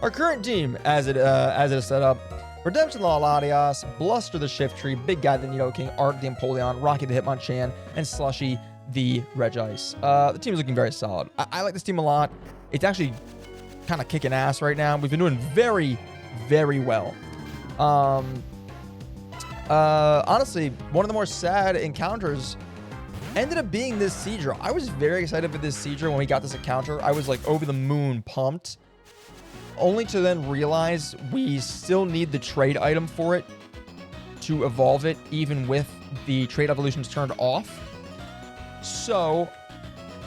Our current team, as it is set up: Redemption La Latias, Bluster the Shiftry, Big Guy the Nidoking, Art the Empoleon, Rocky the Hitmonchan, and Slushy the Regice. The team is looking very solid. I like this team a lot. It's actually kind of kicking ass right now. We've been doing very, very well. Honestly, one of the more sad encounters ended up being this Seadra. I was very excited for this Seadra when we got this encounter. I was like over the moon pumped, only to then realize we still need the trade item for it to evolve it, even with the trade evolutions turned off. So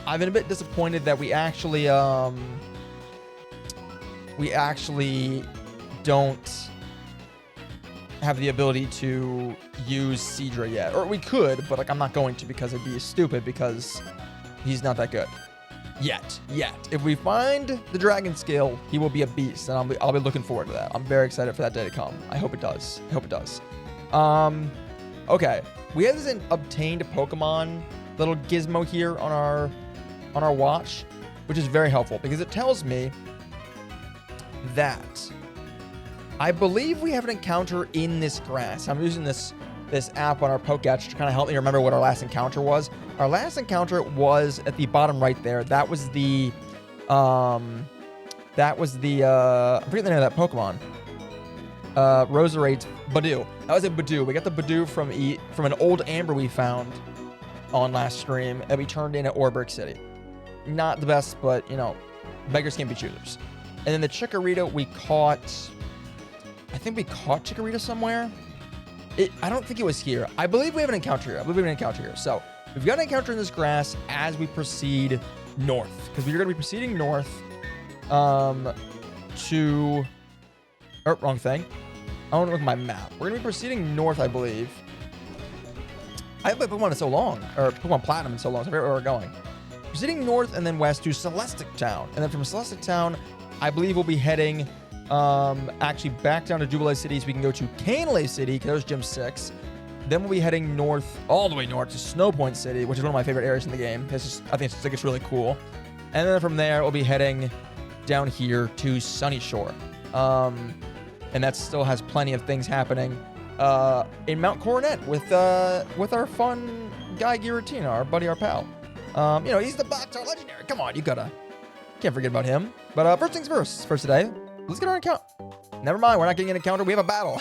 I've been a bit disappointed that we actually don't have the ability to use Seadra yet. Or we could, but like I'm not going to, because it'd be stupid, because he's not that good. Yet. If we find the dragon skill, he will be a beast, and I'll be looking forward to that. I'm very excited for that day to come. I hope it does. Okay. We have this obtained Pokemon little gizmo here on our watch, which is very helpful because it tells me that I believe we have an encounter in this grass. I'm using this app on our Pokédex to kind of help me remember what our last encounter was. Our last encounter was at the bottom right there. That was the I forget the name of that Pokemon. Roserade Badoo. That was a Badoo. We got the Badoo from an old Amber we found on last stream that we turned in at Orbrick City. Not the best, but you know, beggars can't be choosers. And then the Chikorita we caught. I think we caught Chikorita somewhere. I don't think it was here. I believe we have an encounter here. So we've got an encounter in this grass as we proceed north, because we're going to be proceeding north to... Oh, wrong thing. I want to look at my map. We're going to be proceeding north, I believe. I haven't played Pokemon in so long, or Pokemon Platinum in so long, so I forget where we're going. Proceeding north and then west to Celestic Town. And then from Celestic Town, I believe we'll be heading actually back down to Jubilee City so we can go to Canelay City, because that was Gym 6. Then we'll be heading north, all the way north to Snow Point City, which is one of my favorite areas in the game. I think it's really cool. And then from there, we'll be heading down here to Sunny Shore. And that still has plenty of things happening in Mount Coronet with our fun guy Giratina, our buddy, our pal. You know, he's the Boxer Legendary. Come on, can't forget about him. But first things first, for today, let's get our encounter. Never mind, we're not getting an encounter. We have a battle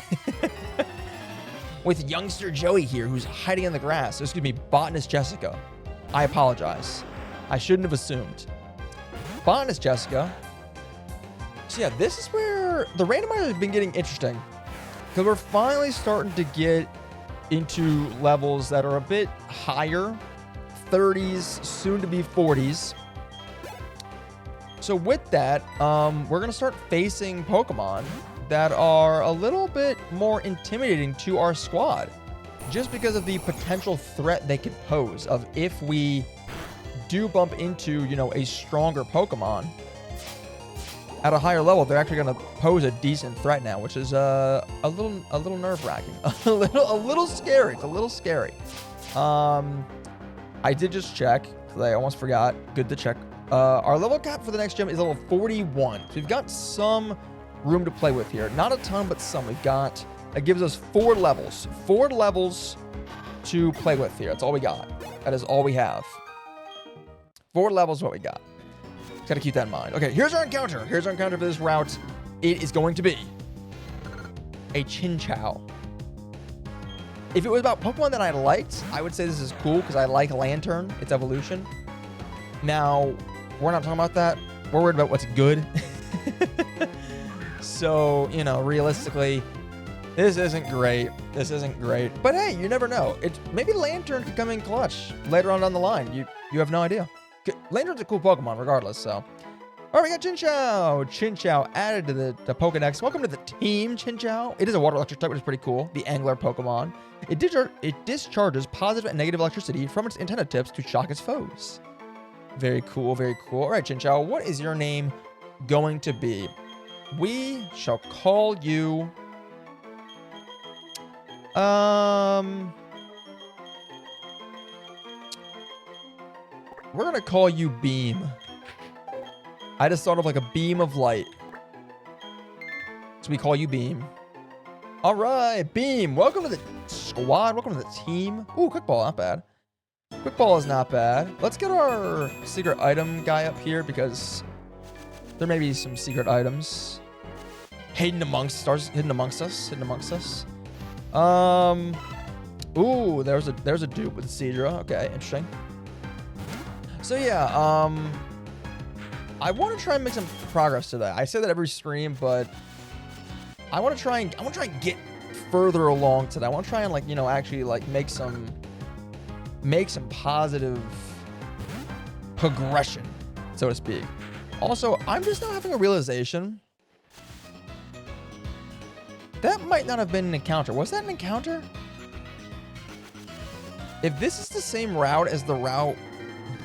with youngster Joey here, who's hiding in the grass. Excuse me, Botanist Jessica. I apologize. I shouldn't have assumed. Botanist Jessica. So yeah, this is where the randomizer has been getting interesting, because we're finally starting to get into levels that are a bit higher, 30s, soon to be 40s. So with that, we're going to start facing Pokemon that are a little bit more intimidating to our squad, just because of the potential threat they could pose of if we do bump into, you know, a stronger Pokemon at a higher level. They're actually going to pose a decent threat now, which is a little nerve-wracking, a little scary. It's a little scary. I did just check. I almost forgot. Good to check. Our level cap for the next gym is level 41. So we've got some room to play with here. Not a ton, but some. That gives us 4 levels. 4 levels to play with here. That's all we got. That is all we have. 4 levels is what we got. Got to keep that in mind. Okay, here's our encounter. Here's our encounter for this route. It is going to be a Chinchou. If it was about Pokemon that I liked, I would say this is cool because I like Lantern, its evolution. Now, we're not talking about that. We're worried about what's good. So, you know, realistically, this isn't great. But hey, you never know. Maybe Lantern could come in clutch later on down the line. You have no idea. Lantern's a cool Pokemon regardless, so. All right, we got Chinchou. Chinchou added to the Pokédex. Welcome to the team, Chinchou. It is a water electric type, which is pretty cool. The Angler Pokemon. It discharges positive and negative electricity from its antenna tips to shock its foes. Very cool, very cool. All right, Chinchou, what is your name going to be? We shall call you... We're going to call you Beam. I just thought of like a beam of light. So we call you Beam. All right, Beam. Welcome to the squad. Welcome to the team. Ooh, quick ball, not bad. Quick ball is not bad. Let's get our secret item guy up here because there may be some secret items hidden amongst us. Ooh, there's a dupe with Cedra. Okay, interesting. So yeah, I want to try and make some progress today. I say that every stream, but I want to try and get further along today. I want to try and, like, you know, actually, like, make some positive progression, so to speak. Also, I'm just now having a realization that might not have been an encounter. Was that an encounter? If this is the same route as the route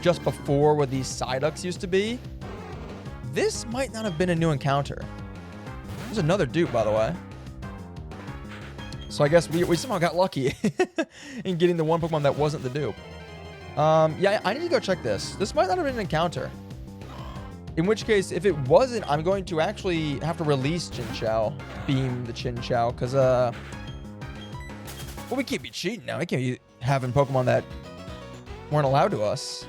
just before where these Psyducks used to be, this might not have been a new encounter. There's another dupe, by the way. So I guess we somehow got lucky in getting the one Pokemon that wasn't the dupe. Yeah, I need to go check this. This might not have been an encounter. In which case, if it wasn't, I'm going to actually have to release Chinchou, beam the Chinchou, because, well, we can't be cheating now. We can't be having Pokemon that weren't allowed to us.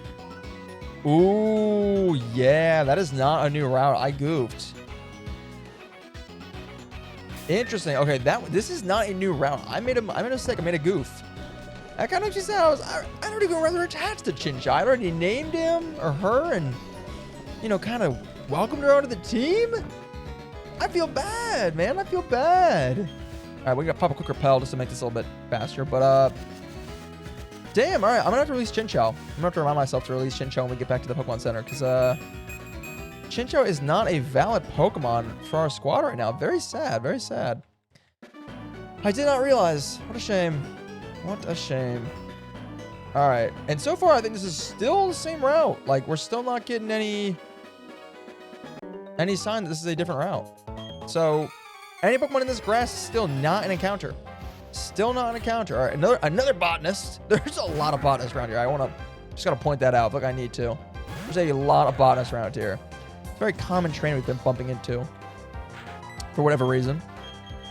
Ooh, yeah, that is not a new route. I goofed. Interesting. Okay, this is not a new route. I made a mistake. I made a goof. I kind of just said I don't even rather attached to Chinchou. I already named him or her and, you know, kind of welcomed her onto the team. I feel bad, man. I feel bad. All right, we got to pop a quick repel just to make this a little bit faster. But damn. All right, I'm gonna have to release Chinchou. I'm gonna have to remind myself to release Chinchou when we get back to the Pokemon Center, because Chinchou is not a valid Pokemon for our squad right now. Very sad. Very sad. I did not realize. What a shame. What a shame. All right. And so far, I think this is still the same route. Like, we're still not getting any sign that this is a different route. So, any Pokemon in this grass is still not an encounter. Still not an encounter. All right. Another botanist. There's a lot of botanists around here. Just got to point that out. Look, I need to. There's a lot of botanists around here. Very common trainer we've been bumping into for whatever reason.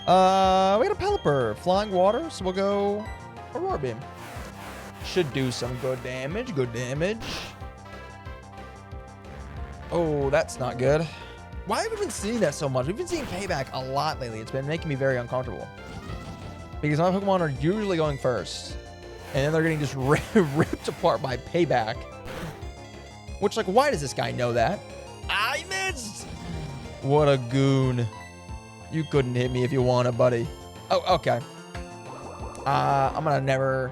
We got a Pelipper, flying water, so we'll go Aurora Beam. Should do some good damage. Good damage. Oh, that's not good. Why have we been seeing that so much? We've been seeing Payback a lot lately. It's been making me very uncomfortable because my Pokemon are usually going first, and then they're getting just ripped apart by Payback. Which, like, why does this guy know that? I missed! What a goon. You couldn't hit me if you wanted, buddy. Oh, okay. I'm never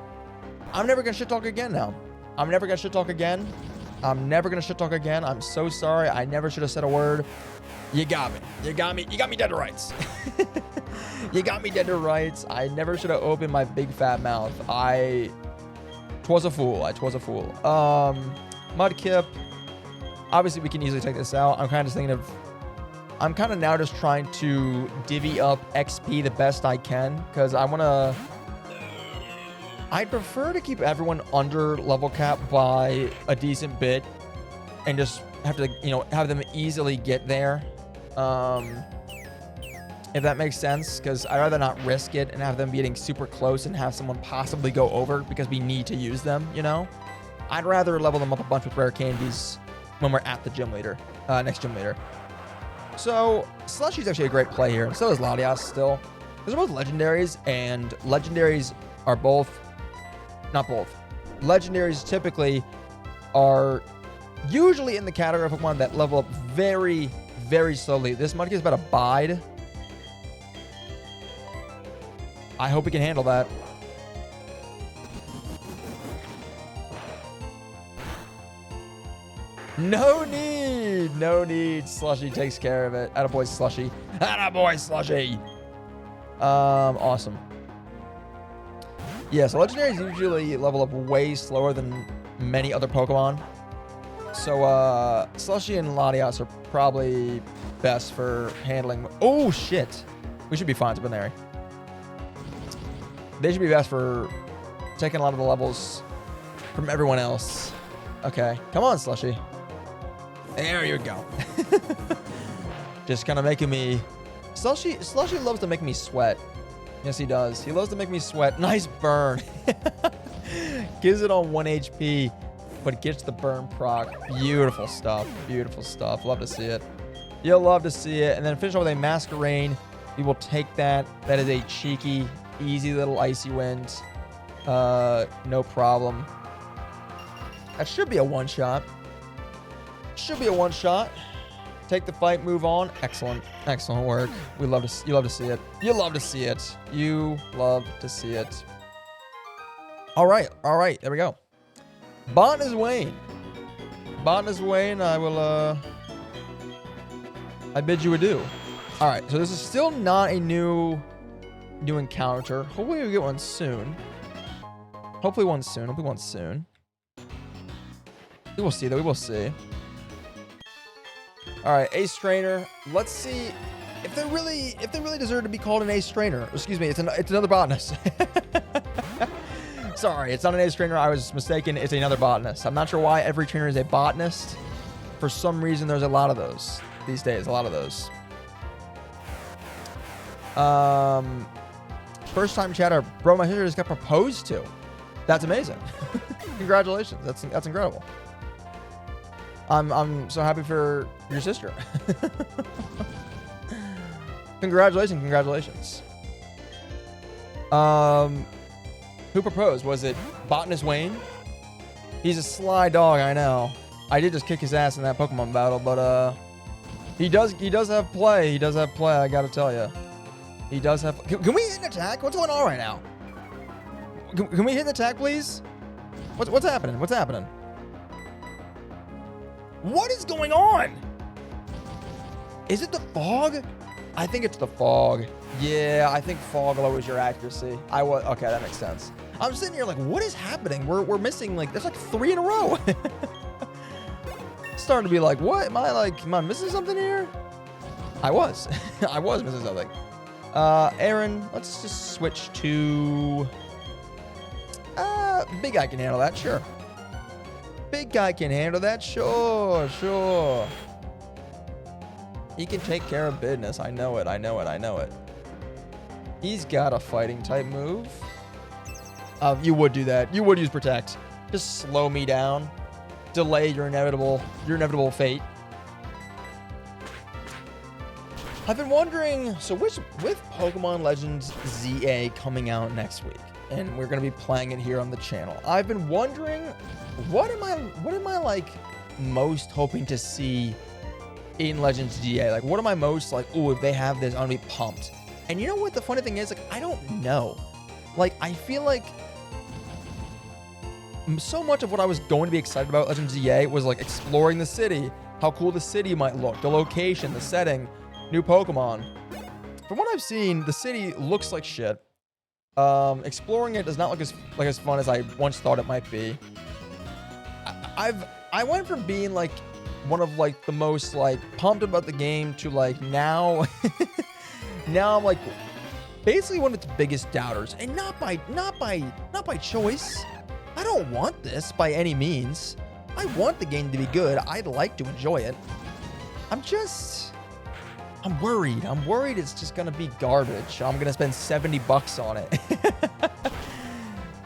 gonna shit talk again now. I'm never gonna shit talk again. I'm never gonna shit talk again. I'm so sorry. I never should have said a word. You got me. You got me dead to rights. You got me dead to rights. I never should have opened my big fat mouth. Twas a fool. Mudkip. Obviously, we can easily take this out. I'm kind of now just trying to divvy up XP the best I can, because I'd prefer to keep everyone under level cap by a decent bit and just have to, you know, have them easily get there. If that makes sense, because I'd rather not risk it and have them getting super close and have someone possibly go over because we need to use them, you know? I'd rather level them up a bunch with rare candies when we're at the gym leader, next gym leader. So, Slushy's actually a great play here, and so is Latias still. Those are both legendaries, and legendaries are not both. Legendaries typically are usually in the category of Pokemon that level up very, very slowly. This Mudkip is about to bide. I hope we can handle that. No need. Slushy takes care of it. Attaboy, Slushy. Attaboy, Slushy. Awesome. Yeah, so legendaries usually level up way slower than many other Pokemon. So, Slushy and Latias are probably best for handling... Oh, shit. We should be fine, Spinary. They should be best for taking a lot of the levels from everyone else. Okay. Come on, Slushy. There you go. Just kind of making me Slushy loves to make me sweat. Yes, he does. He loves to make me sweat. Nice burn. Gives it on 1 HP, but gets the burn proc. Beautiful stuff. Beautiful stuff. Love to see it. You'll love to see it. And then finish off with a Masquerain. We will take that. That is a cheeky, easy little Icy Wind. No problem. That should be a one-shot. Should be a one-shot. Take the fight, move on. Excellent. Excellent work. You love to see it. You love to see it. You love to see it. All right. All right. There we go. Botanist Wayne. Botanist Wayne, I will, I bid you adieu. All right. So this is still not a new encounter. Hopefully we get one soon. Hopefully one soon. Hopefully one soon. We will see, though. We will see. All right, Ace Trainer. Let's see if they really deserve to be called an Ace Trainer. Excuse me, it's another botanist. Sorry, it's not an Ace Trainer. I was mistaken. It's another botanist. I'm not sure why every trainer is a botanist. For some reason, there's a lot of those these days. A lot of those. First time chatter, bro. My sister just got proposed to. That's amazing. Congratulations. That's incredible. I'm so happy for your sister. Congratulations, congratulations. Who proposed? Was it Botanist Wayne? He's a sly dog, I know. I did just kick his ass in that Pokemon battle, but he does have play. He does have play, I gotta tell you. He does have. Can we hit an attack? What's going on right now? Can we hit an attack, please? What's happening? What's happening? What is going on? Is it the fog? I think it's the fog. Yeah, I think fog lowers your accuracy. Okay, that makes sense. I'm sitting here like, what is happening? We're missing like, there's like 3 in a row. Starting to be like, what? Am I missing something here? I was missing something. Aaron, let's just switch to, big guy can handle that, sure. Big guy can handle that, sure. He can take care of business. I know it. He's got a fighting type move. You would do that. You would use Protect. Just slow me down. Delay your inevitable fate. I've been wondering, so with Pokemon Legends ZA coming out next week, and we're gonna be playing it here on the channel, I've been wondering, what am I like most hoping to see in Legends GA? Like, what am I most like, ooh, if they have this, I'm gonna be pumped. And you know what the funny thing is? Like, I don't know. Like, I feel like so much of what I was going to be excited about Legends GA was like exploring the city, how cool the city might look, the location, the setting, new Pokemon. From what I've seen, the city looks like shit. Exploring it does not look as fun as I once thought it might be. I went from being like one of like the most like pumped about the game to like now now I'm like basically one of its biggest doubters, and not by choice. I don't want this by any means. I want the game to be good. I'd like to enjoy it. I'm worried. I'm worried it's just gonna be garbage. I'm gonna spend $70 on it.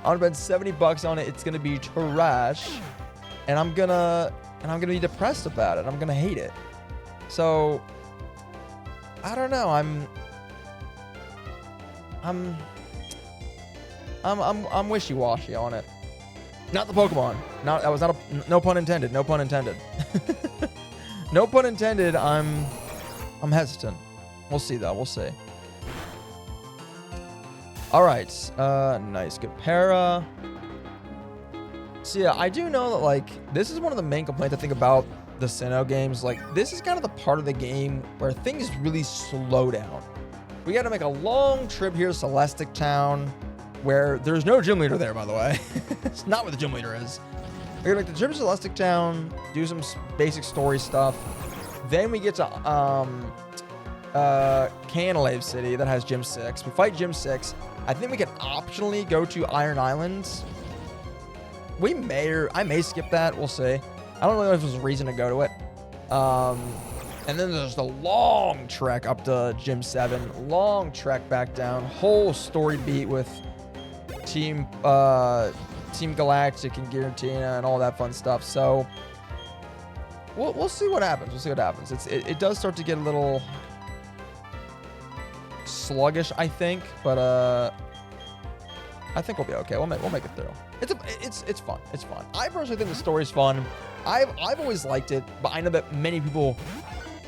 I'm gonna spend $70 on it. It's gonna be trash, and I'm gonna be depressed about it. I'm gonna hate it. So I don't know. I'm wishy-washy on it. Not the Pokemon. That was not no pun intended. No pun intended. No pun intended. I'm hesitant. We'll see though. We'll see. All right. Nice. Good para. So yeah, I do know that like this is one of the main complaints I think about the Sinnoh games. Like, this is kind of the part of the game where things really slow down. We got to make a long trip here to Celestic Town, where there's no gym leader there, by the way. It's not where the gym leader is. We're gonna make the trip to Celestic Town, do some basic story stuff. Then we get to Canalave City that has Gym 6. We fight Gym 6. I think we can optionally go to Iron Islands. I may skip that. We'll see. I don't know if there's a reason to go to it. And then there's the long trek up to Gym 7. Long trek back down. Whole story beat with Team Galactic and Giratina and all that fun stuff. So we'll see what happens. We'll see what happens. It does start to get a little sluggish, I think, but I think we'll be okay. We'll make it through. It's fun. It's fun. I personally think the story's fun. I've always liked it, but I know that many people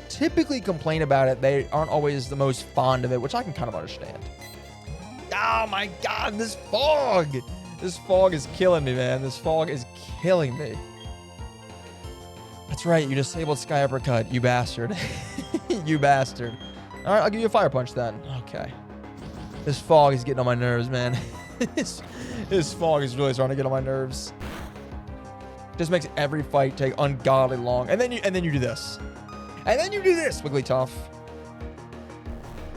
typically complain about it. They aren't always the most fond of it, which I can kind of understand. Oh my God, this fog! This fog is killing me, man. This fog is killing me. That's right, you disabled Sky Uppercut, you bastard. You bastard. All right, I'll give you a Fire Punch then. Okay. This fog is getting on my nerves, man. This fog is really starting to get on my nerves. Just makes every fight take ungodly long. And then you do this. And then you do this, Wigglytuff.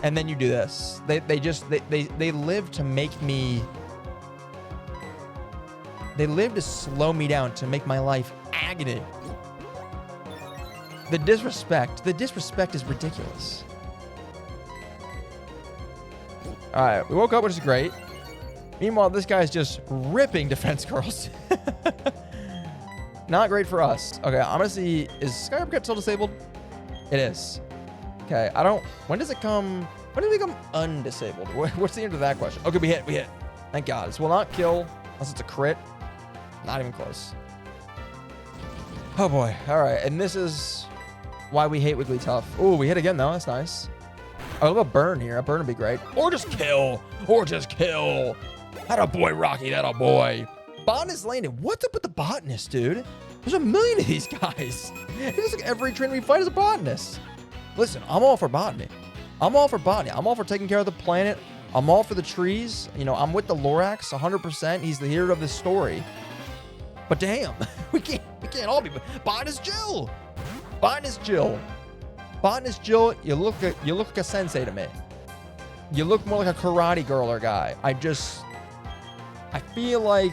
And then you do this. They live to make me... They live to slow me down, to make my life agony. The disrespect is ridiculous. All right, we woke up, which is great. Meanwhile, this guy's just ripping defense curls. Not great for us. Okay, I'm gonna see, is Sky Uppercut still disabled? It is. Okay, when does it become undisabled? What's the end of that question? Okay, we hit. Thank God. This will not kill unless it's a crit. Not even close. Oh boy. All right, and this is why we hate Wigglytuff. Ooh, we hit again though. That's nice. Oh, look at a burn here. A burn would be great. Or just kill. That a boy, Rocky. That a boy. Botanist landed. What's up with the botanist, dude? There's a million of these guys. It feels like every trainer we fight is a botanist. Listen, I'm all for botany. I'm all for botany. I'm all for taking care of the planet. I'm all for the trees. You know, I'm with the Lorax 100%. He's the hero of this story. But damn, we can't all be. Botanist Jill. Botanist Jill, you look like a sensei to me. You look more like a karate girl or guy. I feel like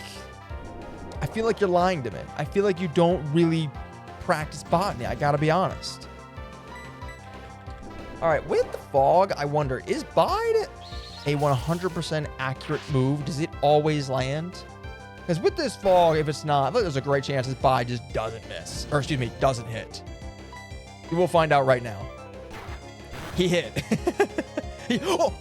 you're lying to me. I feel like you don't really practice botany. I gotta be honest. All right, with the fog, I wonder, is Bide a 100% accurate move? Does it always land? Because with this fog, if it's not, there's a great chance this Bide just doesn't miss. Or excuse me, doesn't hit. We will find out right now. He hit. Oh!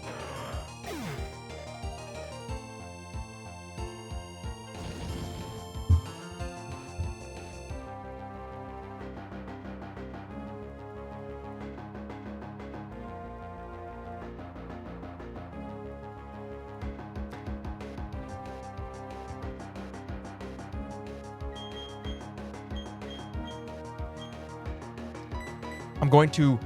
I'm going to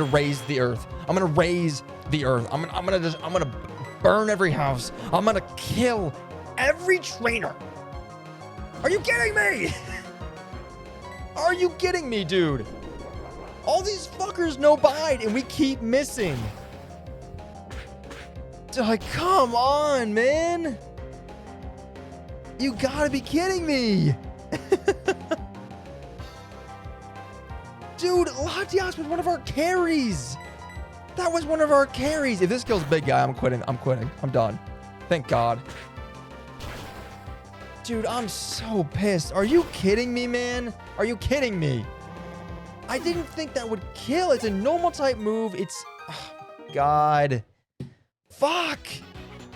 raise the earth. I'm gonna raise the earth. I'm gonna burn every house. I'm gonna kill every trainer. Are you kidding me? Are you kidding me, dude? All these fuckers know Bide and we keep missing. Like, come on, man. You gotta be kidding me. Dude, Latias was one of our carries. That was one of our carries. If this kills big guy, I'm quitting. I'm done. Thank God. Dude, I'm so pissed. Are you kidding me, man? Are you kidding me? I didn't think that would kill. It's a normal type move. It's... Oh, God. Fuck.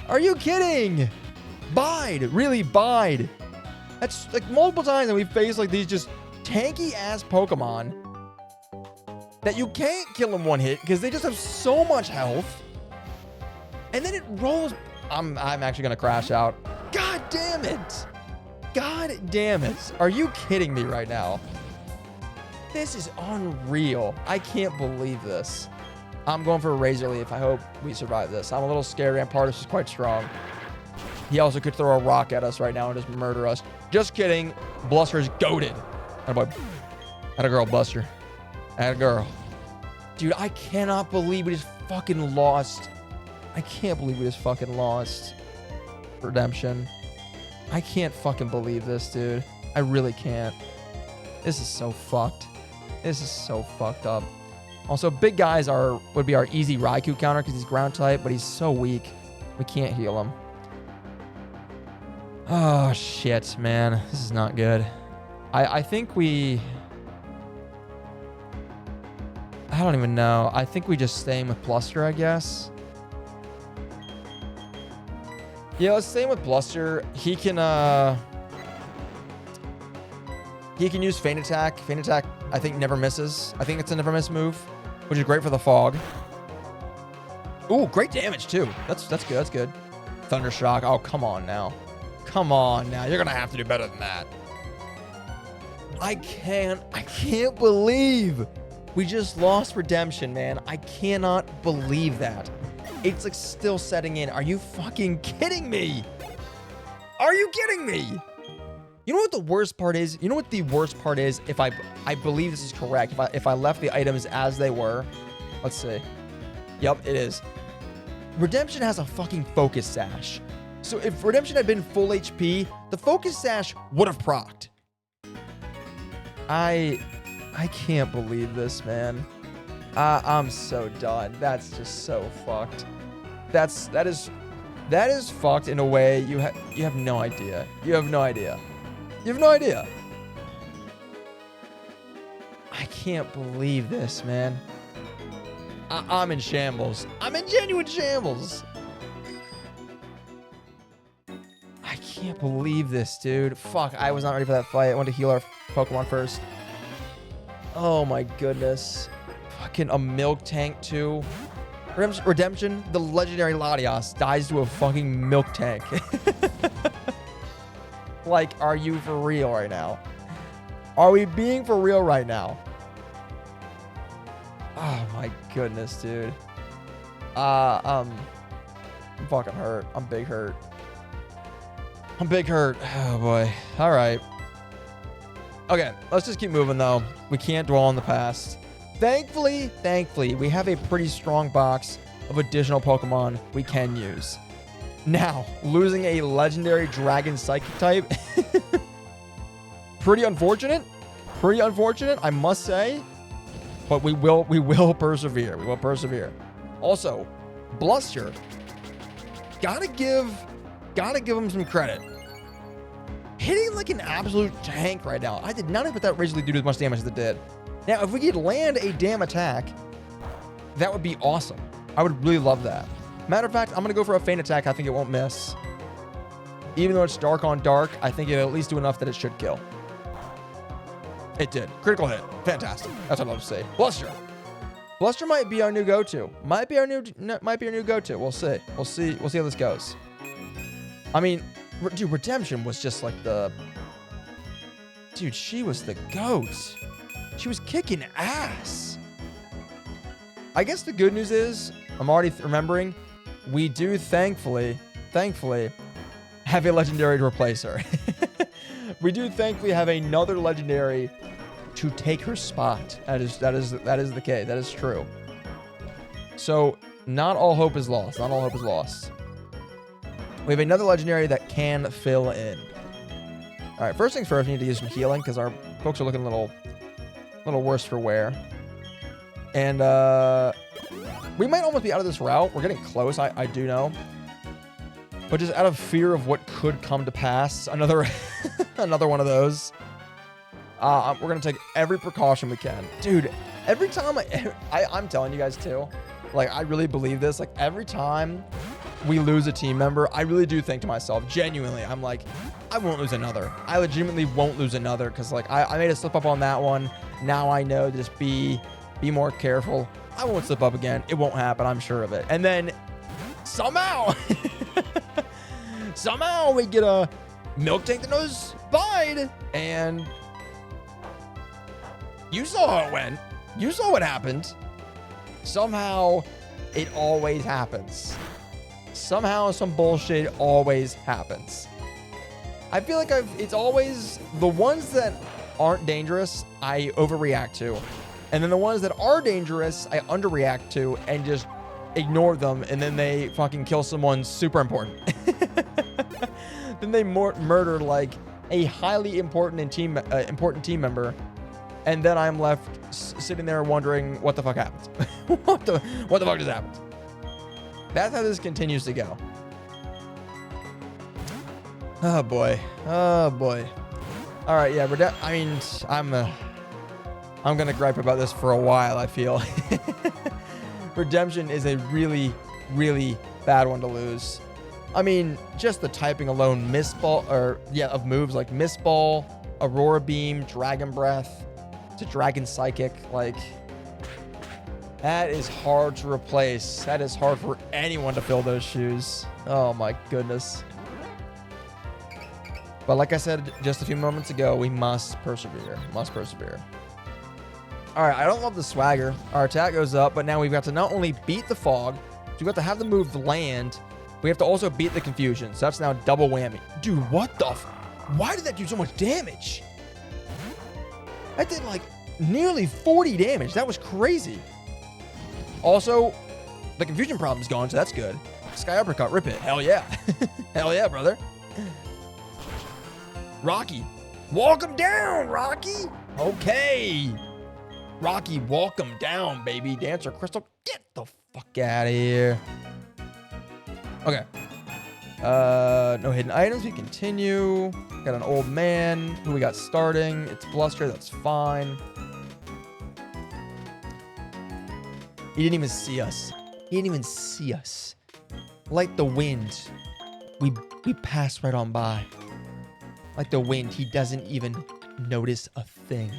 Are you kidding? Bide. Really, Bide. That's like multiple times that we've faced like these just tanky ass Pokemon that you can't kill in one hit because they just have so much health. And then it rolls. I'm actually going to crash out. God damn it. God damn it. Are you kidding me right now? This is unreal. I can't believe this. I'm going for a Razor Leaf. I hope we survive this. I'm a little scared. Rampardos is quite strong. He also could throw a rock at us right now and just murder us. Just kidding. Bluster's goated. Atta girl, Buster. Atta girl. Dude, I cannot believe we just fucking lost. I can't believe we just fucking lost. Redemption. I can't fucking believe this, dude. I really can't. This is so fucked. This is so fucked up. Also, big guys would be our easy Raikou counter because he's ground type, but he's so weak. We can't heal him. Oh, shit, man. This is not good. I think we... I don't even know. I think we just stay with Bluster, I guess. Yeah, let's stay with Bluster. He can use Feint Attack. Feint Attack, I think, never misses. I think it's a never miss move, which is great for the fog. Ooh, great damage, too. That's good. That's good. Thunder Shock. Oh, come on now. Come on now. You're going to have to do better than that. I can't believe we just lost Redemption, man. I cannot believe that. It's like still setting in. Are you fucking kidding me? Are you kidding me? You know what the worst part is? You know what the worst part is? If I believe this is correct. If I left the items as they were. Let's see. Yep, it is. Redemption has a fucking Focus Sash. So if Redemption had been full HP, the Focus Sash would have procced. I can't believe this, man. I'm so done. That's just so fucked. That is fucked in a way you have no idea. You have no idea. You have no idea. I can't believe this, man. I'm in shambles. I'm in genuine shambles. I can't believe this, dude. Fuck, I was not ready for that fight. I wanted to heal our Pokemon first. Oh my goodness. Fucking a milk tank too. Redemption, the legendary Latias dies to a fucking milk tank. Like, are you for real right now? Are we being for real right now? Oh my goodness, dude. I'm fucking hurt. I'm big hurt. I'm big hurt. Oh boy. All right. Okay, let's just keep moving though. We can't dwell on the past. Thankfully, we have a pretty strong box of additional Pokemon we can use. Now, losing a legendary Dragon Psychic type. Pretty unfortunate. Pretty unfortunate, I must say. But we will persevere. We will persevere. Also, Bluster. Gotta give him some credit. Hitting like an absolute tank right now. I did not expect that Razor Leaf to do as much damage as it did. Now, if we could land a damn attack, that would be awesome. I would really love that. Matter of fact, I'm going to go for a Feint Attack. I think it won't miss. Even though it's dark on dark, I think it'll at least do enough that it should kill. It did. Critical hit. Fantastic. That's what I love to say. Bluster. Bluster might be our new go-to. Might be our new go-to. We'll see. We'll see how this goes. I mean, dude, Redemption was just like the... Dude, she was the goat. She was kicking ass. I guess the good news is, I'm already remembering, we do thankfully have a legendary to replace her. We do thankfully have another legendary to take her spot. That is the case. That is true. So not all hope is lost. Not all hope is lost. We have another legendary that can fill in. All right, first things first, we need to use some healing because our folks are looking a little worse for wear. And we might almost be out of this route. We're getting close, I do know. But just out of fear of what could come to pass, another one of those. We're going to take every precaution we can. Dude, every time I'm telling you guys too, like, I really believe this. Like, every time we lose a team member, I really do think to myself, genuinely, I'm like, I won't lose another. I legitimately won't lose another because, like, I made a slip up on that one. Now I know to just be more careful. I won't slip up again. It won't happen. I'm sure of it. And then somehow we get a milk tank that knows Bide. And you saw how it went. You saw what happened. Somehow it always happens. Somehow some bullshit always happens. I feel like it's always the ones that aren't dangerous, I overreact to. And then the ones that are dangerous, I underreact to and just ignore them. And then they fucking kill someone super important. Then they murder like a highly important team member. And then I'm left sitting there wondering what the fuck happens. what the fuck just happened? That's how this continues to go. Oh boy. Oh boy. All right, yeah, I mean, I'm gonna gripe about this for a while, I feel. Redemption is a really, really bad one to lose. I mean, just the typing alone, Miss Ball, or yeah, of moves like Miss Ball, Aurora Beam, Dragon Breath, to Dragon Psychic, like, that is hard to replace. That is hard for anyone to fill those shoes. Oh my goodness. But like I said just a few moments ago, we must persevere. Must persevere. All right, I don't love the swagger. Our attack goes up, but now we've got to not only beat the fog, so we've got to have the move land. We have to also beat the confusion. So that's now double whammy. Dude, what the why did that do so much damage? That did like nearly 40 damage. That was crazy. Also, the confusion problem's gone, so that's good. Sky Uppercut, rip it. Hell yeah. Hell yeah, brother. Rocky. Walk him down, Rocky. Okay. Rocky, walk him down, baby. Dancer Crystal, get the fuck out of here. Okay. No hidden items. We continue. Got an old man. Who we got starting? It's Bluster. That's fine. He didn't even see us. He didn't even see us. Like the wind, we passed right on by. Like the wind, he doesn't even notice a thing.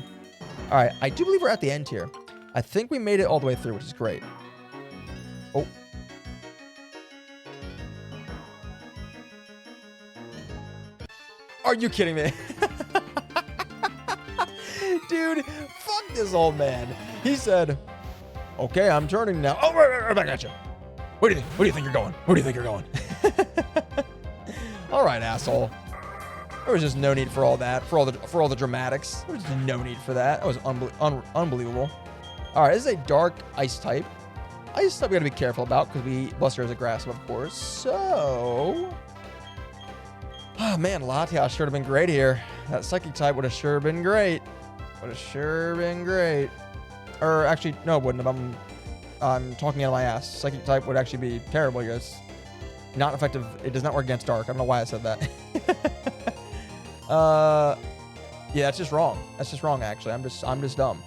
All right, I do believe we're at the end here. I think we made it all the way through, which is great. Oh. Are you kidding me? Dude, fuck this old man. He said, okay, I'm turning now. Oh, right back at you. Where do you think you're going? Where do you think you're going? All right, asshole. There was just no need for all that, for all the dramatics. There was just no need for that. That was unbelievable. All right, this is a dark ice type. Ice type we gotta be careful about because Bluster is a grass, of course. So, oh man, Latias should have been great here. That psychic type would have sure been great. Would have sure been great. Or actually, no, it wouldn't have. I'm talking out of my ass. Psychic type would actually be terrible here. It's not effective. It does not work against dark. I don't know why I said that. Yeah, that's just wrong. That's just wrong, actually. I'm just dumb.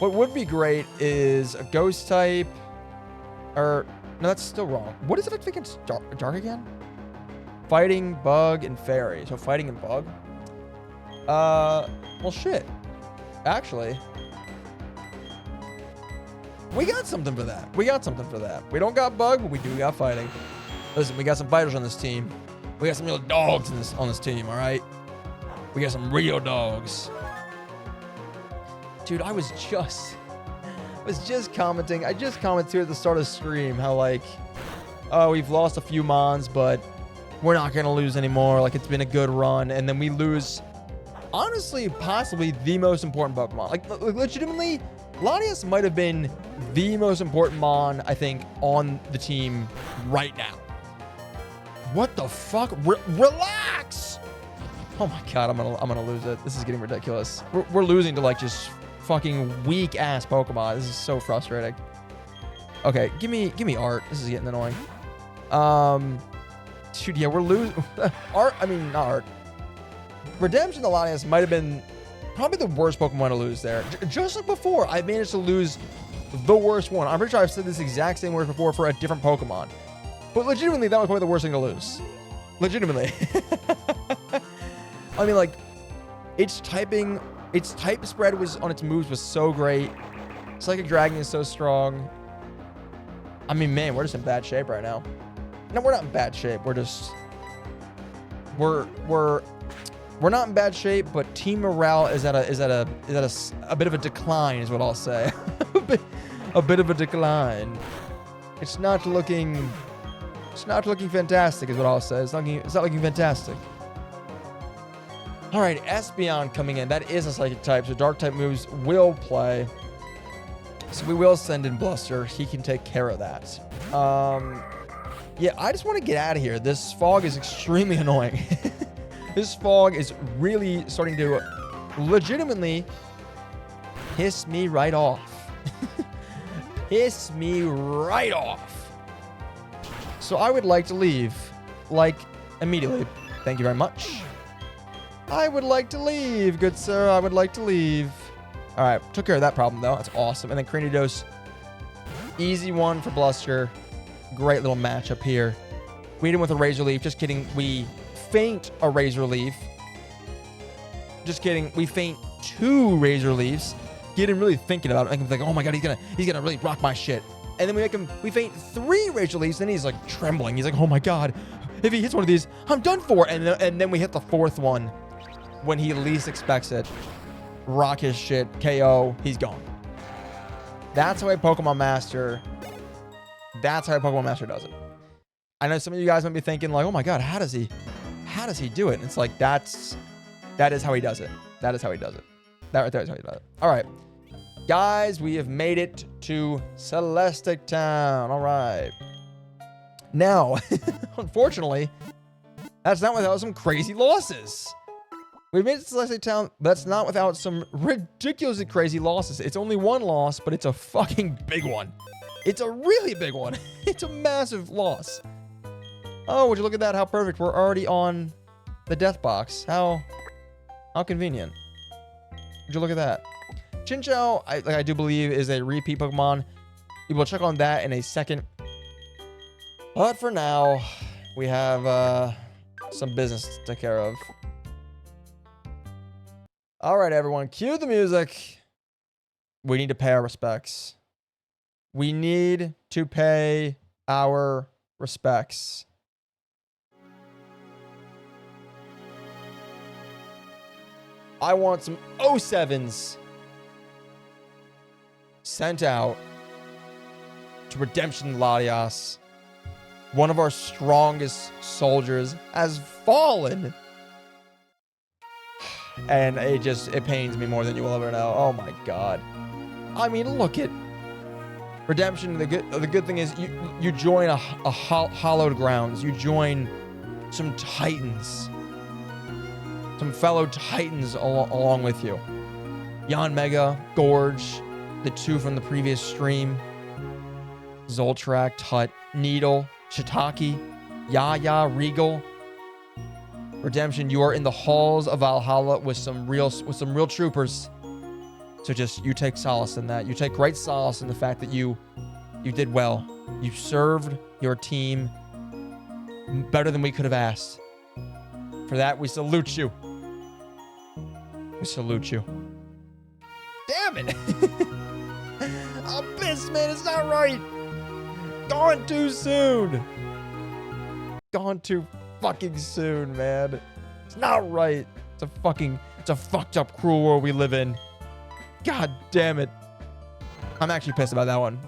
What would be great is a ghost type. Or no, that's still wrong. What is it against dark again? Fighting, bug, and fairy. So fighting and bug. Well, shit. Actually, we got something for that. We got something for that. We don't got bug, but we do got fighting. Listen, we got some fighters on this team. We got some real dogs on this team, all right? We got some real dogs. Dude, I was just commenting. I just commented here at the start of the stream how, like, oh, we've lost a few mons, but we're not going to lose anymore. Like, it's been a good run. And then we lose, honestly, possibly the most important Pokemon. Like, legitimately, Latias might have been the most important Mon, I think, on the team right now. What the fuck? Relax! Oh my god, I'm gonna lose it. This is getting ridiculous. We're losing to like just fucking weak ass Pokemon. This is so frustrating. Okay, give me art. This is getting annoying. Dude, yeah, we're losing. Art. I mean, not art. Redemption to Latias might have been probably the worst Pokemon to lose there. Just like before, I managed to lose the worst one. I'm pretty sure I've said this exact same word before for a different Pokemon. But legitimately, that was probably the worst thing to lose. Legitimately. I mean, like, its type spread was on its moves was so great. Psychic Dragon is so strong. I mean, man, we're just in bad shape right now. No, we're not in bad shape. We're just we're not in bad shape, but team morale is at a bit of a decline, is what I'll say. a bit of a decline. It's not looking fantastic, is what I'll say. It's not looking fantastic. All right, Espeon coming in. That is a psychic type, so dark type moves will play. So we will send in Bluster. He can take care of that. Yeah, I just want to get out of here. This fog is extremely annoying. This fog is really starting to legitimately piss me right off. Piss me right off. So I would like to leave, like, immediately. Thank you very much. I would like to leave, good sir. I would like to leave. All right, took care of that problem, though. That's awesome. And then Cranidos, easy one for Bluster. Great little matchup here. We hit him with a Razor Leaf. Just kidding. We feint a Razor Leaf. Just kidding. We feint 2 Razor Leaves. Get him really thinking about it. Make him think, oh my God, he's gonna really rock my shit. And then we feint 3 Razor Leaves. Then he's like trembling. He's like, oh my God, if he hits one of these, I'm done for. And then we hit the 4th one when he least expects it. Rock his shit. KO. He's gone. That's how a Pokemon Master. That's how a Pokemon Master does it. I know some of you guys might be thinking like, oh my God, how does he do it? And it's like, that is how he does it. That is how he does it. That right there is how he does it. All right, guys, we have made it to Celestic Town. All right. Now, unfortunately, that's not without some crazy losses. We made it to Celestic Town. That's not without some ridiculously crazy losses. It's only 1 loss, but it's a fucking big one. It's a really big one. It's a massive loss. Oh, would you look at that? How perfect. We're already on the death box. How convenient. Would you look at that? Chinchou, I do believe, is a repeat Pokemon. We will check on that in a second. But for now, we have some business to take care of. All right, everyone. Cue the music. We need to pay our respects. We need to pay our respects. I want some 07s sent out to Redemption Latias. One of our strongest soldiers has fallen. And it pains me more than you will ever know. Oh my God. I mean, look at Redemption. The good thing is you join a hallowed grounds. You join some titans. Some fellow titans along with you. Yanmega, Gorge, the 2 from the previous stream. Zoltrak, Tut, Needle, Shiitake, Yaya, Regal. Redemption, you are in the halls of Valhalla with some real troopers. So just, you take solace in that. You take great solace in the fact that you did well. You served your team better than we could have asked. For that, we salute you. We salute you. Damn it! I'm pissed, man. It's not right. Gone too soon. Gone too fucking soon, man. It's not right. It's a fucked up, cruel world we live in. God damn it. I'm actually pissed about that one.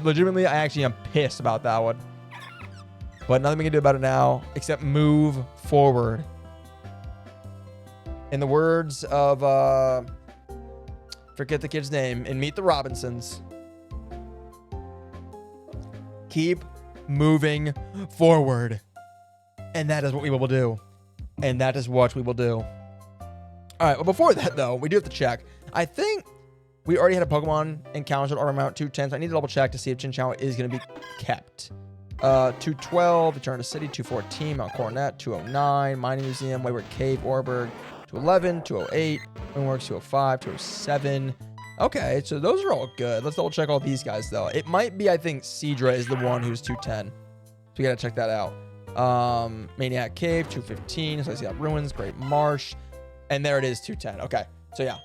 Legitimately, I actually am pissed about that one. But nothing we can do about it now except move forward. In the words of, forget the kid's name, in Meet the Robinsons, keep moving forward. And that is what we will do. And that is what we will do. All right, well, before that, though, we do have to check. I think we already had a Pokemon encounter at Mount 210, so I need to double check to see if Chinchou is going to be kept. 212, Return to City, 214, Mount Coronet, 209, Mining Museum, Wayward Cave, Orberg, 211, 208, Wingworks, 205, 207. Okay, so those are all good. Let's double check all these guys, though. It might be, I think, Seadra is the one who's 210. So we got to check that out. Maniac Cave, 215. So I see that Ruins, Great Marsh. And there it is, 210. Okay, so yeah.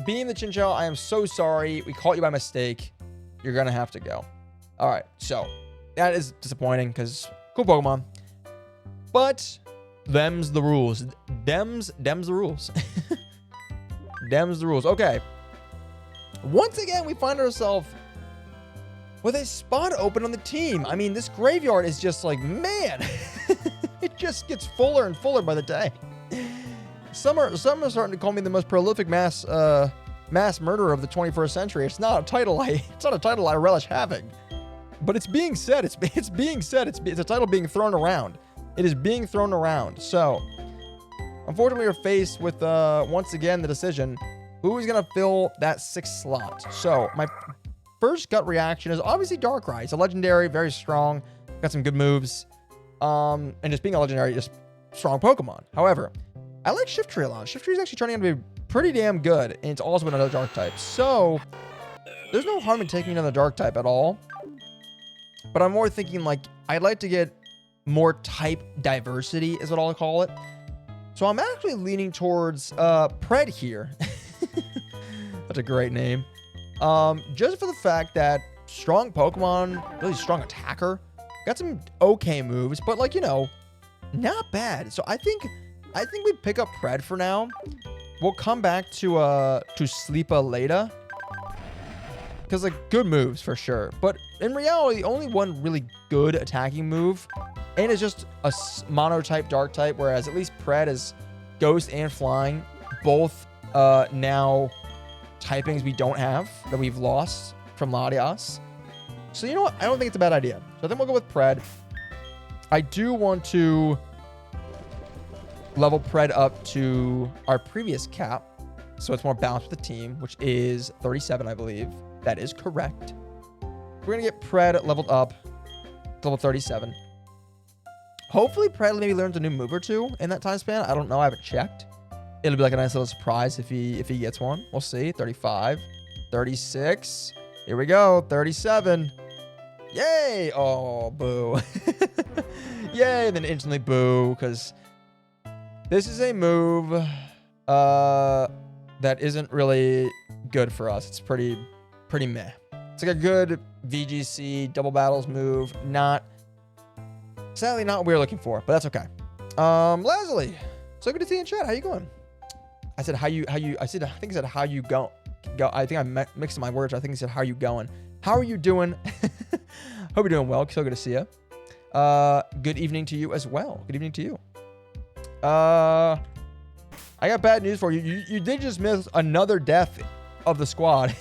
Being the Chinchou, I am so sorry. We caught you by mistake. You're going to have to go. All right, so that is disappointing because cool Pokemon. But them's the rules. Them's the rules. Them's the rules. Okay. Once again, we find ourselves with a spot open on the team. I mean, this graveyard is just like, man, it just gets fuller and fuller by the day. Some are starting to call me the most prolific mass murderer of the 21st century. It's not a title I relish having, but it's being said. It's being said. It's a title being thrown around. It is being thrown around. So, unfortunately, we're faced with once again the decision: Who is going to fill that 6th slot? So my first gut reaction is obviously Darkrai. It's a legendary, very strong, got some good moves. And just being a legendary, just strong Pokemon. However, I like Shiftry a lot. Shiftry is actually turning out to be pretty damn good, and it's also another dark type. So there's no harm in taking another dark type at all. But I'm more thinking like I'd like to get more type diversity is what I'll call it. So I'm actually leaning towards Pred here. That's a great name. Just for the fact that strong Pokemon, really strong attacker, got some okay moves, but like, you know, not bad. So I think we pick up Pred for now. We'll come back to Sleepa later. Because like good moves for sure. But in reality, only one really good attacking move. And it's just a mono-type dark type, whereas at least Pred is Ghost and Flying. Both now typings we don't have that we've lost from Latias. So you know what? I don't think it's a bad idea. So I think we'll go with Pred. I do want to level Pred up to our previous cap. So it's more balanced with the team, which is 37, I believe. That is correct. We're going to get Pred leveled up to level 37. Hopefully Pred maybe learns a new move or two in that time span. I don't know. I haven't checked. It'll be like a nice little surprise if he gets one. We'll see. 35, 36. Here we go. 37. Yay. Oh, boo. Yay. And then instantly boo, because this is a move that isn't really good for us. It's pretty meh. It's like a good VGC double battles move. Sadly not what we were looking for, but that's okay. Leslie, so good to see you in chat. How you going? I said I think I said how you go. I think I mixed my words. I think I said how you going. How are you doing? Hope you're doing well. So good to see you. Good evening to you as well. Good evening to you. I got bad news for you. You did just miss another death of the squad.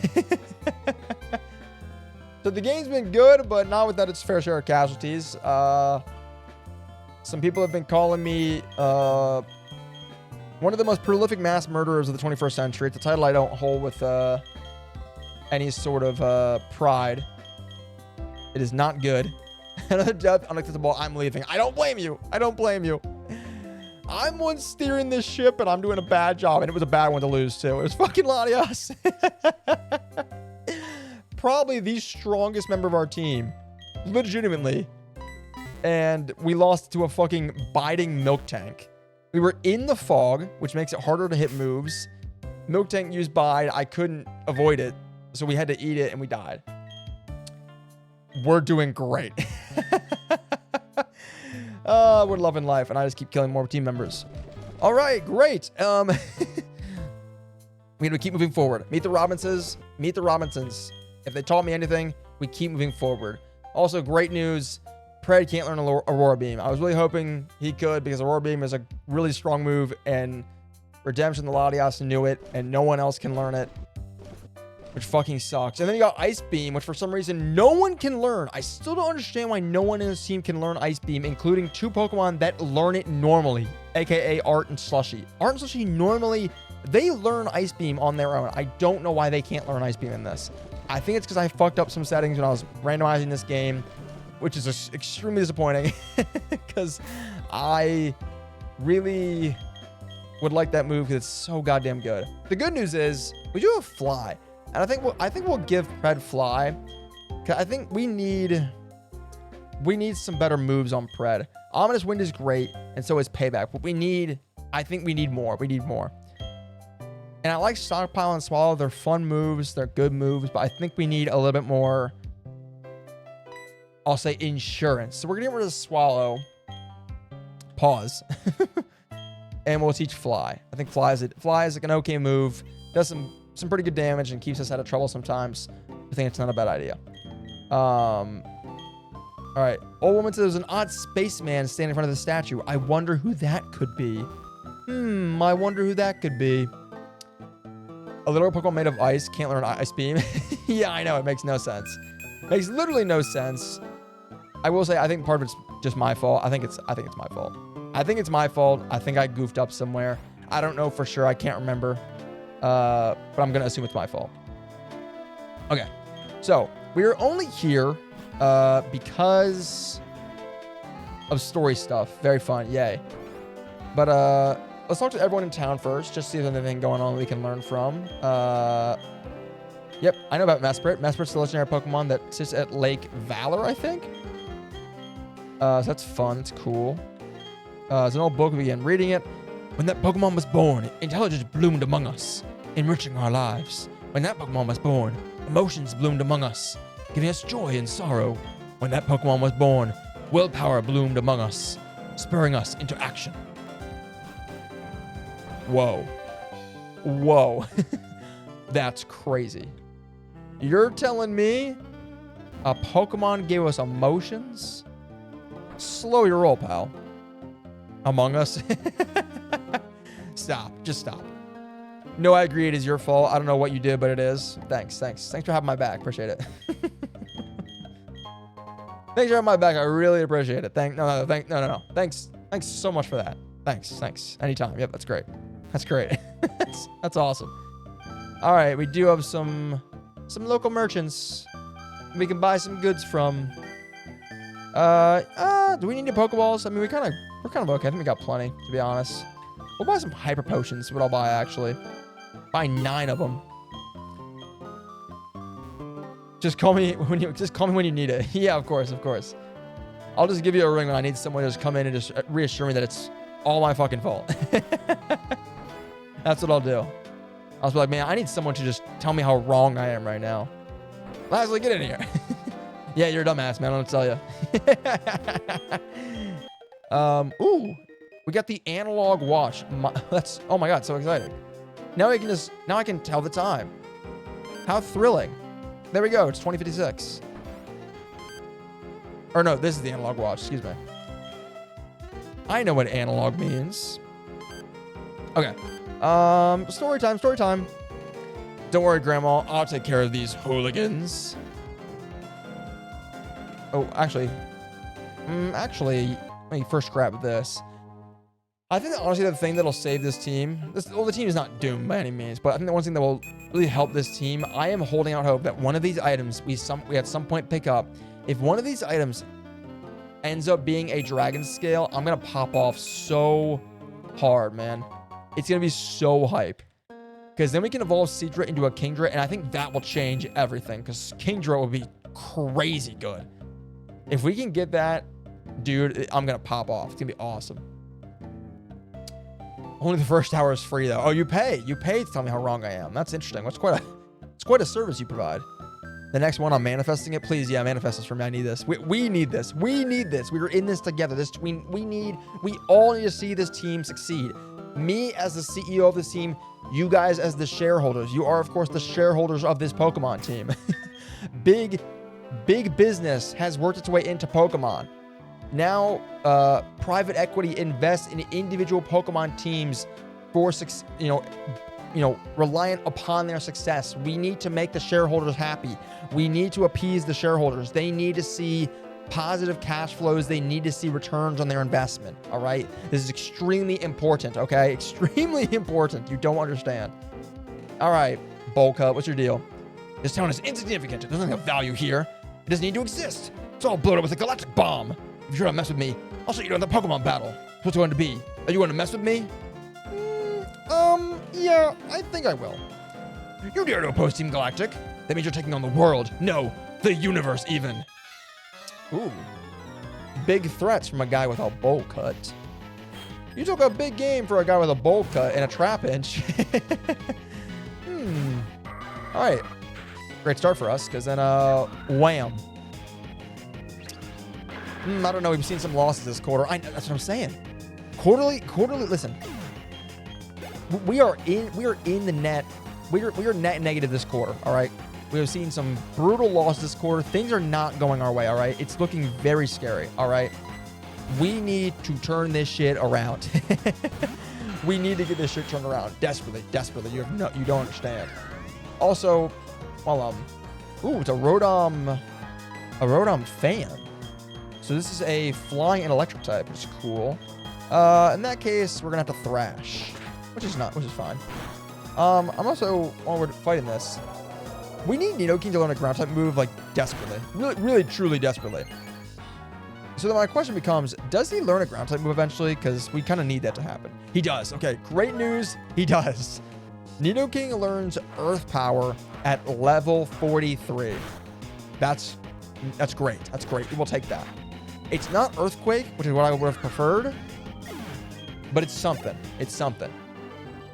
So the game's been good, but not without its fair share of casualties. Some people have been calling me one of the most prolific mass murderers of the 21st century. It's a title I don't hold with any sort of pride. It is not good. Another death, unacceptable. I'm leaving. I don't blame you. I don't blame you. I'm one steering this ship, and I'm doing a bad job, and it was a bad one to lose, too. It was fucking Latias. Probably the strongest member of our team. Legitimately. And we lost to a fucking biting Milk Tank. We were in the fog, which makes it harder to hit moves. Milk Tank used Bide. I couldn't avoid it, so we had to eat it, and we died. We're doing great. We're loving life, and I just keep killing more team members. All right, great. We need to keep moving forward. Meet the Robinsons. Meet the Robinsons. If they taught me anything, we keep moving forward. Also, great news. Pred can't learn Aurora Beam. I was really hoping he could, because Aurora Beam is a really strong move, and Redemption, the Latias knew it, and no one else can learn it, which fucking sucks. And then you got Ice Beam, which for some reason no one can learn. I still don't understand why no one in this team can learn Ice Beam, including two Pokemon that learn it normally, aka Art and Slushy. Art and Slushy normally, they learn Ice Beam on their own. I don't know why they can't learn Ice Beam in this. I think it's because I fucked up some settings when I was randomizing this game, which is extremely disappointing, because I really would like that move because it's so goddamn good. The good news is we do have Fly, and I think we'll give Pred Fly, because I think we need some better moves on Pred. Ominous Wind is great, and so is Payback, but I think we need more. We need more. And I like Stockpile and Swallow. They're fun moves. They're good moves, but I think we need a little bit more, I'll say, insurance. So we're going to get rid of Swallow. Pause. And we'll teach Fly. I think Fly is like an okay move. Does some pretty good damage and keeps us out of trouble sometimes. I think it's not a bad idea. All right. Old woman says there's an odd spaceman standing in front of the statue. I wonder who that could be. I wonder who that could be. A literal Pokemon made of ice can't learn Ice Beam. Yeah, I know. It makes no sense. Makes literally no sense. I will say, I think part of it's just my fault. I think it's my fault. I think it's my fault. I think I goofed up somewhere. I don't know for sure. I can't remember. but I'm going to assume it's my fault. Okay. So we're only here because of story stuff. Very fun. Yay. But let's talk to everyone in town first, just see if there's anything going on we can learn from. Yep, I know about Mesprit. Mesprit's the legendary Pokemon that sits at Lake Valor, I think. So that's fun. It's cool. It's an old book. We began reading it. When that Pokemon was born, intelligence bloomed among us, enriching our lives. When that Pokemon was born, emotions bloomed among us, giving us joy and sorrow. When that Pokemon was born, willpower bloomed among us, spurring us into action. Whoa. Whoa. That's crazy. You're telling me a Pokemon gave us emotions? Slow your roll, pal. Among Us? Stop. Just stop. No, I agree. It is your fault. I don't know what you did, but it is. Thanks for having my back. Appreciate it. Thanks for having my back. I really appreciate it. No. Thanks so much for that. Thanks. Anytime. Yep, that's great. That's great. That's awesome. All right, we do have some local merchants we can buy some goods from. Do we need any Pokeballs? I mean, we're kind of okay. I think we got plenty, to be honest. We'll buy some hyper potions. What I'll buy, actually. Buy 9 of them. Just call me when you need it. Yeah, of course. I'll just give you a ring when I need someone to just come in and just reassure me that it's all my fucking fault. That's what I'll do. I'll be like, man, I need someone to just tell me how wrong I am right now. Leslie, get in here. Yeah, you're a dumbass, man. I'm gonna tell you. Ooh, we got the analog watch. Oh my god, so exciting. Now I can tell the time. How thrilling. There we go. It's 2056. Or no, this is the analog watch. Excuse me. I know what analog means. Okay. Story time. Don't worry, Grandma. I'll take care of these hooligans. Oh, actually, let me first grab this. I think that honestly the thing that'll save this team, the team is not doomed by any means, but I think the one thing that will really help this team, I am holding out hope that one of these items we at some point pick up, if one of these items ends up being a dragon scale, I'm going to pop off so hard, man. It's going to be so hype. Because then we can evolve Seadra into a Kingdra, and I think that will change everything, because Kingdra will be crazy good. If we can get that, dude, I'm going to pop off. It's going to be awesome. Only the first hour is free, though. Oh, you pay. You pay to tell me how wrong I am. That's interesting. It's quite a service you provide. The next one, I'm manifesting it. Please, yeah, manifest this for me. I need this. We need this. We need this. We are in this together. We all need to see this team succeed. Me as the CEO of this team, you guys as the shareholders. You are, of course, the shareholders of this Pokemon team. Big business has worked its way into Pokemon. Now, private equity invests in individual Pokemon teams for, reliant upon their success. We need to make the shareholders happy. We need to appease the shareholders. They need to see positive cash flows. They need to see returns on their investment. All right. This is extremely important. Okay. Extremely important. You don't understand. All right. Bulka, what's your deal? This town is insignificant. It doesn't have value here. It doesn't need to exist. It's all blown up with a galactic bomb. If you're trying to mess with me, I'll show you in the Pokemon battle. What's it going to be? Are you going to mess with me? Yeah, I think I will. You dare to oppose Team Galactic? That means you're taking on the world. No, the universe even. Ooh. Big threats from a guy with a bowl cut. You took a big game for a guy with a bowl cut and a trap inch. All right. Great start for us, because then, wham. I don't know. We've seen some losses this quarter. That's what I'm saying. Quarterly, listen. We are in the net. We are net negative this quarter, all right? We have seen some brutal losses this quarter. Things are not going our way, all right? It's looking very scary, all right? We need to turn this shit around. We need to get this shit turned around. Desperately. You don't understand. Also, well, it's a Rotom fan. So this is a flying and electric type, which is cool. In that case, we're gonna have to Thrash, which is fine. I'm also, while we're fighting this, we need Nidoking to learn a ground type move, like, desperately. Really, really, truly desperately. So then my question becomes, does he learn a ground type move eventually? Because we kind of need that to happen. He does. Okay, great news. He does. Nidoking learns Earth Power at level 43. That's great. That's great. We'll take that. It's not Earthquake, which is what I would have preferred, but it's something. It's something.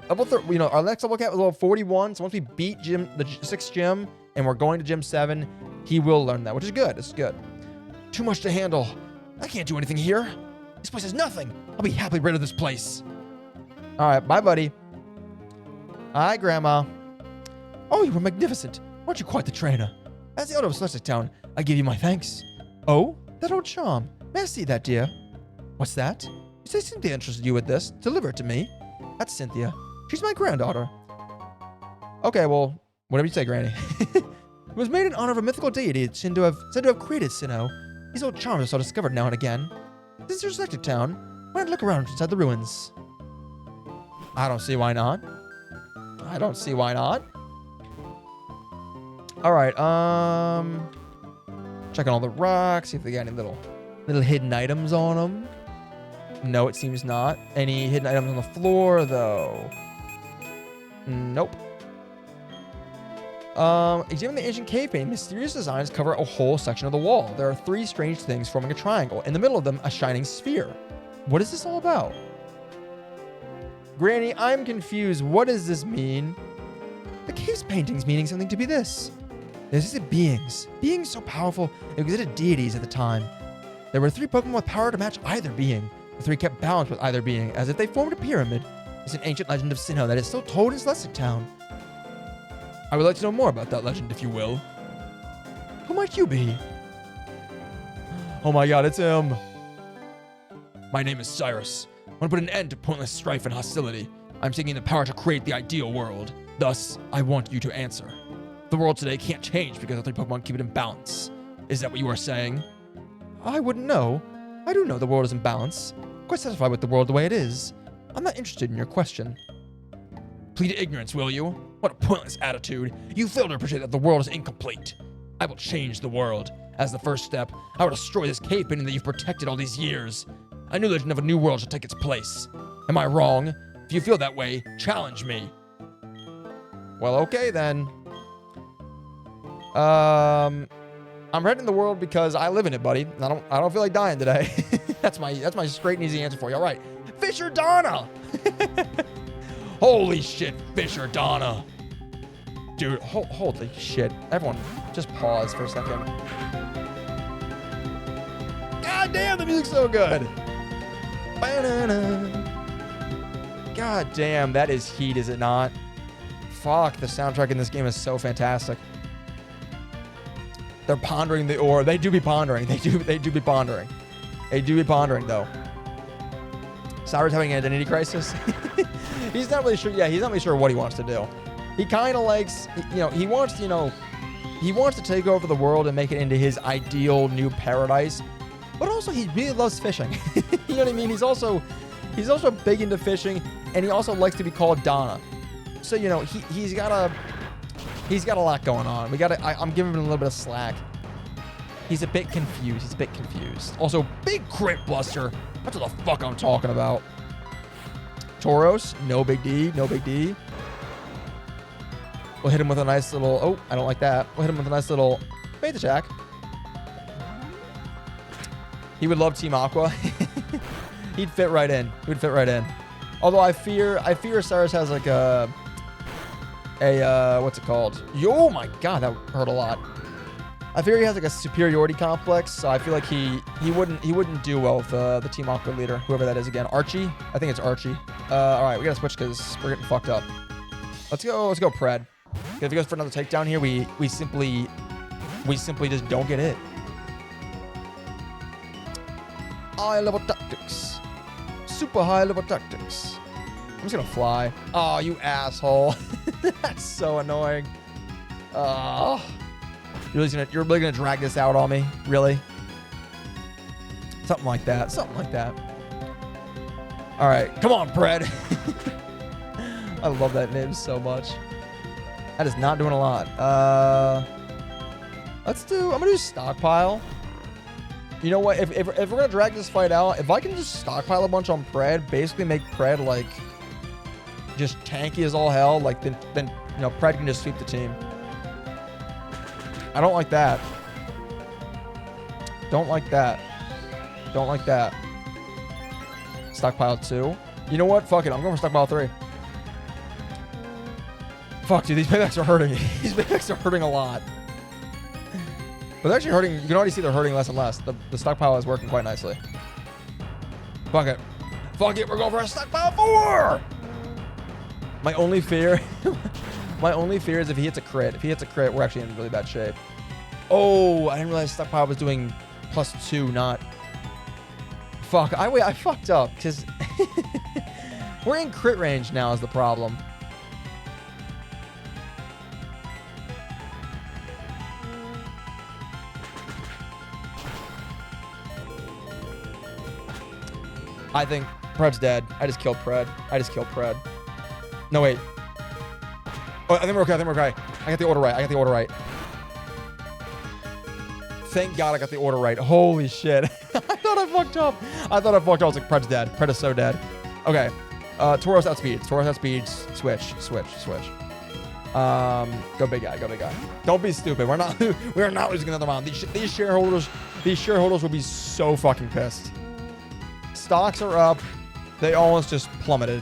Our next level cap is level 41. So once we beat the 6th gym and we're going to gym 7, he will learn that, which is good. It's good. Too much to handle. I can't do anything here. This place is nothing. I'll be happily rid of this place. All right, bye, buddy. Hi, Grandma. Oh, you were magnificent. Weren't you quite the trainer? As the elder of Celestic Town, I give you my thanks. Oh, that old charm. May I see that, dear? What's that? You say Cynthia entrusted you with this. Deliver it to me. That's Cynthia. She's my granddaughter. Okay, well, whatever you say, Granny. It was made in honor of a mythical deity said to have created Sinnoh. These old charms are so discovered now and again. This is your Celestic Town. Why not look around inside the ruins? I don't see why not. I don't see why not. All right, checking all the rocks, see if they got any little hidden items on them. No, it seems not. Any hidden items on the floor, though? Nope. Examine the ancient cave painting. Mysterious designs cover a whole section of the wall. There are 3 strange things forming a triangle. In the middle of them, a shining sphere. What is this all about? Granny, I'm confused. What does this mean? The cave's painting's meaning something to be this. There existed beings so powerful they existed deities at the time. There were 3 Pokemon with power to match either being. The 3 kept balance with either being, as if they formed a pyramid. It's an ancient legend of Sinnoh that is still told in Celestic Town. I would like to know more about that legend, if you will. Who might you be? Oh my god, it's him. My name is Cyrus. I want to put an end to pointless strife and hostility. I'm seeking the power to create the ideal world. Thus, I want you to answer. The world today can't change because the 3 Pokemon keep it in balance. Is that what you are saying? I wouldn't know. I do know the world is in balance. Quite satisfied with the world the way it is. I'm not interested in your question. Plead ignorance, will you? What a pointless attitude. You fail to appreciate that the world is incomplete. I will change the world. As the first step, I will destroy this cave painting that you've protected all these years. A new legend of a new world shall take its place. Am I wrong? If you feel that way, challenge me. Well, okay then. I'm heading the world because I live in it, buddy. I don't feel like dying today. that's my straight and easy answer for you. All right, Fisher Donna. Holy shit, Fisher Donna. Dude, holy shit. Everyone, just pause for a second. God damn, the music's so good. Ba-na-na. God damn, that is heat, is it not? Fuck, the soundtrack in this game is so fantastic. They're pondering the ore. They do be pondering. They do be pondering. They do be pondering, though. Cyrus having an identity crisis. He's not really sure. Yeah, he's not really sure what he wants to do. He kind of likes, he wants to take over the world and make it into his ideal new paradise. But also, he really loves fishing. You know what I mean? He's also big into fishing, and he also likes to be called Donna. So, he's got a lot going on. I'm giving him a little bit of slack. He's a bit confused. Also, big crit buster. That's what the fuck I'm talking about. Tauros, no big D. We'll hit him with a nice little, oh, I don't like that. We'll hit him with a nice little faith attack. He would love Team Aqua. He'd fit right in. Although I fear Cyrus has like a what's it called? Oh my god, that hurt a lot. I fear he has like a superiority complex, so I feel like he wouldn't do well with the Team Aqua leader, whoever that is again. Archie? I think it's Archie. All right, we gotta switch because we're getting fucked up. Let's go Pred. If he goes for another takedown here, we simply just don't get hit. High level tactics. Super high level tactics. I'm just gonna fly. Oh, you asshole. That's so annoying. Oh. You're really gonna drag this out on me? Really? Something like that. All right, come on, Pred. I love that name so much. That is not doing a lot. I'm gonna do stockpile. You know what? If we're gonna drag this fight out, if I can just stockpile a bunch on Pred, basically make Pred like just tanky as all hell, like then you know Pred can just sweep the team. I don't like that. Don't like that. Don't like that. Stockpile 2. You know what? Fuck it. I'm going for stockpile 3. Fuck, dude. These paybacks are hurting. These paybacks are hurting a lot. But they're actually hurting. You can already see they're hurting less and less. The stockpile is working quite nicely. Fuck it. Fuck it. We're going for a stockpile 4. My only fear... my only fear is if he hits a crit. If he hits a crit, we're actually in really bad shape. Oh, I didn't realize stockpile was doing +2, not... Fuck. I fucked up because... we're in crit range now is the problem. I think Pred's dead. I just killed Pred. No, wait. Oh, I think we're okay. I got the order right. Thank God I got the order right. Holy shit. I thought I fucked up. I was like, Pred's dead. Pred is so dead. Okay. Tauros outspeeds. Switch. Go big guy. Don't be stupid. We are not losing another round. These shareholders will be so fucking pissed. Stocks are up. They almost just plummeted.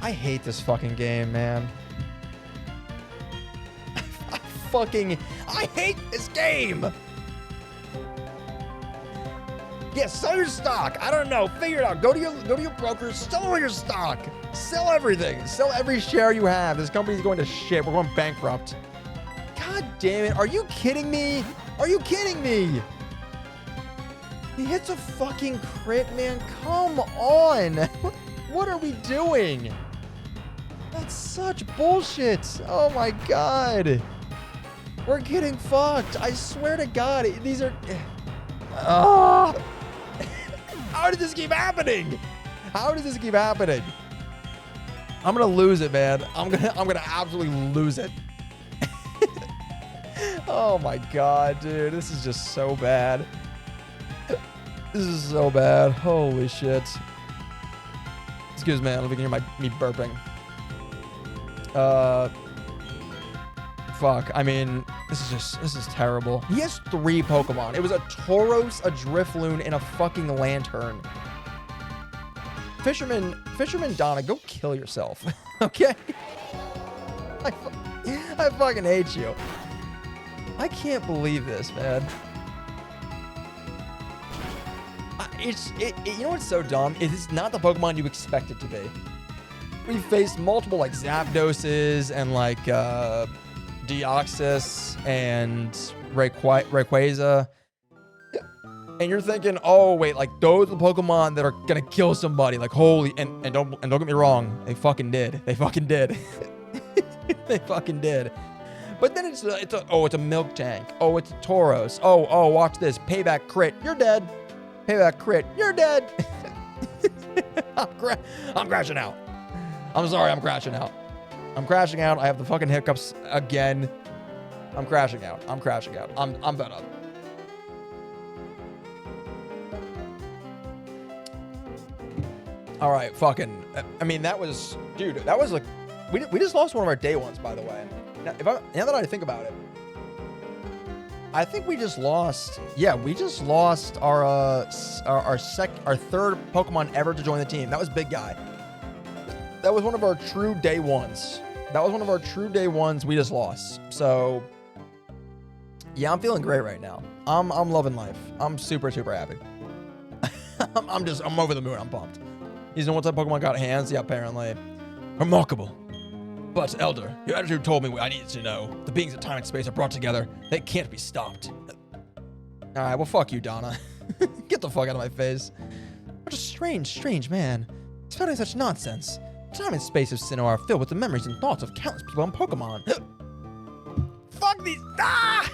I hate this fucking game, man. I hate this game. Yeah, sell your stock. I don't know. Figure it out. Go to your broker. Sell all your stock. Sell everything. Sell every share you have. This company's going to shit. We're going bankrupt. God damn it. Are you kidding me? He hits a fucking crit, man. Come on. What are we doing? That's such bullshit. Oh my God. We're getting fucked. I swear to God. These are... Oh. How did this keep happening? I'm gonna lose it, man. I'm gonna absolutely lose it. Oh my God, dude. This is just so bad. Holy shit. Excuse me, I don't know if you can hear me burping. Fuck. I mean, this is terrible. He has 3 Pokemon. It was a Tauros, a Drifloon, and a fucking Lantern. Fisherman Donna, go kill yourself. Okay? I fucking hate you. I can't believe this, man. You know what's so dumb? It's not the Pokemon you expect it to be. We faced multiple like Zapdoses and like Deoxys and Rayquaza. And you're thinking, oh wait, like those are the Pokemon that are gonna kill somebody. Like holy, and don't get me wrong, they fucking did. They fucking did. But then it's a Milk Tank. Oh, it's a Tauros. Oh, watch this. Payback crit. You're dead. Payback crit. You're dead. I'm crashing out. I'm sorry, I'm crashing out. I have the fucking hiccups again. I'm crashing out. I'm fed up. All right, fucking. I mean, that was like, we just lost one of our day ones, by the way. Now that I think about it, I think we just lost. Yeah, we just lost our third Pokemon ever to join the team. That was Big Guy. That was one of our true day ones. We just lost. So, yeah, I'm feeling great right now. I'm loving life. I'm super, super happy. I'm over the moon. I'm pumped. You know what type of Pokemon got hands? Yeah, apparently. Remarkable. But, Elder, your attitude told me what I needed to know. The beings of time and space are brought together. They can't be stopped. Alright, well, fuck you, Donna. Get the fuck out of my face. What a strange man. Spouting such nonsense. Time and space of Sinnoh are filled with the memories and thoughts of countless people on Pokemon. Fuck these. Ah!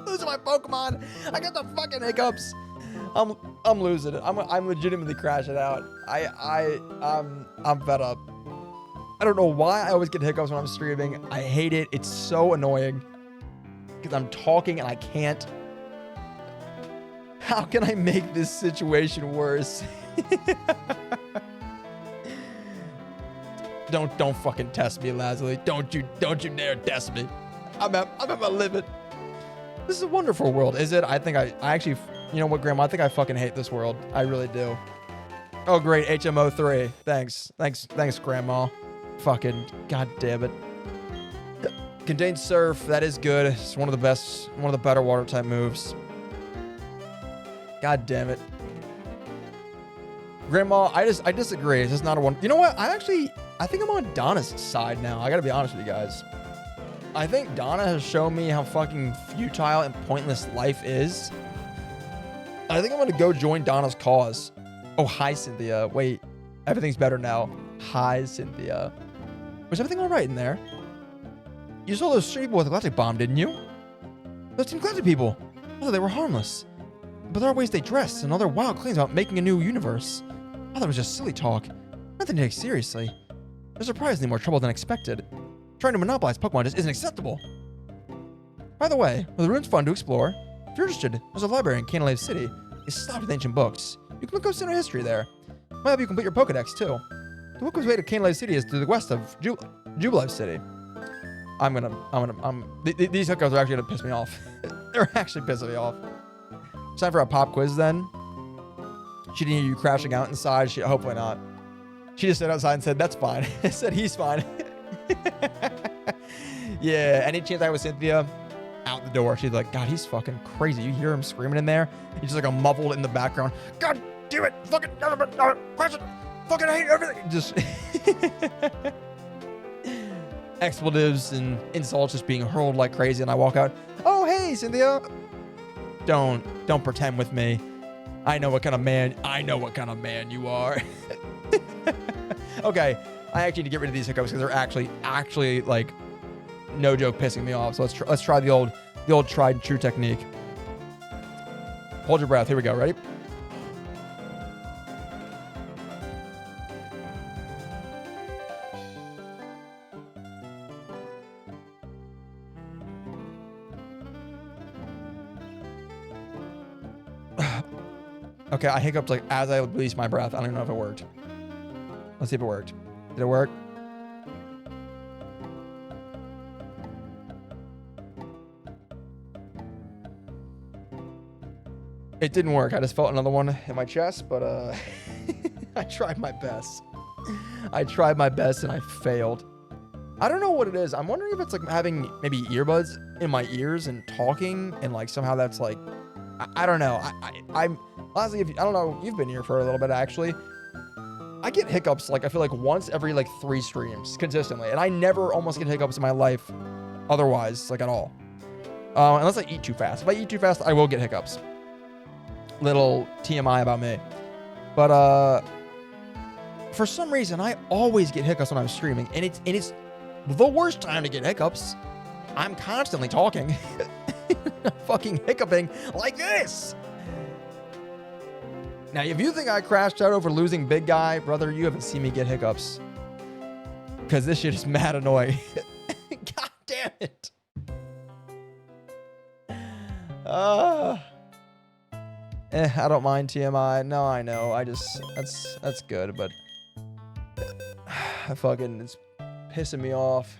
Losing my Pokemon. I got the fucking hiccups. I'm losing it. I'm legitimately crashing out. I'm fed up. I don't know why I always get hiccups when I'm streaming. I hate it. It's so annoying because I'm talking and I can't. How can I make this situation worse? Don't fucking test me, Lazuli. Don't you dare test me. I'm at my limit. This is a wonderful world, is it? I think I actually, you know what, Grandma? I think I fucking hate this world. I really do. Oh, great. HMO 3. Thanks, Grandma. Fucking god damn it. Contained Surf. That is good. It's one of the better water type moves. God damn it. Grandma, I disagree. This is not a one. You know what? I think I'm on Donna's side now. I gotta be honest with you guys. I think Donna has shown me how fucking futile and pointless life is. I think I'm gonna go join Donna's cause. Oh, hi, Cynthia. Wait, everything's better now. Hi, Cynthia. Was everything all right in there? You saw those street people with the electric bomb, didn't you? Those Team Classic people. I thought they were harmless. But there are ways they dress and other wild claims about making a new universe. I thought it was just silly talk. Nothing to take seriously. They're surprisingly more trouble than expected. Trying to monopolize Pokemon just isn't acceptable. By the way, well, the ruin's fun to explore. If you're interested, there's a library in Canalave City. It's stocked with ancient books. You can look up Sinnoh history there. Might help you complete your Pokedex too. The quickest way to Canalave City is to the west of Jubilife City. These hiccups are actually gonna piss me off. They're actually pissing me off. It's time for a pop quiz then. She didn't hear you crashing out inside. Hopefully not. She just stood outside and said, that's fine. I said, he's fine. Yeah, any chance I was Cynthia? Out the door. She's like, God, he's fucking crazy. You hear him screaming in there? He's just like a muffled in the background. God damn it. Fucking hate everything. Just expletives and insults just being hurled like crazy. And I walk out. Oh, hey, Cynthia. Don't pretend with me. I know what kind of man you are. Okay, I actually need to get rid of these hiccups because they're actually like no joke pissing me off. So let's try the old tried and true technique. Hold your breath. Here we go. Ready? Okay, I hiccuped like as I released my breath. I don't even know if it worked. Let's see if it worked. Did it work? It didn't work. I just felt another one in my chest, but I tried my best. I tried my best and I failed. I don't know what it is. I'm wondering if it's like having maybe earbuds in my ears and talking and like somehow that's like, I don't know. I'm honestly, I don't know. You've been here for a little bit actually. I get hiccups like I feel like once every like 3 streams consistently, and I never almost get hiccups in my life otherwise, like at all. Unless I eat too fast. If I eat too fast, I will get hiccups. Little TMI about me. But for some reason, I always get hiccups when I'm streaming, and it's the worst time to get hiccups. I'm constantly talking, fucking hiccuping like this. Now, if you think I crashed out over losing Big Guy, brother, you haven't seen me get hiccups. Because this shit is mad annoying. God damn it. I don't mind TMI. No, I know. That's good, but it's pissing me off.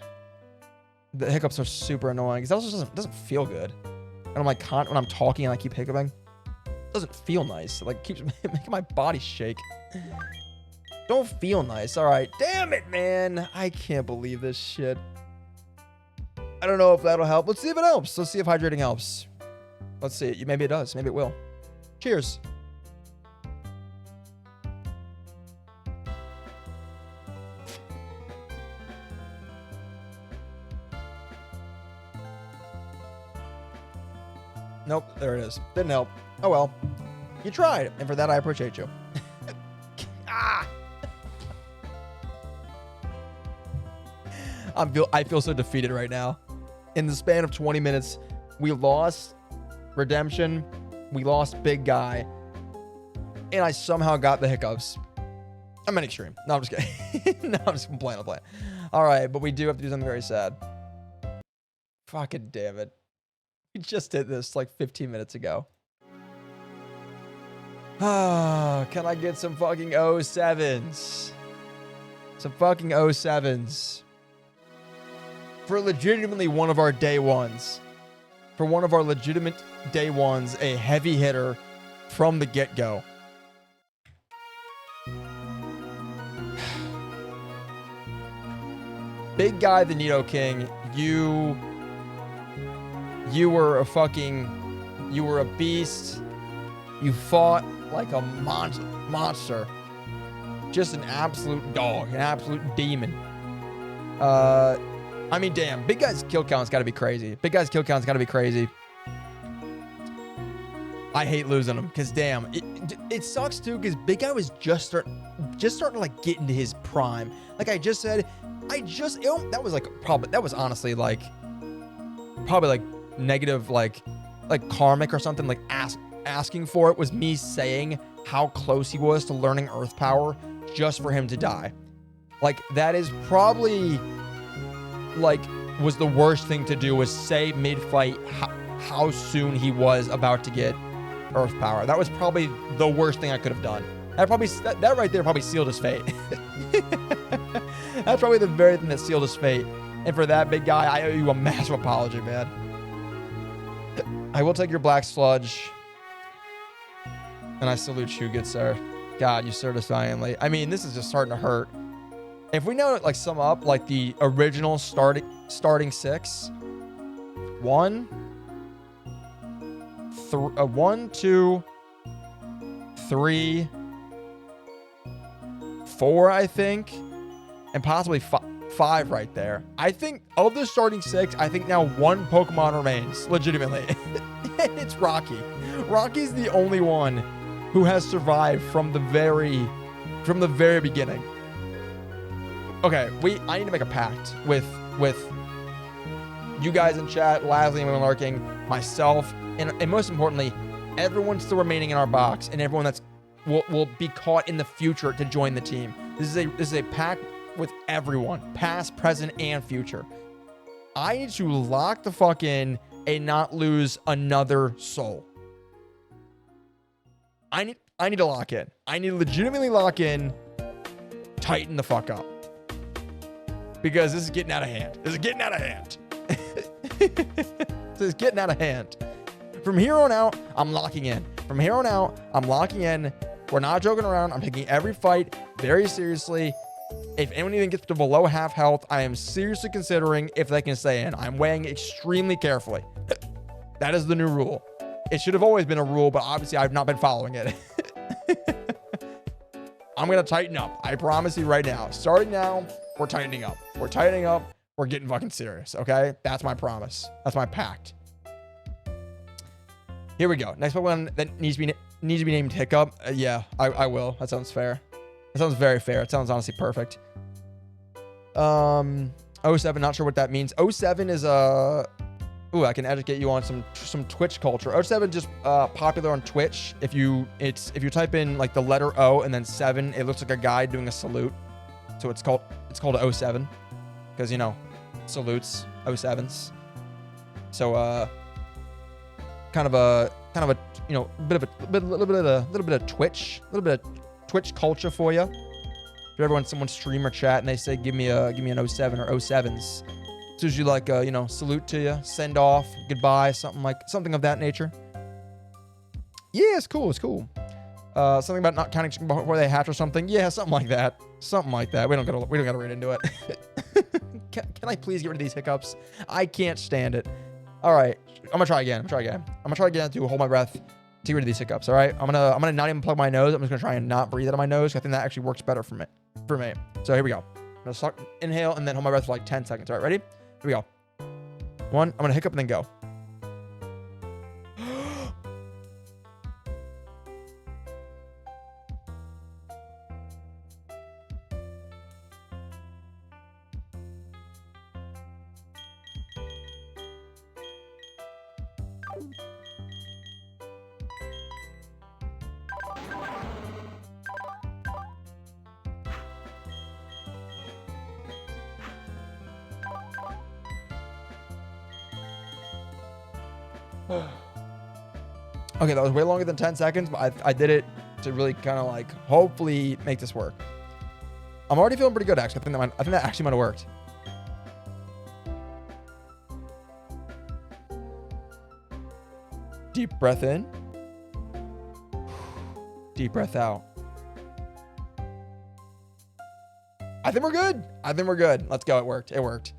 The hiccups are super annoying. Because it also doesn't feel good. And I'm like, when I'm talking and I keep hiccuping. Doesn't feel nice. It like keeps making my body shake. Don't feel nice. All right. Damn it, man. I can't believe this shit. I don't know if that'll help. Let's see if it helps. Let's see if hydrating helps. Let's see. Maybe it does. Maybe it will. Cheers. Nope. There it is. Didn't help. Oh well. You tried, and for that I appreciate you. I feel so defeated right now. In the span of 20 minutes, we lost Redemption, we lost Big Guy, and I somehow got the hiccups. I'm in extreme. No, I'm just kidding. No, I'm just playing. All right, but we do have to do something very sad. Fucking damn it. We just did this like 15 minutes ago. Can I get some fucking 07s? Some fucking 07s. For legitimately one of our day ones. For one of our legitimate day ones, a heavy hitter from the get-go. Big Guy, the Nido King, you were a beast. You fought like a monster. Just an absolute dog, an absolute demon. I mean, damn, Big Guy's kill count's got to be crazy. Big Guy's kill count's got to be crazy. I hate losing him because damn, it sucks too because Big Guy was just starting to like get into his prime. Like I just said, that was honestly like probably like negative like karmic or something. Like asking for it was me saying how close he was to learning Earth Power just for him to die. Like that is probably like was the worst thing to do, was say mid-fight how soon he was about to get Earth Power. That was probably the worst thing I could have done. That right there probably sealed his fate. That's probably the very thing that sealed his fate. And for that, Big Guy, I owe you a massive apology, man. I will take your black sludge. And I salute you, good sir. God, you served us valiantly. I mean, this is just starting to hurt. If we know, like, sum up, like, the original starting six. 1, 2, 3, 4, I think. And possibly 5 right there. I think of the starting 6, I think now 1 Pokemon remains, legitimately. It's Rocky. Rocky's the only one who has survived from the very beginning. Okay, I need to make a pact with you guys in chat, Lasley and Lurking, myself, and most importantly, everyone still remaining in our box and everyone that's will be caught in the future to join the team. This is a pact with everyone, past, present, and future. I need to lock the fuck in and not lose another soul. I need to lock in. I need to legitimately lock in, tighten the fuck up. Because this is getting out of hand. This is getting out of hand. This is getting out of hand. From here on out, I'm locking in. From here on out, I'm locking in. We're not joking around. I'm taking every fight very seriously. If anyone even gets to below half health, I am seriously considering if they can stay in. I'm weighing extremely carefully. That is the new rule. It should have always been a rule, but obviously I've not been following it. I'm going to tighten up. I promise you right now. Starting now, we're tightening up. We're tightening up. We're getting fucking serious, okay? That's my promise. That's my pact. Here we go. Next Pokemon that needs to be named Hiccup. Yeah, I will. That sounds fair. That sounds very fair. It sounds honestly perfect. 07, not sure what that means. 07 is ooh, I can educate you on some Twitch culture. 07 just popular on Twitch. If you type in like the letter O and then 7, it looks like a guy doing a salute. So it's called 07 because, you know, salutes 07s. So kind of a you know, little bit of Twitch culture for you. If everyone, someone stream or chat and they say give me an 07 or 07s, it's usually like a, you know, salute to you, send off, goodbye, something of that nature. Yeah, it's cool. Something about not counting chicken before they hatch or something. Yeah, something like that. We don't gotta read into it. Can I please get rid of these hiccups? I can't stand it. All right, I'm gonna try again. I'm gonna try again to hold my breath to get rid of these hiccups. All right, I'm gonna not even plug my nose. I'm just gonna try and not breathe out of my nose. I think that actually works better for me. So here we go. I'm gonna inhale and then hold my breath for like 10 seconds. All right, ready? Here we go. 1. I'm gonna hiccup and then go. Okay, that was way longer than 10 seconds, but I did it to really kind of like hopefully make this work. I'm already feeling pretty good, actually. I think that actually might have worked. Deep breath in. Deep breath out. I think we're good. I think we're good. Let's go. It worked. It worked.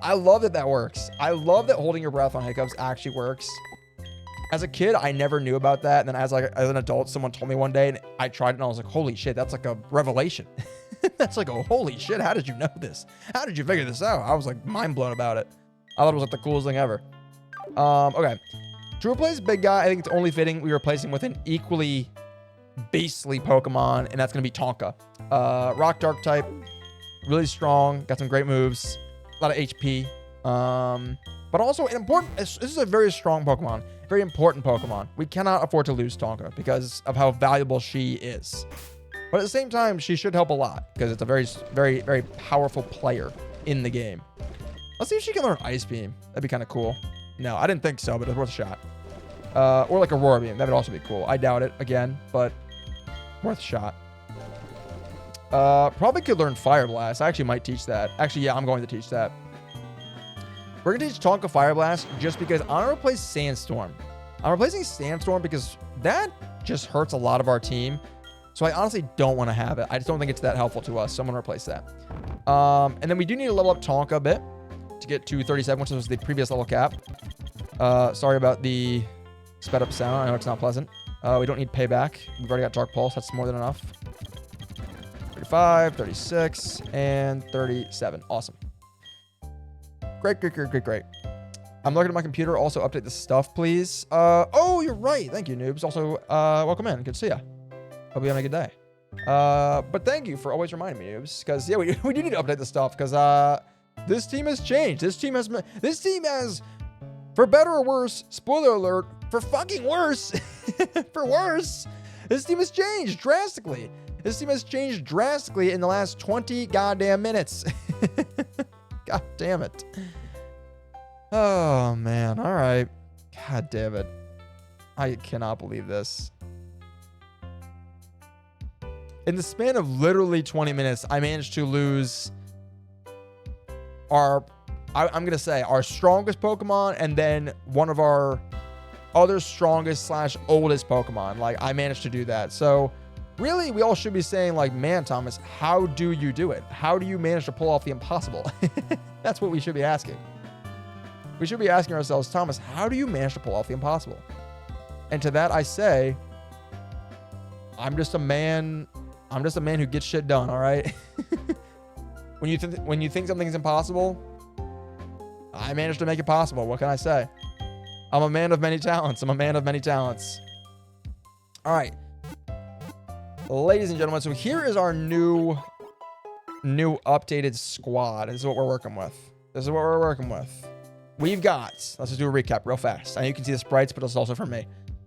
I love that that works. I love that holding your breath on hiccups actually works. As a kid, I never knew about that. And then as an adult, someone told me one day and I tried it and I was like, holy shit, that's like a revelation. That's like, oh, holy shit. How did you know this? How did you figure this out? I was like mind blown about it. I thought it was like the coolest thing ever. Okay. To replace Big Guy, I think it's only fitting we replace him with an equally beastly Pokemon, and that's going to be Tonka. Rock Dark type, really strong, got some great moves, a lot of HP. But also an important, this is a very strong Pokemon, very important Pokemon. We cannot afford to lose Tonka because of how valuable she is. But at the same time, she should help a lot because it's a very, very, very powerful player in the game. Let's see if she can learn Ice Beam. That'd be kind of cool. No, I didn't think so, but it's worth a shot. Or like Aurora Beam. That would also be cool. I doubt it again, but worth a shot. Probably could learn Fire Blast. I actually might teach that. Actually, yeah, I'm going to teach that. We're going to teach Tonka Fire Blast just because I'm going to replace Sandstorm. I'm replacing Sandstorm because that just hurts a lot of our team. So I honestly don't want to have it. I just don't think it's that helpful to us. So I'm going to replace that. And then we do need to level up Tonka a bit to get to 37, which was the previous level cap. Sorry about the sped up sound. I know it's not pleasant. We don't need payback. We've already got Dark Pulse. That's more than enough. 35, 36, and 37. Awesome. Great. I'm looking at my computer. Also, update the stuff, please. Oh, you're right. Thank you, noobs. Also, welcome in. Good to see ya. Hope you're having a good day. But thank you for always reminding me, noobs. Because, yeah, we do need to update the stuff. Because this team has changed. This team has, for better or worse, spoiler alert, for fucking worse, for worse, this team has changed drastically. This team has changed drastically in the last 20 goddamn minutes. God damn it. Oh, man. All right. God damn it. I cannot believe this. In the span of literally 20 minutes, I managed to lose I'm going to say our strongest Pokemon and then one of our other strongest / oldest Pokemon. Like, I managed to do that. So really, we all should be saying, like, man, Thomas, how do you do it? How do you manage to pull off the impossible? That's what we should be asking. We should be asking ourselves, Thomas, how do you manage to pull off the impossible? And to that, I say, I'm just a man who gets shit done, all right? When you think something's impossible, I managed to make it possible. What can I say? I'm a man of many talents. All right. Ladies and gentlemen, so here is our new updated squad. This is what we're working with. We've got, let's just do a recap real fast. I know you can see the sprites, but it's also for me.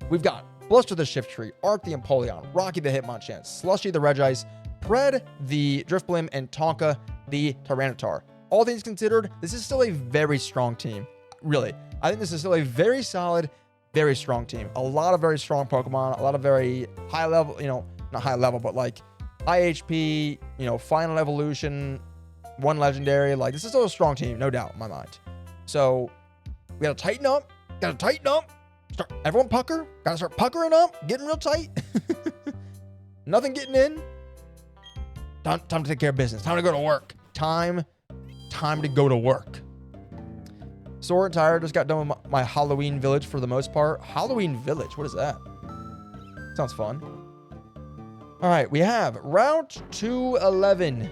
We've got Bluster the Shiftry, Arc the Empoleon, Rocky the Hitmonchan, Slushy the Regice, Pred the Driftblim, and Tonka the Tyranitar. All things considered, this is still a very strong team. Really. I think this is still a very solid, very strong team. A lot of very strong Pokemon, a lot of very high level, not high level, but like high HP, final evolution, one legendary. Like, this is still a strong team, no doubt in my mind. So we gotta tighten up. Everyone pucker. Gotta start puckering up, getting real tight. Nothing getting in. Time to take care of business. Time to go to work. Time to go to work. Sore and tired. Just got done with my Halloween Village for the most part. Halloween Village. What is that? Sounds fun. All right. We have Route 211.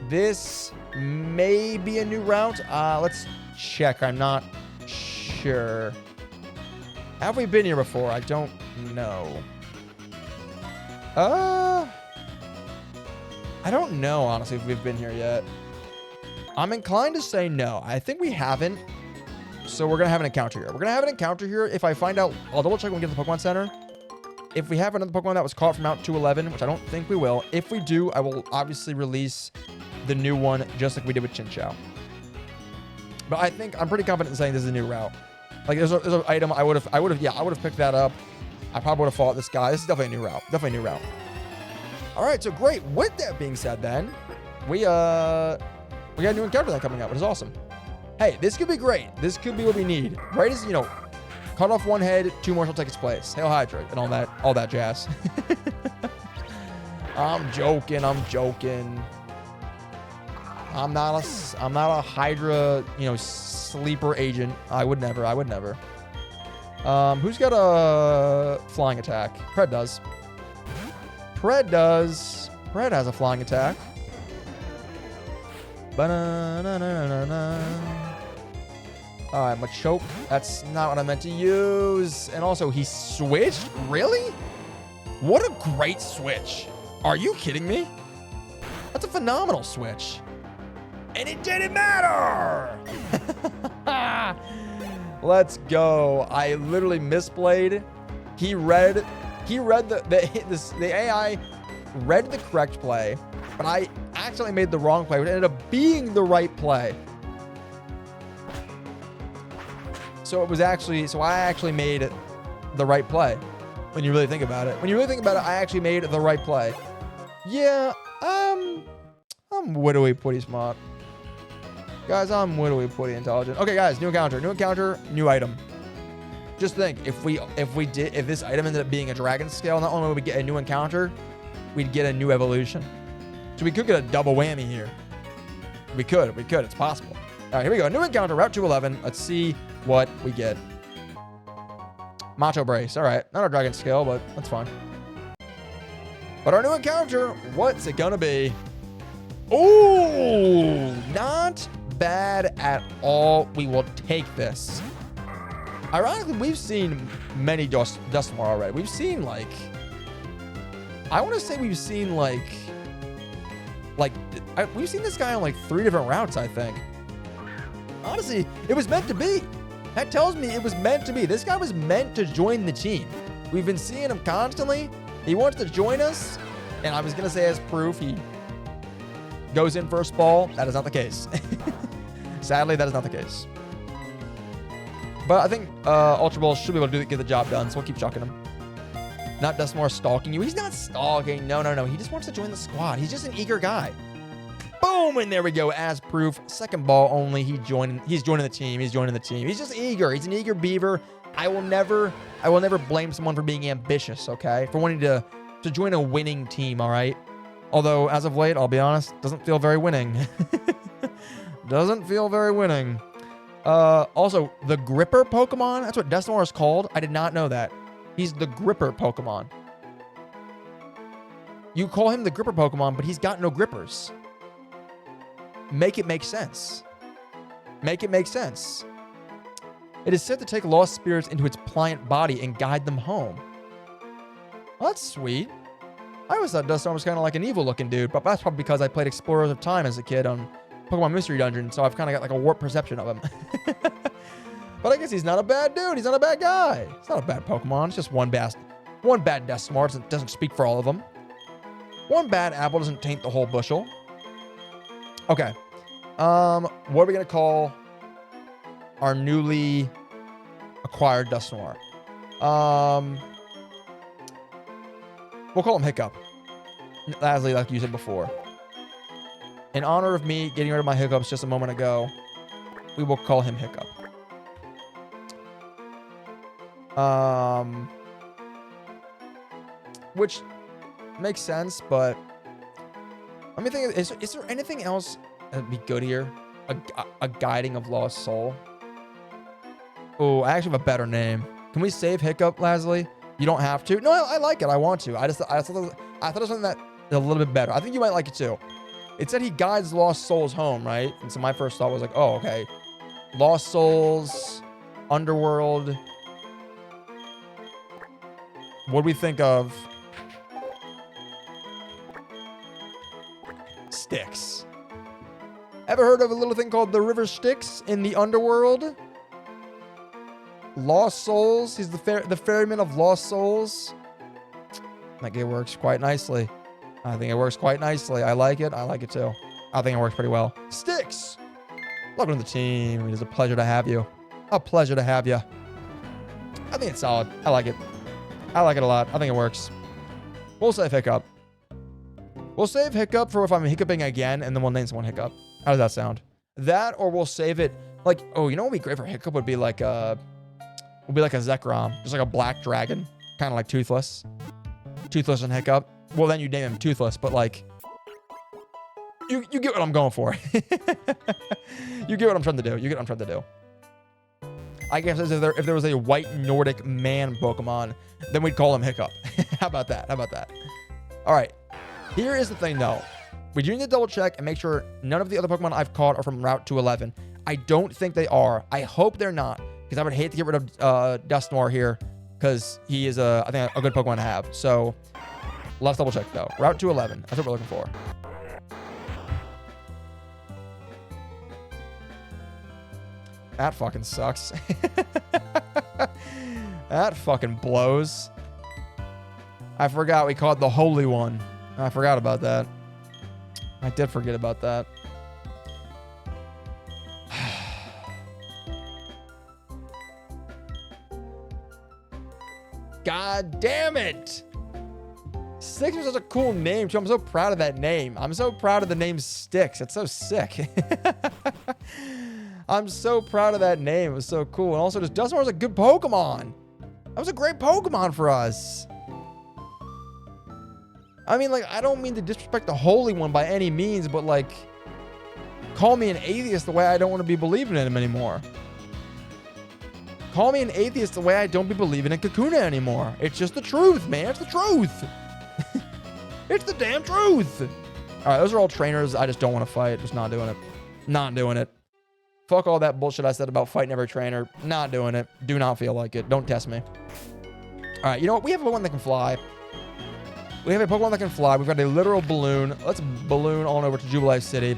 This may be a new route. Let's check. I'm not sure. Have we been here before? I don't know. I don't know, honestly, if we've been here yet. I'm inclined to say no. I think we haven't. So we're going to have an encounter here. If I find out, I'll double check when we get to the Pokemon Center. If we have another Pokemon that was caught from Route 211, which I don't think we will. If we do, I will obviously release the new one, just like we did with Chinchou. But I'm pretty confident in saying this is a new route. Like there's an item I would have picked that up. I probably would have fought this guy. This is definitely a new route. Definitely a new route. All right, so great. With that being said, then we got a new encounter that coming up, which is awesome. Hey, this could be great. This could be what we need. Right as, cut off one head, 2 more shall take its place. Hail Hydra and all that jazz. I'm joking. I'm not a Hydra, sleeper agent. I would never. Who's got a flying attack? Pred does. Pred has a flying attack. Alright, Machoke. That's not what I meant to use. And also, he switched? Really? What a great switch. Are you kidding me? That's a phenomenal switch. And it didn't matter! Let's go. I literally misplayed. The AI read the correct play, but I accidentally made the wrong play, which ended up being the right play. So I actually made the right play. When you really think about it. I actually made the right play. Yeah, I'm wittily pretty smart. Guys, I'm wittily pretty intelligent. Okay, guys, new encounter, new item. Just think, if this item ended up being a dragon scale, not only would we get a new encounter, we'd get a new evolution. So we could get a double whammy here. We could, it's possible. All right, here we go. New encounter, Route 211. Let's see what we get. Macho Brace. All right, not a dragon scale, but that's fine. But our new encounter, what's it gonna be? Ooh, not bad at all. We will take this. Ironically, we've seen many Dusknoir already. We've seen like we've seen this guy on like 3 different routes, I think. Honestly, it was meant to be. That tells me it was meant to be. This guy was meant to join the team. We've been seeing him constantly. He wants to join us. And I was going to say as proof, he goes in first ball. That is not the case. Sadly, that is not the case. But I think Ultra Ball should be able to get the job done, so we'll keep chucking him. Not Dusknoir stalking you. He's not stalking. No. He just wants to join the squad. He's just an eager guy. Boom, and there we go. As proof, second ball only. He's joining the team. He's just eager. He's an eager beaver. I will never blame someone for being ambitious, okay? For wanting to join a winning team, all right? Although, as of late, I'll be honest, doesn't feel very winning. Doesn't feel very winning. Also, the Gripper Pokemon, that's what Dusknoir is called. I did not know that. He's the Gripper Pokemon. You call him the Gripper Pokemon, but he's got no grippers. Make it make sense. Make it make sense. It is said to take lost spirits into its pliant body and guide them home. Well, that's sweet. I always thought Dusknoir was kind of like an evil-looking dude, but that's probably because I played Explorers of Time as a kid on Pokemon Mystery Dungeon, so I've kind of got like a warped perception of him. But I guess he's not a bad dude. He's not a bad guy. It's not a bad Pokemon. It's just one bad Dusknoir. Doesn't speak for all of them. One bad apple doesn't taint the whole bushel. Okay. What are we going to call our newly acquired Dusknoir? We'll call him Hiccup. Lastly, like you said before. In honor of me getting rid of my hiccups just a moment ago, we will call him Hiccup. Which makes sense, but let me think. Is there anything else that'd be good here? A guiding of lost soul. Oh, I actually have a better name. Can we save Hiccup, Leslie? You don't have to. No, I like it. I want to. I thought it was something that is a little bit better. I think you might like it too. It said he guides lost souls home, right? And so my first thought was like, oh, okay. Lost souls, underworld. What do we think of Styx? Ever heard of a little thing called the River Styx in the underworld? Lost souls. He's the ferryman of lost souls. I think it works quite nicely. I like it. I like it too. I think it works pretty well. Styx! Welcome to the team. It is a pleasure to have you. A pleasure to have you. I think it's solid. I like it. I like it a lot. I think it works. We'll save Hiccup. We'll save Hiccup for if I'm hiccuping again, and then we'll name someone Hiccup. How does that sound? That, or we'll save it like, oh, you know what would be great for Hiccup would be like a Zekrom, just like a black dragon, kind of like Toothless. Toothless and Hiccup. Well, then you name him Toothless, but like, you get what I'm going for. You get what I'm trying to do. You get what I'm trying to do. I guess if there was a white Nordic man Pokemon, then we'd call him Hiccup. How about that? How about that? All right. Here is the thing, though. We do need to double check and make sure none of the other Pokemon I've caught are from Route 211. I don't think they are. I hope they're not, because I would hate to get rid of Dusknoir here, because he is, I think, a good Pokemon to have. So let's double check, though. Route 211. That's what we're looking for. That fucking sucks. That fucking blows. I forgot we caught the Holy One. I forgot about that. I did forget about that. God damn it! Styx was such a cool name, too. I'm so proud of that name. I'm so proud of the name Styx. It's so sick. I'm so proud of that name. It was so cool. And also, just Dusknoir was a good Pokemon. That was a great Pokemon for us. I mean, like, I don't mean to disrespect the Holy One by any means, but, like, call me an atheist the way I don't want to be believing in him anymore. Call me an atheist the way I don't be believing in Kakuna anymore. It's just the truth, man. It's the truth. It's the damn truth. All right, those are all trainers I just don't want to fight. Just not doing it. Not doing it. Fuck all that bullshit I said about fighting every trainer. Not doing it. Do not feel like it. Don't test me. All right, you know what? We have a Pokemon that can fly. We have a Pokemon that can fly. We've got a literal balloon. Let's balloon on over to Jubilife City.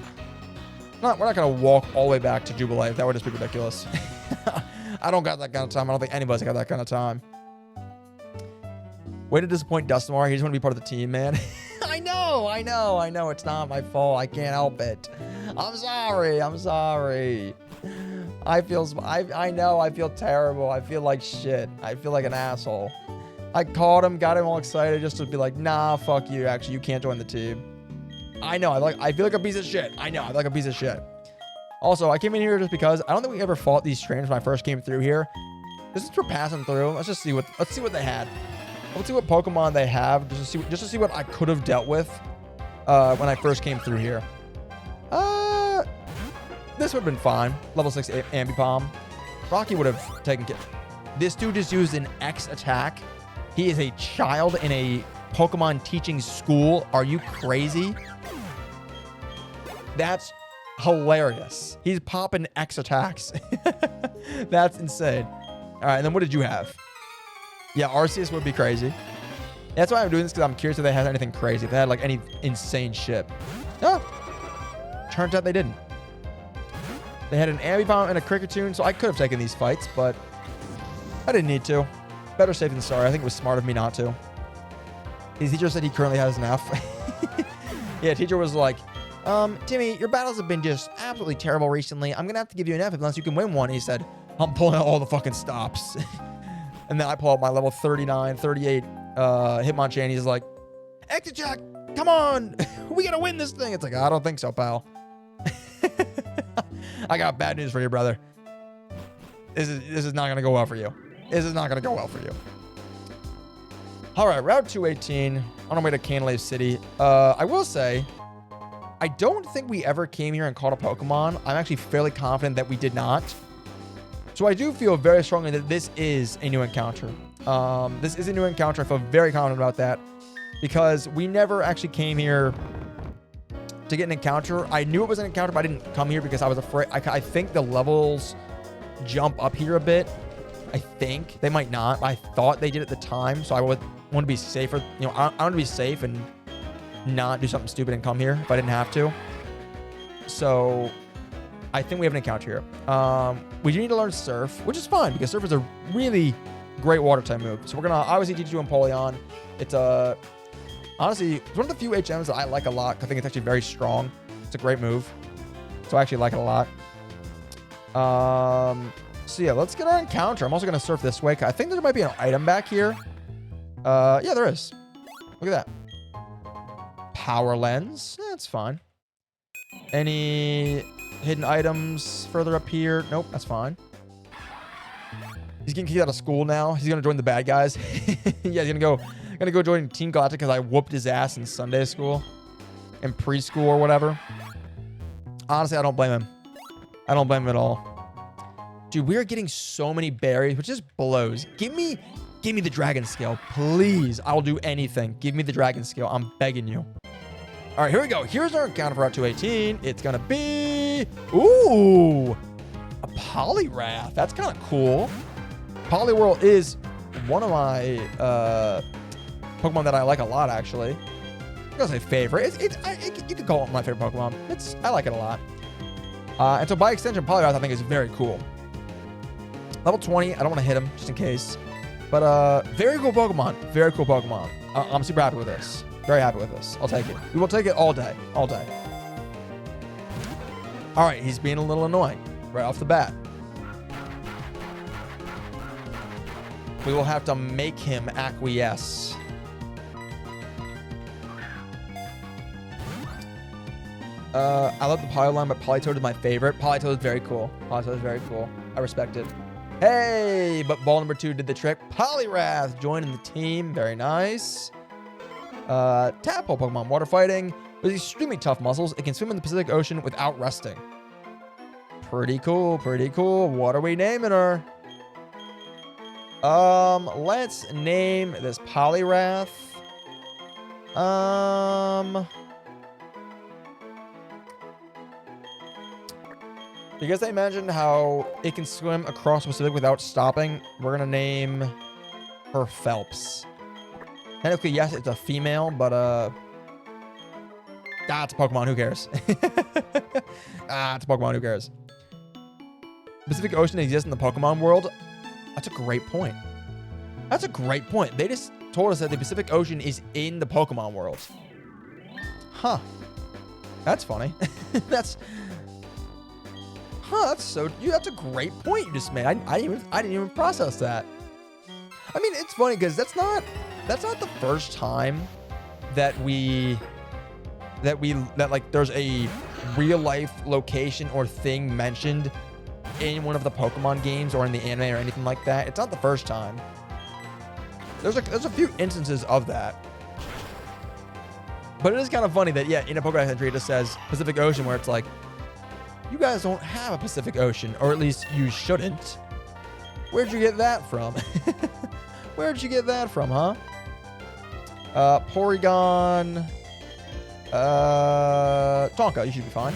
We're not going to walk all the way back to Jubilife. That would just be ridiculous. I don't got that kind of time. I don't think anybody's got that kind of time. Way to disappoint Dusknoir. He just want to be part of the team, man. I know. It's not my fault. I can't help it. I'm sorry. I know. I feel terrible. I feel like shit. I feel like an asshole. I called him, got him all excited just to be like, nah, fuck you. Actually, you can't join the team. I know. I feel like a piece of shit. I know. I feel like a piece of shit. Also, I came in here just because I don't think we ever fought these trainers when I first came through here. Just for passing through. Let's see what they had. Let's see what Pokemon they have just to see what I could have dealt with when I first came through here. This would have been fine. Level 6 Ambipom. Rocky would have taken care. This dude just used an X attack. He is a child in a Pokemon teaching school. Are you crazy? That's hilarious. He's popping X attacks. That's insane. All right, and then what did you have? Yeah, Arceus would be crazy. That's why I'm doing this, because I'm curious if they had anything crazy. If they had, like, any insane shit. No. Turns out they didn't. They had an Ambipom and a Kricketune, so I could have taken these fights, but I didn't need to. Better safe than sorry. I think it was smart of me not to. His teacher said he currently has an F. Yeah, teacher was like, Timmy, your battles have been just absolutely terrible recently. I'm going to have to give you an F unless you can win one. He said, I'm pulling out all the fucking stops. And then I pull out my level 39, 38 Hitmonchan. And he's like, X-Attack, come on. We got to win this thing. It's like, I don't think so, pal. I got bad news for you, brother. This is not going to go well for you. This is not going to go well for you. All right, Route 218 on our way to Canalave City. I will say, I don't think we ever came here and caught a Pokemon. I'm actually fairly confident that we did not. So I do feel very strongly that this is a new encounter. This is a new encounter. I feel very confident about that because we never actually came here to get an encounter. I knew it was an encounter, but I didn't come here because I was afraid. I think the levels jump up here a bit. I think they might not. I thought they did at the time, so I would want to be safer. You know, I want to be safe and not do something stupid and come here if I didn't have to. So I think we have an encounter here. We do need to learn Surf, which is fine because Surf is a really great water type move. So we're gonna obviously teach you Empoleon. It's honestly it's one of the few HMs that I like a lot. I think it's actually very strong. It's a great move, so I actually like it a lot. So yeah, let's get our encounter. I'm also gonna surf this way. I think there might be an item back here. Yeah, there is. Look at that. Power lens. That's fine. Any hidden items further up here? Nope, that's fine. He's getting kicked out of school now. He's gonna join the bad guys. Yeah, he's gonna go join Team Galactic because I whooped his ass in Sunday school, in preschool or whatever. Honestly, I don't blame him. I don't blame him at all. Dude, we are getting so many berries, which just blows. Give me the dragon scale, please. I'll do anything. Give me the dragon scale. I'm begging you. All right, here we go. Here's our encounter for Route 218. It's gonna be, ooh, a Poliwrath. That's kind of cool. Poliwhirl is one of my Pokemon that I like a lot, actually. I'm gonna say favorite. You could call it my favorite Pokemon. I like it a lot. And so by extension, Poliwrath I think is very cool. Level 20. I don't want to hit him just in case. But very cool Pokemon. Very cool Pokemon. I'm super happy with this. Very happy with this. I'll take it. We will take it all day. All day. All right. He's being a little annoying right off the bat. We will have to make him acquiesce. I love the Polyline, but Politoed is my favorite. Politoed is very cool. Politoed is very cool. I respect it. Hey, but ball number 2 did the trick. Poliwrath joining the team. Very nice. Tadpole Pokemon. Water fighting. With extremely tough muscles, it can swim in the Pacific Ocean without resting. Pretty cool. Pretty cool. What are we naming her? Let's name this Poliwrath. Because I mentioned how it can swim across the Pacific without stopping, we're gonna name her Phelps. Technically, yes, it's a female, but it's a Pokemon. Who cares? It's a Pokemon. Who cares? Pacific Ocean exists in the Pokemon world. That's a great point. That's a great point. They just told us that the Pacific Ocean is in the Pokemon world. Huh. That's funny. That's a great point you just made. I didn't even process that. I mean, it's funny because that's not the first time that like there's a real life location or thing mentioned in one of the Pokemon games or in the anime or anything like that. It's not the first time. There's a few instances of that. But it is kind of funny that, yeah, in a Pokemon entry it just says Pacific Ocean, where it's like, you guys don't have a Pacific Ocean, or at least you shouldn't. Where'd you get that from? Where'd you get that from, huh? Porygon. Tonka, you should be fine.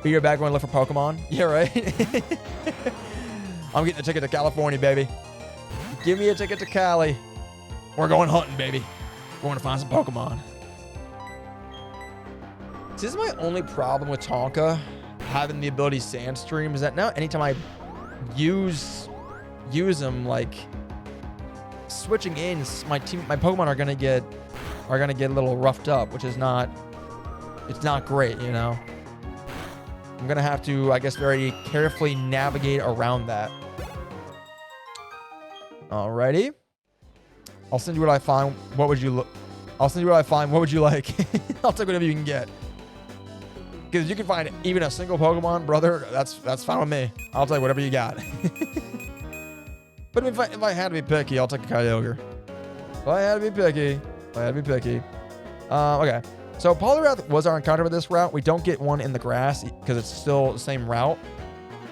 Be your back going to look for Pokemon. Yeah, right? I'm getting a ticket to California, baby. Give me a ticket to Cali. We're going hunting, baby. We're going to find some Pokemon. This is my only problem with Tonka having the ability Sandstream, is that now anytime I use them, like switching in, my Pokemon are gonna get a little roughed up, which is not great, you know. I'm gonna have to, I guess, very carefully navigate around that. Alrighty. I'll send you what I find. What would you I'll send you what I find. What would you like? I'll take whatever you can get. Because you can find even a single Pokemon, brother, that's fine with me. I'll take whatever you got. But if I had to be picky, I'll take a Kyogre. If I had to be picky. Okay. So Poliwrath was our encounter with this route. We don't get one in the grass because it's still the same route.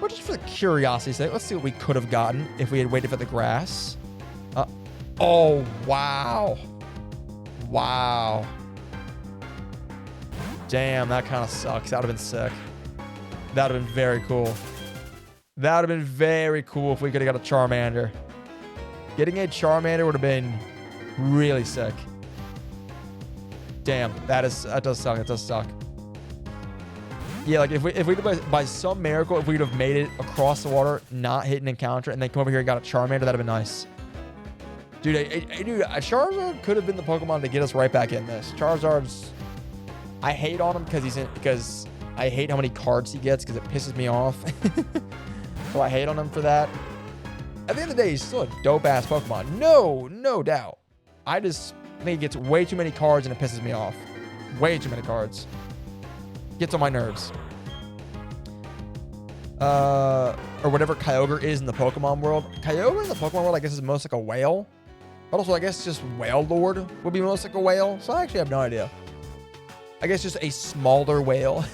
But just for the curiosity's sake, let's see what we could have gotten if we had waited for the grass. Oh, wow. Wow. Damn, that kind of sucks. That would have been sick. That would have been very cool. That would have been very cool if we could have got a Charmander. Getting a Charmander would have been really sick. Damn, that does suck. It does suck. Yeah, like if we by some miracle, if we'd have made it across the water, not hit an encounter, and then come over here and got a Charmander, that'd have been nice. Dude, a Charizard could have been the Pokemon to get us right back in this. Charizard's, I hate on him because I hate how many cards he gets because it pisses me off. So I hate on him for that. At the end of the day, he's still a dope-ass Pokemon. No doubt. I just think he gets way too many cards and it pisses me off. Way too many cards. Gets on my nerves. Or whatever Kyogre is in the Pokemon world. Kyogre in the Pokemon world, I guess, is most like a whale. But also, I guess just Whale Lord would be most like a whale. So I actually have no idea. I guess just a smaller whale.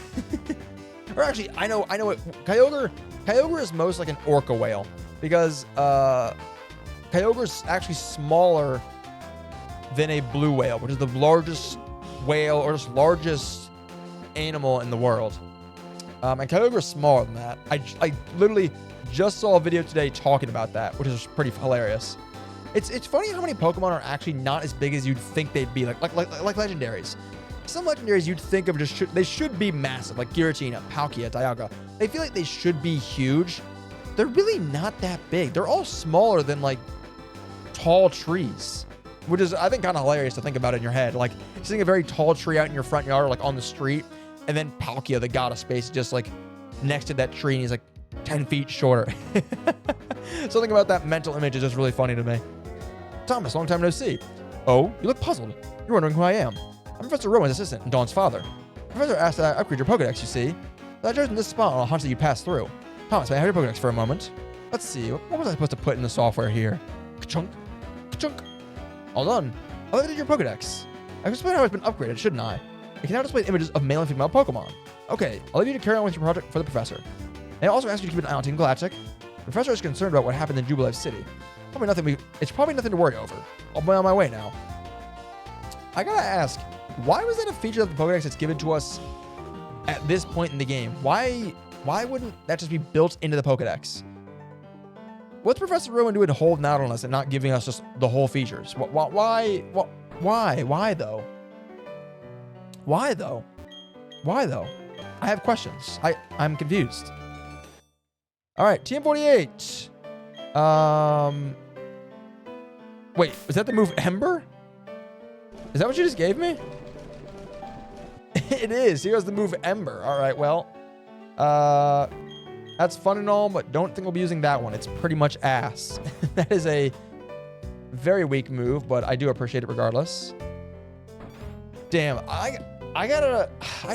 Or actually, I know what Kyogre is most like an orca whale. Because Kyogre is actually smaller than a blue whale, which is the largest whale or just largest animal in the world. And Kyogre is smaller than that. I literally just saw a video today talking about that, which is pretty hilarious. It's funny how many Pokemon are actually not as big as you'd think they'd be, like legendaries. Some legendaries you'd think of they should be massive, like Giratina, Palkia, Dialga. They feel like they should be huge. They're really not that big. They're all smaller than like tall trees, which is, I think, kind of hilarious to think about in your head. Like seeing a very tall tree out in your front yard, like on the street, and then Palkia, the god of space, is just like next to that tree and he's like 10 feet shorter. Something about that mental image is just really funny to me. Thomas, long time no see. Oh, you look puzzled. You're wondering who I am. I'm Professor Rowan's assistant and Dawn's father. The professor asked that I upgrade your Pokedex, you see. So I chose in this spot on a hunch that you passed through. Thomas, may I have your Pokedex for a moment? Let's see, what was I supposed to put in the software here? Ka-chunk, ka-chunk. All done. I'll look at your Pokedex. I've explained how it's been upgraded, shouldn't I? It can now display images of male and female Pokemon. Okay, I'll leave you to carry on with your project for the professor. May I also ask you to keep an eye on Team Galactic? The professor is concerned about what happened in Jubilife City. It's probably nothing to worry over. I'll be on my way now. I gotta ask, why was that a feature of the Pokedex that's given to us at this point in the game? Why wouldn't that just be built into the Pokedex? What's Professor Rowan doing holding out on us and not giving us just the whole features? Why though? Why though? I have questions. I'm confused. All right, TM48. Wait, is that the move Ember? Is that what you just gave me? It is. Here's the move Ember. All right, well, that's fun and all, but don't think we'll be using that one. It's pretty much ass. That is a very weak move, but I do appreciate it regardless. Damn, I'd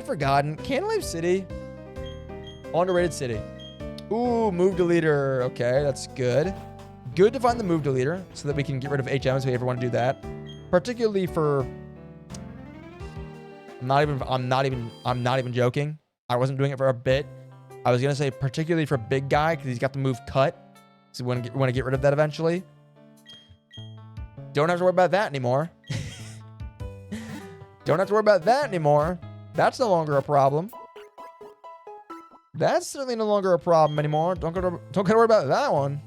forgotten. Candlelight City. Underrated city. Ooh, move deleter. Okay, that's good. Good to find the move deleter so that we can get rid of HMs if we ever want to do that. Particularly for... I'm not even joking. I wasn't doing it for a bit. I was gonna say particularly for big guy because he's got the move cut. So we want to get rid of that eventually. Don't have to worry about that anymore. Don't have to worry about that anymore. That's no longer a problem. That's certainly no longer a problem anymore. Don't gotta worry about that one.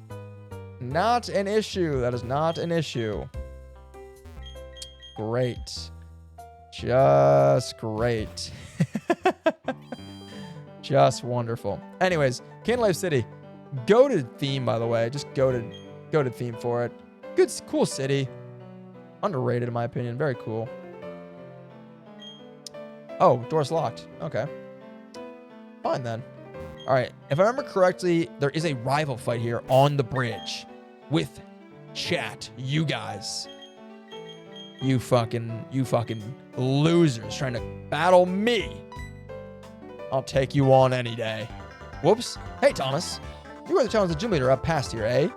Not an issue. That is not an issue. Great. Just great. Just wonderful. Anyways, Candlelight City. Go to theme, by the way. Just go to theme for it. Good, cool city. Underrated in my opinion. Very cool. Oh, door's locked. Okay. Fine then. All right. If I remember correctly, there is a rival fight here on the bridge with chat. You guys. You fucking losers trying to battle me. I'll take you on any day. Whoops. Hey, Thomas. You are the challenge the gym leader up past here, eh?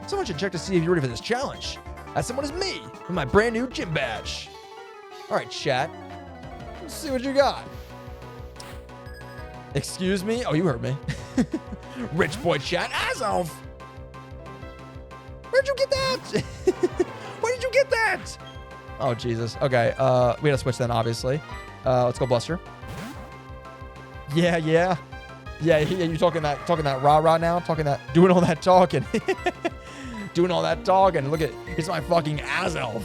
Someone should check to see if you're ready for this challenge. That someone is me with my brand new gym badge. All right, chat. Let's see what you got. Excuse me? Oh, you heard me. Rich boy chat. Ass off. Where'd you get that? Where did you get that? Oh, Jesus. Okay. We gotta switch then, obviously. Let's go Buster. Yeah. You talking that rah-rah now? Doing all that talking. Doing all that talking. Look at, it's my fucking Azelf.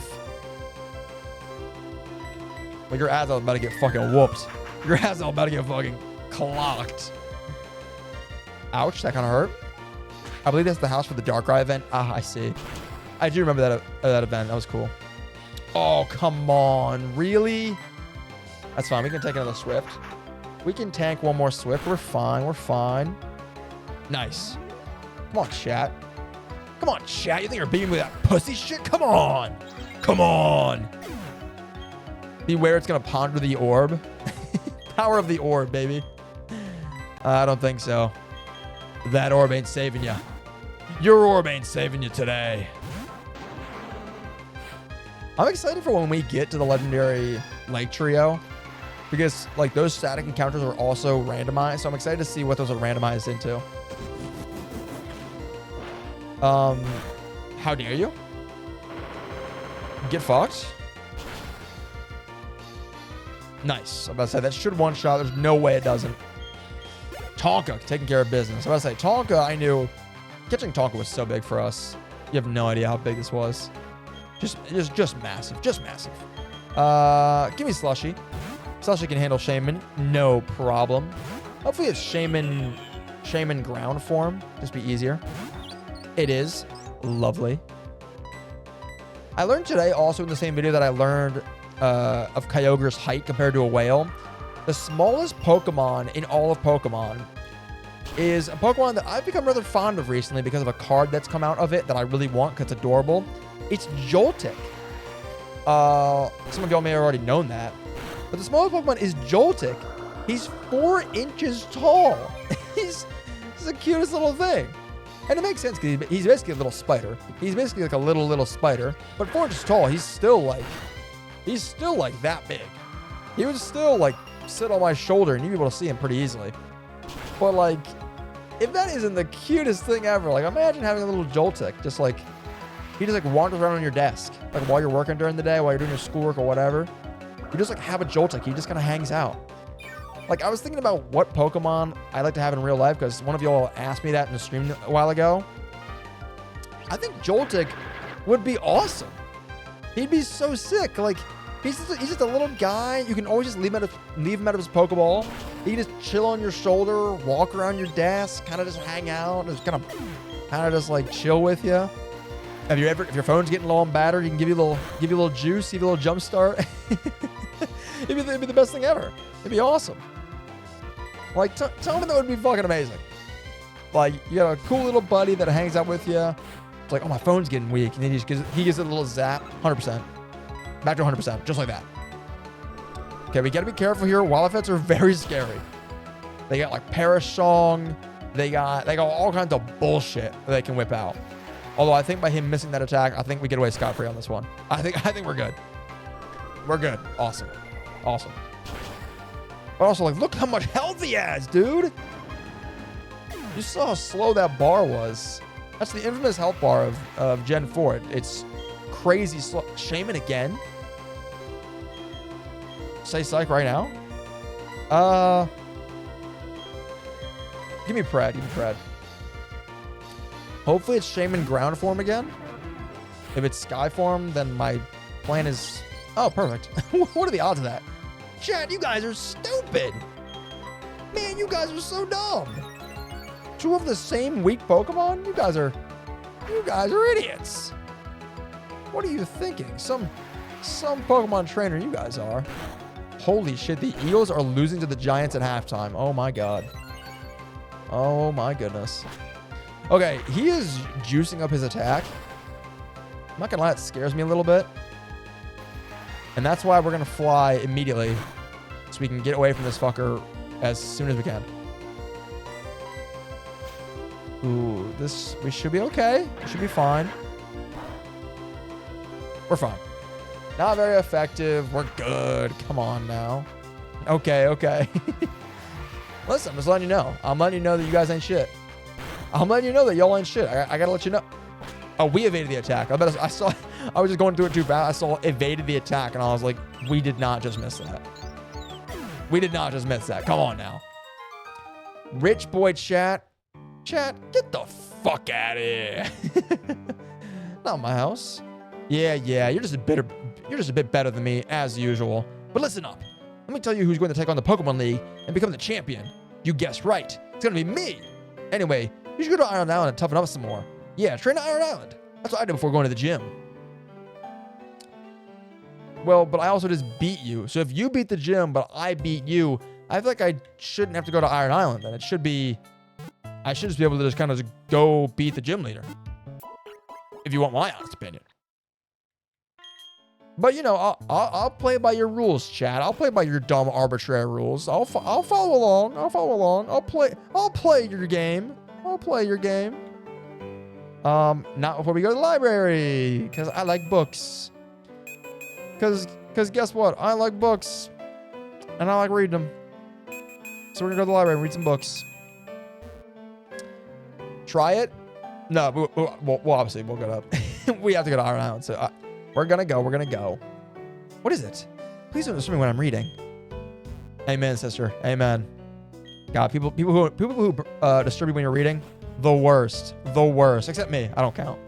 Well, your Azelf about to get fucking whooped. Your Azelf about to get fucking clocked. Ouch, that kind of hurt. I believe that's the house for the Darkrai event. Ah, I see. I do remember that event. That was cool. Oh, come on. Really? That's fine. We can take another Swift. We can tank one more Swift. We're fine. Nice. Come on, chat. Come on, chat. You think you're beating me with that pussy shit? Come on. Come on. Beware, it's going to ponder the orb. Power of the orb, baby. I don't think so. That orb ain't saving you. Your orb ain't saving you today. I'm excited for when we get to the legendary Lake Trio, because like those static encounters are also randomized. So I'm excited to see what those are randomized into. How dare you? Get fucked. Nice. I'm about to say that should one shot. There's no way it doesn't. Tonka taking care of business. I'm about to say Tonka. I knew catching Tonka was so big for us. You have no idea how big this was. Just massive. Just massive. Give me Slushy. Slushy can handle Shaman. No problem. Hopefully it's Shaman ground form. Just be easier. It is. Lovely. I learned today also in the same video that I learned of Kyogre's height compared to a whale. The smallest Pokemon in all of Pokemon is a Pokemon that I've become rather fond of recently because of a card that's come out of it that I really want because it's adorable. It's Joltik. Some of y'all may have already known that. But the smallest Pokemon is Joltik. He's 4 inches tall. He's the cutest little thing. And it makes sense because he's basically a little spider. He's basically like a little spider. But 4 inches tall, he's still like that big. He would still like sit on my shoulder and you'd be able to see him pretty easily. But like, if that isn't the cutest thing ever, like imagine having a little Joltik, just like, he just like wanders around on your desk, like while you're working during the day, while you're doing your schoolwork or whatever. You just like have a Joltik, he just kind of hangs out. Like I was thinking about what Pokemon I'd like to have in real life because one of y'all asked me that in the stream a while ago. I think Joltik would be awesome. He'd be so sick. Like, he's just a little guy. You can always just leave him out of his Pokeball. He can just chill on your shoulder, walk around your desk, kind of just hang out, just kind of just like chill with you. If your phone's getting low on battery, you can give you a little juice, give you a little jump start. it'd be the best thing ever. It'd be awesome. Like, tell me that would be fucking amazing. Like, you got a cool little buddy that hangs out with you. It's like, oh, my phone's getting weak, and then he gives it a little zap, 100%. Back to 100%, just like that. Okay, we gotta be careful here. Wildfets are very scary. They got like Perish Song. They got all kinds of bullshit that they can whip out. Although I think by him missing that attack, I think we get away scot-free on this one. I think we're good. We're good. Awesome. Awesome. But also, like, look how much health he has, dude. You saw how slow that bar was. That's the infamous health bar of Gen 4. It's crazy slow. Shaman again? Say psych right now? Give me Pred. Give me Pred. Hopefully it's Shaman ground form again. If it's Sky form, then my plan is... Oh, perfect. What are the odds of that? Chat, you guys are stupid. Man, you guys are so dumb. 2 of the same weak Pokemon? You guys are idiots. What are you thinking? Some Pokemon trainer you guys are. Holy shit, the Eagles are losing to the Giants at halftime. Oh my god. Oh my goodness. Okay, he is juicing up his attack. I'm not gonna lie, it scares me a little bit. And that's why we're gonna fly immediately so we can get away from this fucker as soon as we can. Ooh, we should be okay. We should be fine. We're fine. Not very effective. We're good. Come on now. Okay. Listen, I'm just letting you know. I'm letting you know that you guys ain't shit. I'm letting you know that y'all ain't shit. I gotta let you know. Oh, we evaded the attack. I was just going through it too fast. I saw evaded the attack, and I was like, we did not just miss that. We did not just miss that. Come on now. Rich boy chat. Chat, get the fuck out of here. Not my house. Yeah, you're just a bit better than me, as usual. But listen up. Let me tell you who's going to take on the Pokemon League and become the champion. You guessed right. It's going to be me. Anyway, you should go to Iron Island and toughen up some more. Yeah, train at Iron Island. That's what I did before going to the gym. Well, but I also just beat you. So if you beat the gym, but I beat you, I feel like I shouldn't have to go to Iron Island. Then it should be I should just be able to just kind of go beat the gym leader. If you want my honest opinion. But, you know, I'll play by your rules, chat. I'll play by your dumb, arbitrary rules. I'll follow along. I'll play your game. Not before we go to the library, because I like books. Because guess what? I like books. And I like reading them. So we're going to go to the library and read some books. Try it? No, well obviously, we'll go to... we have to go to Iron Island, so... We're gonna go. What is it? Please don't disturb me when I'm reading. Amen, sister. Amen. God, people who disturb you when you're reading, the worst. Except me. I don't count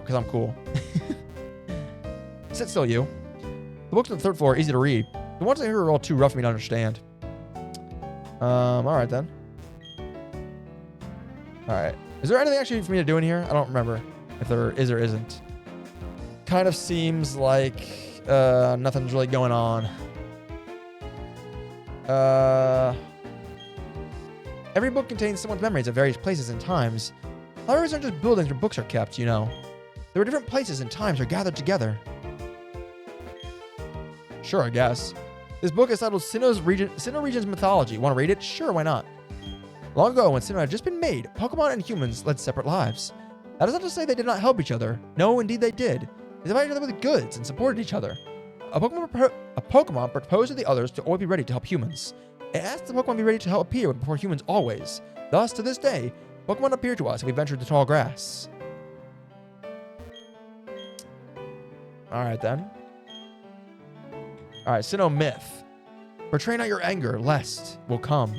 because I'm cool. Sit still, you. The books on the third floor are easy to read. The ones I hear are all too rough for me to understand. All right then. All right. Is there anything actually for me to do in here? I don't remember if there is or isn't. Kind of seems like nothing's really going on. Every book contains someone's memories of various places and times. Libraries aren't just buildings where books are kept, you know. There are different places and times are gathered together. Sure, I guess. This book is titled Sinnoh Region's Mythology. Want to read it? Sure, why not? Long ago, when Sinnoh had just been made, Pokemon and humans led separate lives. That is not to say they did not help each other. No, indeed they did. They divided each other with goods and supported each other. A Pokemon proposed to the others to always be ready to help humans. It asked the Pokemon be ready to help appear before humans always. Thus, to this day, Pokemon appear to us if we venture the tall grass. Alright then. Alright, Sinnoh Myth. Betray not your anger, lest will come.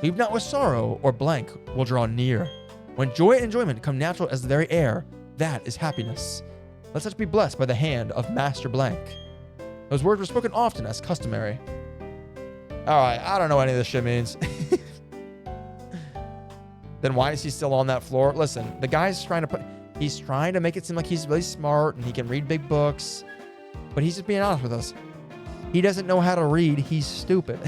Weep not with sorrow, or blank will draw near. When joy and enjoyment come natural as the very air, that is happiness. Let such be blessed by the hand of Master Blank. Those words were spoken often as customary. Alright, I don't know what any of this shit means. Then why is he still on that floor? Listen, the guy's he's trying to make it seem like he's really smart and he can read big books. But he's just being honest with us. He doesn't know how to read. He's stupid.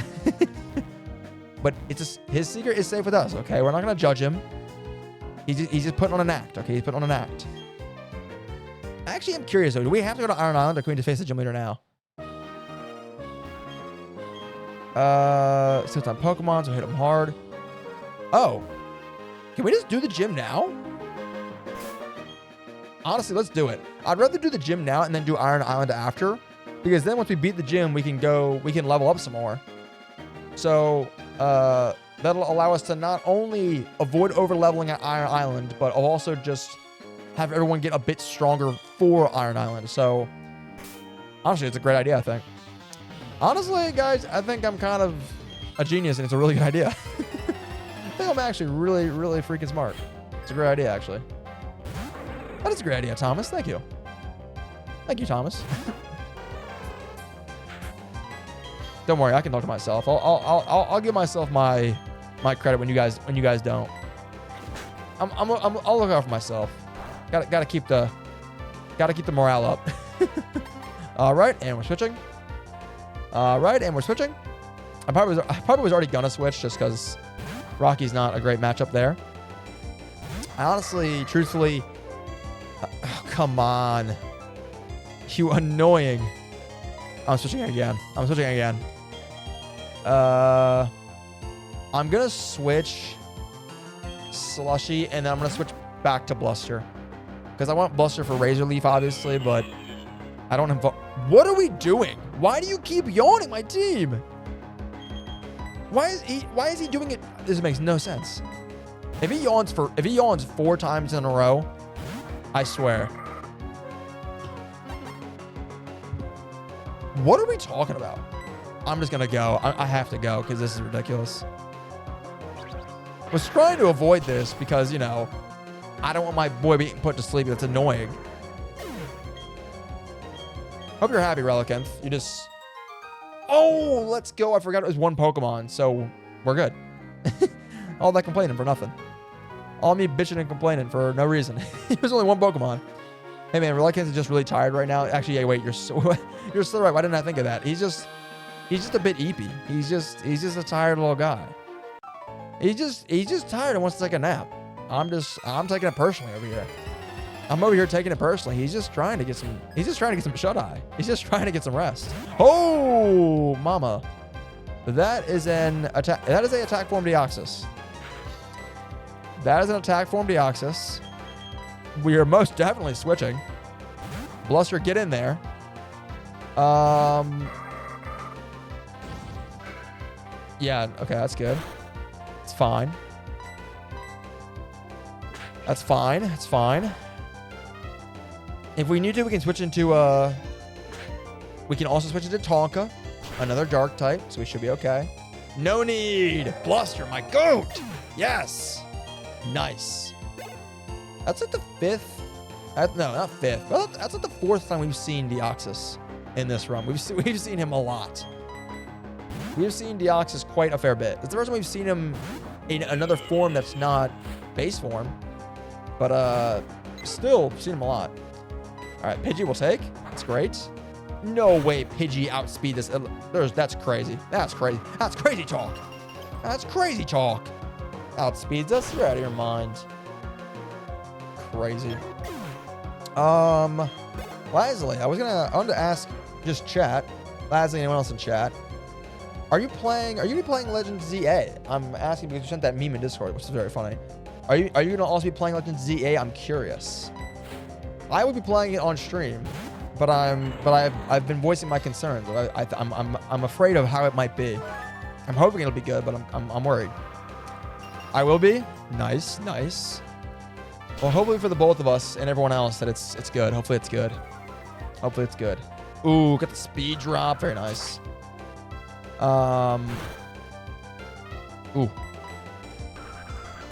But his secret is safe with us, okay? We're not going to judge him. He's just putting on an act, okay? He's putting on an act. Actually, I'm curious, though. Do we have to go to Iron Island or can we just face the gym leader now? Since I'm Pokemon, so hit him hard. Oh. Can we just do the gym now? Honestly, let's do it. I'd rather do the gym now and then do Iron Island after. Because then once we beat the gym, we can level up some more. So, that'll allow us to not only avoid over-leveling at Iron Island, but also just have everyone get a bit stronger for Iron Island. So, honestly, it's a great idea, I think. Honestly, guys, I think I'm kind of a genius, and it's a really good idea. I think I'm actually really, really freaking smart. It's a great idea, actually. That is a great idea, Thomas. Thank you. Thank you, Thomas. Don't worry, I can talk to myself. I'll give myself my credit when you guys don't. I'll look out for myself. Gotta keep the morale up. All right, and we're switching. All right, and we're switching. I probably was already gonna switch just because Rocky's not a great matchup there. I honestly, truthfully, oh, come on, you annoying. I'm switching again. I'm gonna switch Slushy, and then I'm gonna switch back to Bluster. Because I want Bluster for Razor Leaf, obviously, but I don't have... What are we doing? Why do you keep yawning my team? Why is he doing it? This makes no sense. If he yawns 4 times in a row, I swear. What are we talking about? I'm just gonna go. I have to go because this is ridiculous. Was trying to avoid this because, you know, I don't want my boy being put to sleep. That's annoying. Hope you're happy, Relicanth. You just... Oh, let's go. I forgot it was 1 Pokemon, so we're good. All that complaining for nothing. All me bitching and complaining for no reason. It was only 1 Pokemon. Hey, man, Relicanth is just really tired right now. Actually, yeah, wait, you're so right. Why didn't I think of that? He's just a bit eepy. He's just a tired little guy. He's just tired and wants to take a nap. I'm taking it personally over here. I'm over here taking it personally. He's just trying to get some shut eye. He's just trying to get some rest. Oh, mama. That is an attack. That is an attack form Deoxys. That is an attack form Deoxys. We are most definitely switching. Bluster, get in there. Yeah, okay, that's good. It's fine. That's fine. It's fine. If we need to, we can switch into we can also switch into Tonka, another dark type, so we should be okay. No need. Bluster, my goat. Yes. Nice. That's like the fifth. No, not fifth. Well, that's like the fourth time we've seen Deoxys in this run. We've seen him a lot. We've seen Deoxys quite a fair bit. It's the first time we've seen him in another form that's not base form. But still seen him a lot. All right, Pidgey will take. That's great. No way Pidgey outspeed this. That's crazy. That's crazy. That's crazy talk. That's crazy talk. Outspeeds us? You're out of your mind. Crazy. Lasley, I wanted to ask just chat. Lasley, anyone else in chat? Are you playing Legends ZA? I'm asking because you sent that meme in Discord, which is very funny. Are you gonna also be playing Legends ZA? I'm curious. I would be playing it on stream, but I've been voicing my concerns. I'm afraid of how it might be. I'm hoping it'll be good, but I'm worried. I will be. Nice. Well, hopefully for the both of us and everyone else that it's good. Hopefully it's good. Hopefully it's good. Ooh, got the speed drop. Very nice. Ooh.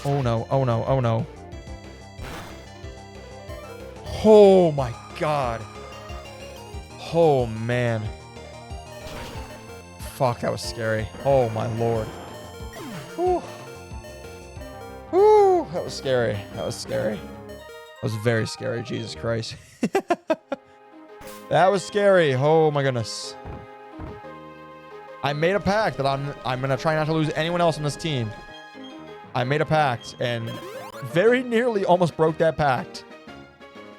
Oh no. Oh my god. Oh man. Fuck, that was scary. Oh my lord. Whew. Whew, that was scary. That was very scary. Jesus Christ. That was scary. Oh my goodness. I made a pact that I'm gonna try not to lose anyone else on this team. I made a pact and very nearly almost broke that pact.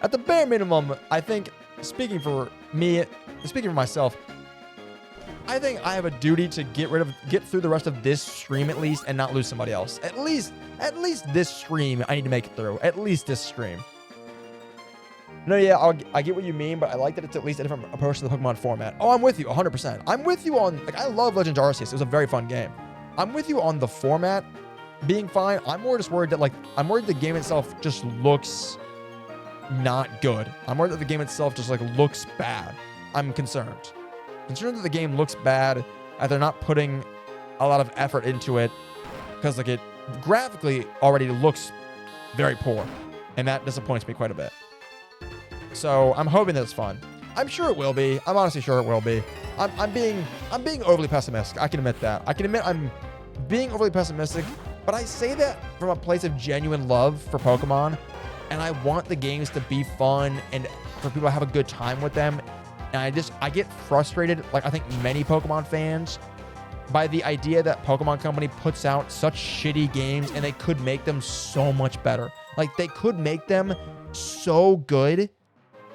At the bare minimum, I think, speaking for myself, I think I have a duty to get through the rest of this stream at least and not lose somebody else. At least this stream, I need to make it through. At least this stream. No, yeah, I get what you mean, but I like that it's at least a different approach to the Pokemon format. Oh, I'm with you 100%. I'm with you on, I love Legends Arceus. It was a very fun game. I'm with you on the format being fine. I'm more just worried that, the game itself just looks not good. I'm worried that the game itself just, looks bad. I'm concerned. Concerned that the game looks bad, and they're not putting a lot of effort into it, because, it graphically already looks very poor, and that disappoints me quite a bit. So I'm hoping that it's fun. I'm sure it will be. I'm honestly sure it will be. I'm being overly pessimistic. I can admit that. I can admit I'm being overly pessimistic, but I say that from a place of genuine love for Pokemon, and I want the games to be fun and for people to have a good time with them. And I get frustrated, like I think many Pokemon fans, by the idea that Pokemon Company puts out such shitty games and they could make them so much better. Like they could make them so good,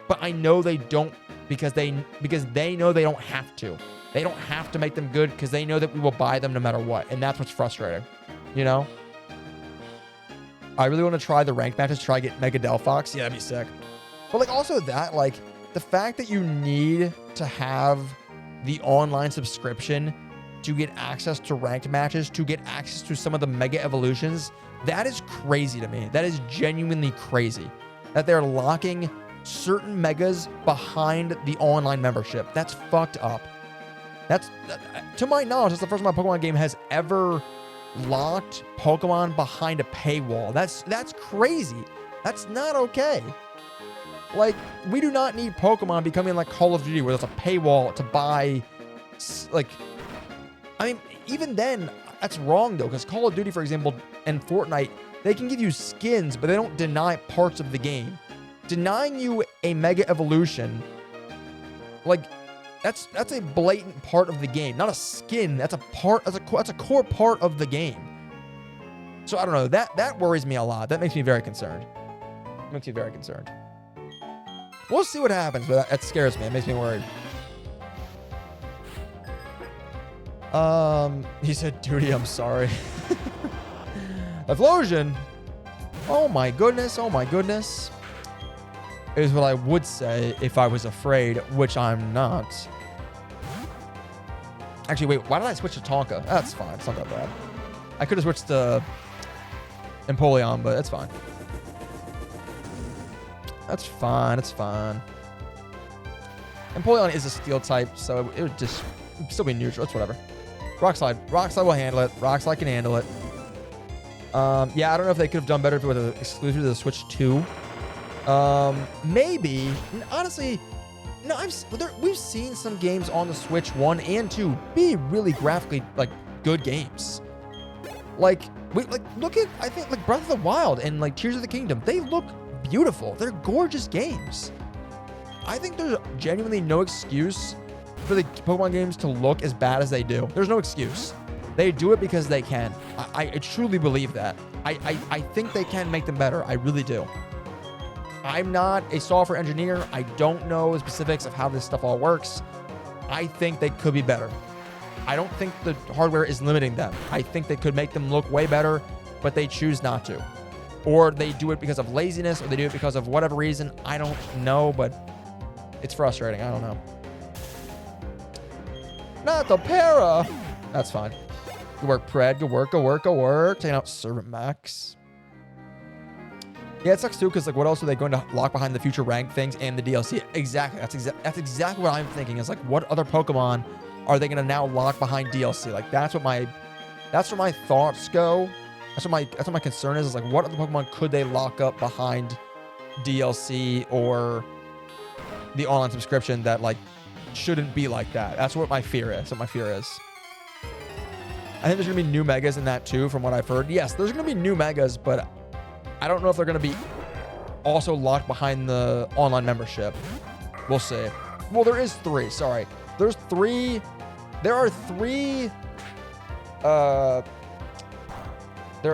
but I know they don't because they know they don't have to. They don't have to make them good because they know that we will buy them no matter what. And that's what's frustrating, you know? I really want to try the ranked matches, try to get Mega Delphox. Yeah, that'd be sick. But also that, the fact that you need to have the online subscription to get access to ranked matches, to get access to some of the Mega Evolutions, that is crazy to me. That is genuinely crazy. That they're locking certain Megas behind the online membership. That's fucked up. To my knowledge, that's the first time my Pokemon game has ever locked Pokemon behind a paywall. That's crazy. That's not okay. We do not need Pokemon becoming like Call of Duty where there's a paywall to buy, even then, that's wrong though, because Call of Duty, for example, and Fortnite, they can give you skins, but they don't deny parts of the game. Denying you a Mega Evolution, that's a blatant part of the game, not a skin. That's a core part of the game. So I don't know. That worries me a lot. That makes me very concerned. We'll see what happens, but that scares me. It makes me worried. He said, "Duty, I'm sorry." Explosion. Oh my goodness. Is what I would say if I was afraid, which I'm not. Actually, wait, why did I switch to Tonka? That's fine. It's not that bad. I could have switched to Empoleon, but it's fine. It's fine. Empoleon is a steel type, so it would just still be neutral. It's whatever. Rock Slide will handle it. Rock Slide can handle it. Yeah, I don't know if they could have done better if it was exclusive to the Switch 2. Maybe. Honestly, no. We've seen some games on the Switch 1 and 2 be really graphically like good games. Look at, I think, like Breath of the Wild and like Tears of the Kingdom. They look beautiful. They're gorgeous games. I think there's genuinely no excuse for the Pokemon games to look as bad as they do. There's no excuse. They do it because they can. I truly believe that. I think they can make them better. I really do. I'm not a software engineer. I don't know the specifics of how this stuff all works. I think they could be better. I don't think the hardware is limiting them. I think they could make them look way better, but they choose not to. Or they do it because of laziness, or they do it because of whatever reason. I don't know, but it's frustrating. I don't know. Not the para. That's fine. Good work, Pred. Good work. Taking out Servant Max. Yeah, it sucks too, because like, what else are they going to lock behind the future rank things and the DLC? Exactly. That's exactly what I'm thinking. Is like, what other Pokemon are they going to now lock behind DLC? Like, that's where my thoughts go. That's what my concern is like, what other Pokemon could they lock up behind DLC or the online subscription that like shouldn't be like that? That's what my fear is. I think there's gonna be new megas in that too, from what I've heard. Yes, there's gonna be new megas, but I don't know if they're gonna be also locked behind the online membership. We'll see. Well, there is 3. Sorry, there are 3.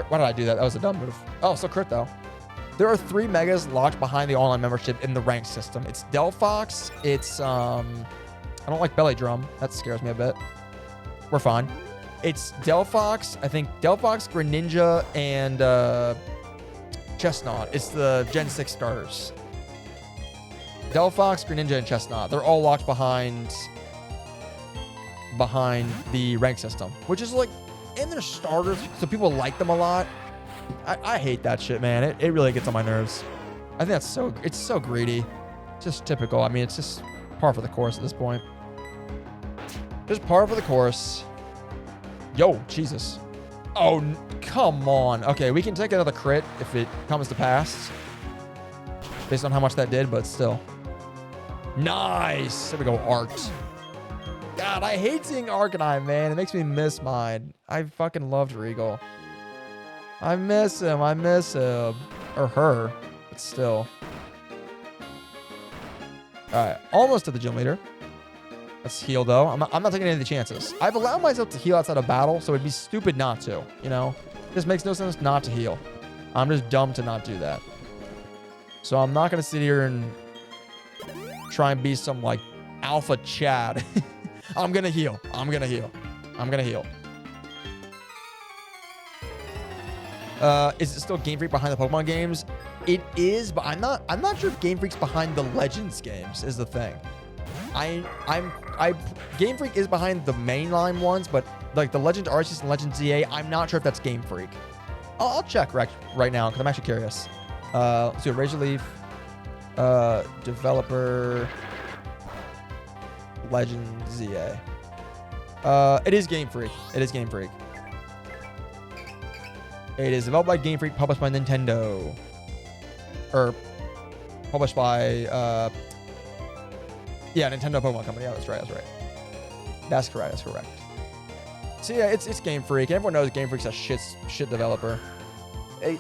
Why did I do that? That was a dumb move. Oh, so crit though. There are 3 megas locked behind the online membership in the rank system. It's Delphox. It's I don't like Belly Drum. That scares me a bit. We're fine. It's Delphox. I think Delphox, Greninja, and Chestnut. It's the Gen 6 starters. Delphox, Greninja, and Chestnut. They're all locked behind the rank system, which is like, and they're starters, so people like them a lot. I hate that shit, man. It really gets on my nerves. I think it's so greedy. It's just typical. I mean, it's just par for the course at this point. Just par for the course. Yo, Jesus. Oh, come on. Okay, we can take another crit if it comes to pass, based on how much that did, but still. Nice. There we go, Art. God, I hate seeing Arcanine, man. It makes me miss mine. I fucking loved Regal. I miss him. Or her, but still. All right, almost to the gym leader. Let's heal, though. I'm not taking any of the chances. I've allowed myself to heal outside of battle, so it'd be stupid not to, you know? It just makes no sense not to heal. I'm just dumb to not do that. So I'm not going to sit here and try and be some, like, alpha Chad. I'm going to heal. Is it still Game Freak behind the Pokemon games? It is, but I'm not sure if Game Freak's behind the Legends games is the thing. Game Freak is behind the mainline ones, but like the Legend Arceus and Legend ZA, I'm not sure if that's Game Freak. I'll check right now because I'm actually curious. Let's do a Razor Leaf, developer, Legend ZA. It is Game Freak. It is developed by Game Freak, published by Nintendo, or published by yeah, Nintendo Pokemon Company. Yeah, that's right. That's correct. So yeah, it's Game Freak. Everyone knows Game Freak's a shit developer. I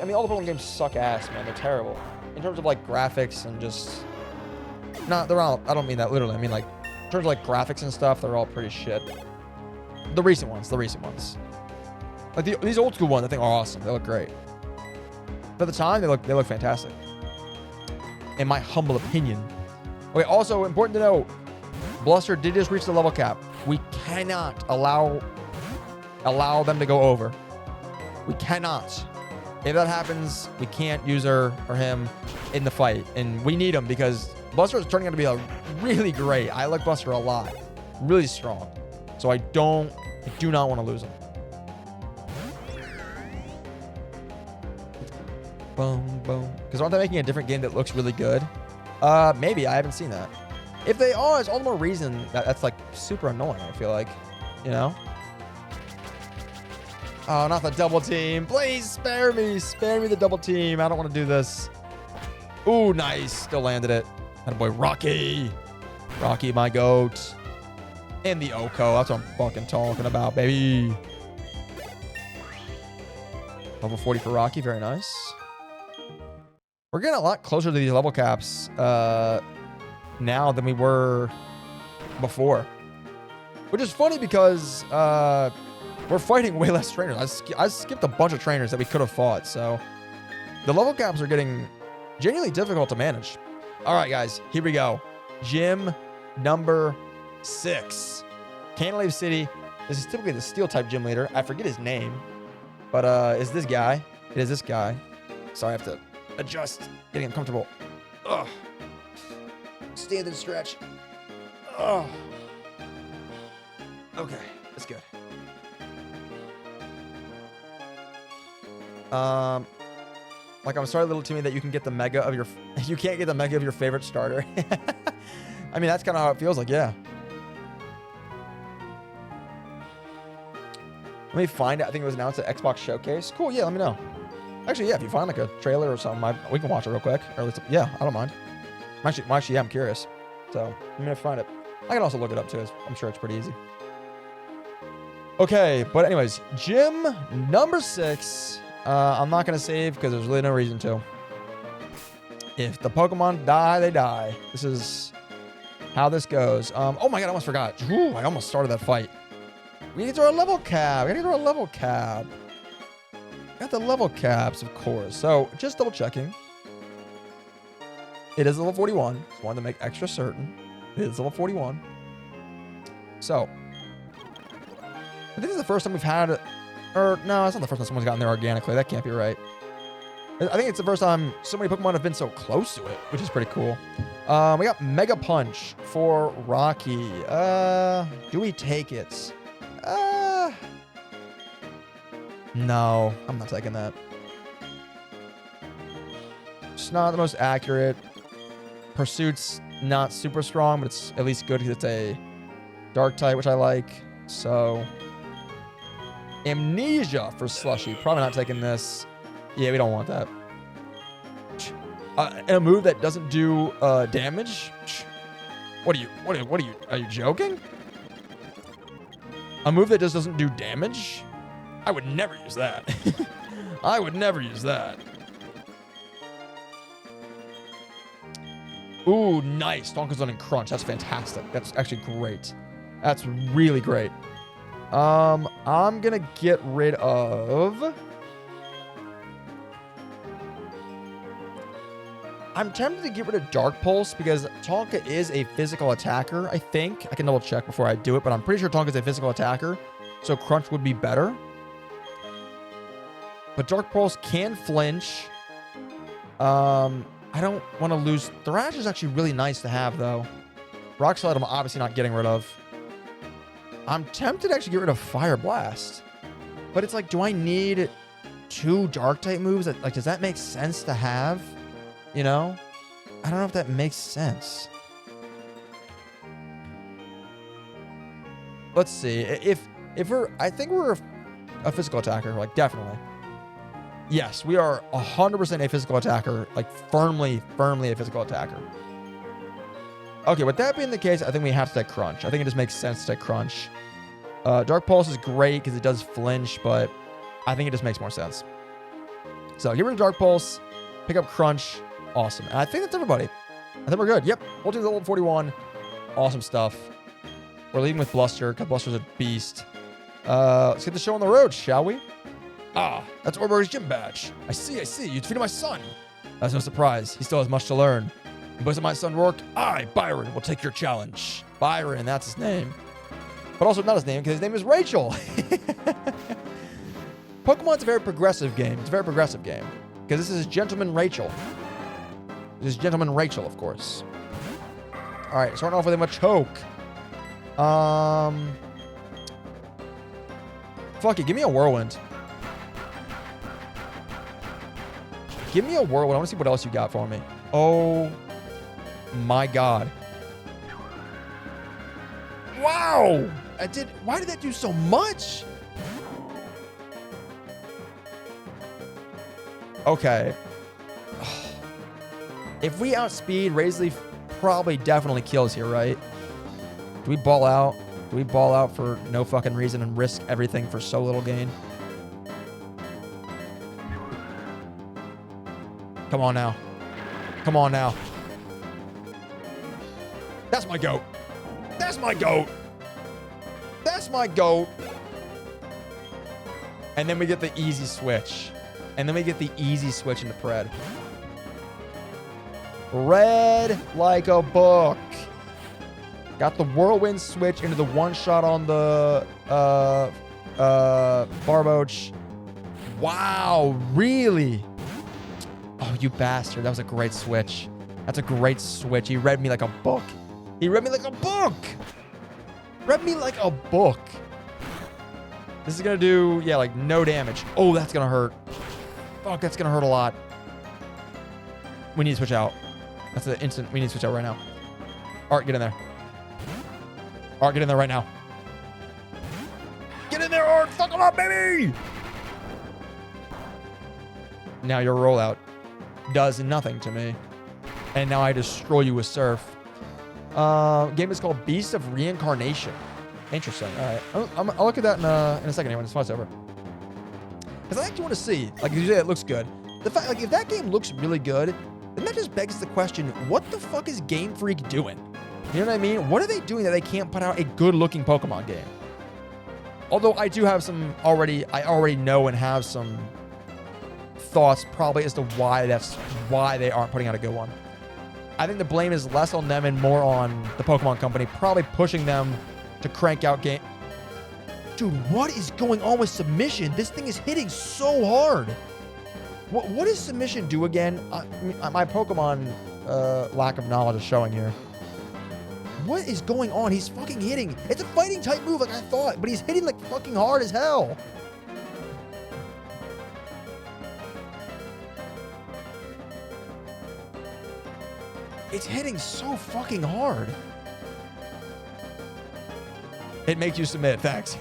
mean, all the Pokemon games suck ass, man. They're terrible in terms of like graphics and just. They're all. I don't mean that literally. I mean like in terms of like graphics and stuff. They're all pretty shit. The recent ones. Like these old school ones, I think are awesome. They look great. For the time, they look fantastic. In my humble opinion. Okay, also important to note, Bluster did just reach the level cap. We cannot allow them to go over. We cannot. If that happens, we can't use her or him in the fight. And we need him because Bluster is turning out to be a really great. I like Bluster a lot. Really strong. So I do not want to lose him. Boom, boom. Because aren't they making a different game that looks really good? Maybe. I haven't seen that. If they are, it's all the more reason that's like super annoying, I feel like. You know? Oh, not the double team. Please spare me. Spare me the double team. I don't want to do this. Ooh, nice. Still landed it. That boy Rocky. Rocky, my goat. And the Oko. That's what I'm fucking talking about, baby. Level 40 for Rocky. Very nice. We're getting a lot closer to these level caps now than we were before. Which is funny because we're fighting way less trainers. I skipped a bunch of trainers that we could have fought. So the level caps are getting genuinely difficult to manage. All right, guys, here we go. Gym number 6. Cantilever City. This is typically the steel type gym leader. I forget his name, but it's this guy. It is this guy. Sorry, I have to adjust. Getting uncomfortable. Ugh. Stand and stretch. Ugh. Okay, that's good. Like I'm sorry, little Timmy, that you can get the mega of your. You can't get the mega of your favorite starter. I mean, that's kind of how it feels like, yeah. Let me find it. I think it was announced at Xbox Showcase. Cool, yeah, let me know. Actually, yeah, if you find like a trailer or something, we can watch it real quick. Or at least, yeah, I don't mind. Actually, yeah, I'm curious. So I'm gonna find it. I can also look it up too. I'm sure it's pretty easy. Okay, but anyways, gym number 6. I'm not gonna save because there's really no reason to. If the Pokemon die, they die. This is how this goes. Oh my god, I almost forgot. Ooh, I almost started that fight. We need to throw a level cap. We gotta throw a level cap. Got the level caps, of course. So just double checking. It is level 41. Just wanted to make extra certain. It is level 41. So I think this is the first time we've had, or no, it's not the first time someone's gotten there organically. That can't be right. I think it's the first time so many Pokemon have been so close to it, which is pretty cool. We got Mega Punch for Rocky. Do we take it? No, I'm not taking that. It's not the most accurate. Pursuit's not super strong, but it's at least good because it's a dark type, which I like. So Amnesia for Slushy. Probably not taking this. Yeah, we don't want that. And a move that doesn't do damage. What are you joking? A move that just doesn't do damage? I would never use that. I would never use that. Ooh, nice. Donkezone and Crunch. That's fantastic. That's actually great. That's really great. I'm gonna get rid of. I'm tempted to get rid of Dark Pulse because Tonka is a physical attacker, I think. I can double check before I do it, but I'm pretty sure Tonka is a physical attacker, so Crunch would be better. But Dark Pulse can flinch. I don't want to lose. Thrash is actually really nice to have, though. Rock Slide I'm obviously not getting rid of. I'm tempted to actually get rid of Fire Blast. But it's like, do I need 2 Dark-type moves? Like, does that make sense to have? You know? I don't know if that makes sense. Let's see. If we're... I think we're a physical attacker. Like, definitely. Yes, we are 100% a physical attacker. Like, firmly a physical attacker. Okay, with that being the case, I think we have to take Crunch. I think it just makes sense to take Crunch. Dark Pulse is great because it does flinch, but I think it just makes more sense. So, get rid of Dark Pulse. Pick up Crunch. Awesome. And I think that's everybody. I think we're good. Yep. Whole team's level 41. Awesome stuff. We're leading with Bluster because Bluster's a beast. Let's get the show on the road, shall we? Ah, that's Orberg's gym badge. I see. You defeated my son. That's no surprise. He still has much to learn. Because of my son Rourke, I, Byron, will take your challenge. Byron, that's his name. But also not his name, because his name is Rachel. Pokemon's a very progressive game. It's a very progressive game. Because this is Gentleman Rachel. This is Gentleman Rachel, of course. All right, starting off with him a choke. Fuck it, give me a whirlwind. Give me a whirlwind. I want to see what else you got for me. Oh my god. Wow! Why did that do so much? Okay. If we outspeed, Razorleaf probably definitely kills here, right? Do we ball out? Do we ball out for no fucking reason and risk everything for so little gain? Come on now. Come on now. That's my goat. That's my goat. That's my goat. And then we get the easy switch. And then we get the easy switch into Pred. Read like a book. Got the whirlwind switch into the one shot on the Barboach. Wow, really? Oh, you bastard. That was a great switch. That's a great switch. He read me like a book. He read me like a book. Read me like a book. This is going to do, yeah, like no damage. Oh, that's going to hurt. Fuck, that's going to hurt a lot. We need to switch out. That's the instant. We need to switch out right now. Art, get in there. Art, get in there right now. Get in there, Art. Fuck him up, baby. Now your rollout does nothing to me. And now I destroy you with Surf. Game is called Beast of Reincarnation. Interesting. All right. I'll look at that in a second here when this fight's over. Because I actually want to see, like, you say it looks good. The fact, like, if that game looks really good, then that just begs the question, what the fuck is Game Freak doing? You know what I mean? What are they doing that they can't put out a good-looking Pokemon game? Although I do have some I already know and have some thoughts probably as to why they aren't putting out a good one. I think the blame is less on them and more on the Pokemon Company, probably pushing them to crank out game. Dude, what is going on with Submission? This thing is hitting so hard. What does Submission do again? My Pokemon lack of knowledge is showing here. What is going on? He's fucking hitting. It's a fighting type move like I thought, but he's hitting like fucking hard as hell. It's hitting so fucking hard. It makes you submit. Thanks.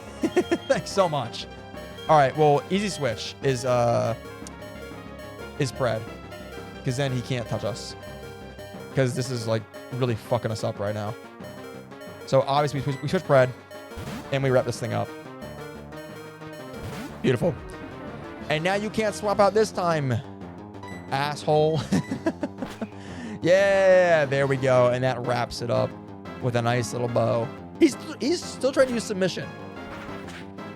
Thanks so much. All right. Well, easy switch is Pred, because then he can't touch us. Because this is like really fucking us up right now. So obviously we switch Pred, and we wrap this thing up. Beautiful. And now you can't swap out this time, asshole. Yeah, there we go. And that wraps it up with a nice little bow. He's still trying to use Submission.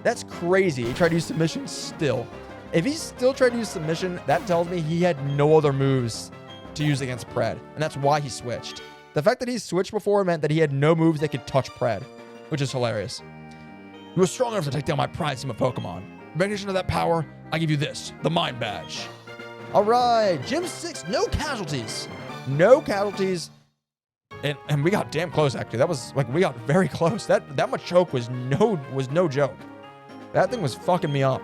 That's crazy. He tried to use Submission still. If he's still trying to use Submission, that tells me he had no other moves to use against Pred. And that's why he switched. The fact that he switched before meant that he had no moves that could touch Pred, which is hilarious. You were strong enough to take down my prize team of Pokemon. In recognition of that power, I give you this, the Mind Badge. All right, Gym 6, no casualties. No casualties. And we got damn close, actually. That was, like, we got very close. That much choke was no joke. That thing was fucking me up.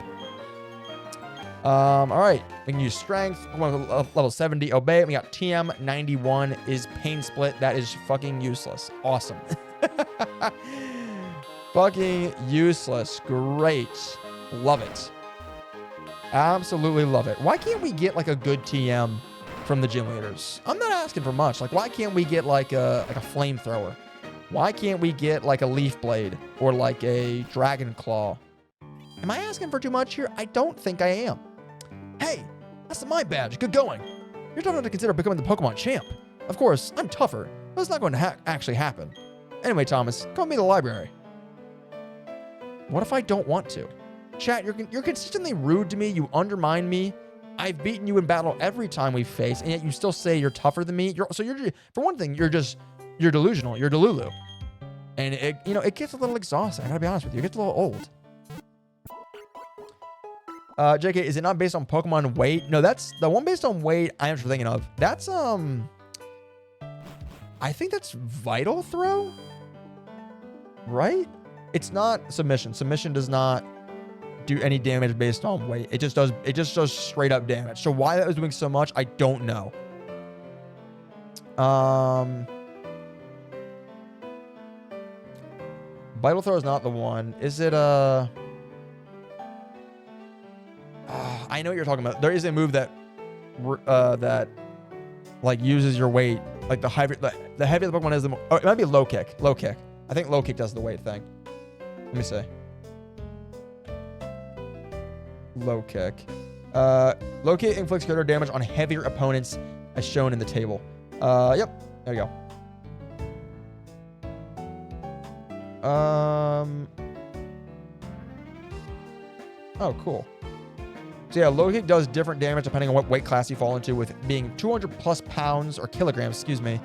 All right. We can use Strength. Level 70, Obey. We got TM 91 is Pain Split. That is fucking useless. Awesome. Fucking useless. Great. Love it. Absolutely love it. Why can't we get, like, a good TM from the gym leaders? I'm not asking for much. Like, why can't we get like a flamethrower? Why can't we get like a leaf blade or like a dragon claw? Am I asking for too much here? I don't think I am. Hey, that's my badge. Good going. You're tough enough to consider becoming the Pokemon champ. Of course, I'm tougher, but it's not going to actually happen. Anyway, Thomas, come with me to the library. What if I don't want to? Chat, you're consistently rude to me. You undermine me. I've beaten you in battle every time we face, and yet you still say you're tougher than me. You're for one thing, you're delusional. You're Delulu. And it gets a little exhausting. I gotta be honest with you. It gets a little old. JK, is it not based on Pokemon weight? No, that's the one based on weight I'm thinking of. That's, I think that's Vital Throw, right? It's not Submission. Submission does not do any damage based on weight. It just does straight up damage. So why that was doing so much, I don't know. Vital Throw is not the one. Is it, I know what you're talking about. There is a move that like uses your weight. Like the heavier the Pokemon is, it might be low kick. Low kick. I think low kick does the weight thing. Let me see. Low kick. Low kick inflicts greater damage on heavier opponents as shown in the table. Yep. There you go. Oh, cool. So yeah, low kick does different damage depending on what weight class you fall into, with being 200 plus pounds or kilograms, excuse me,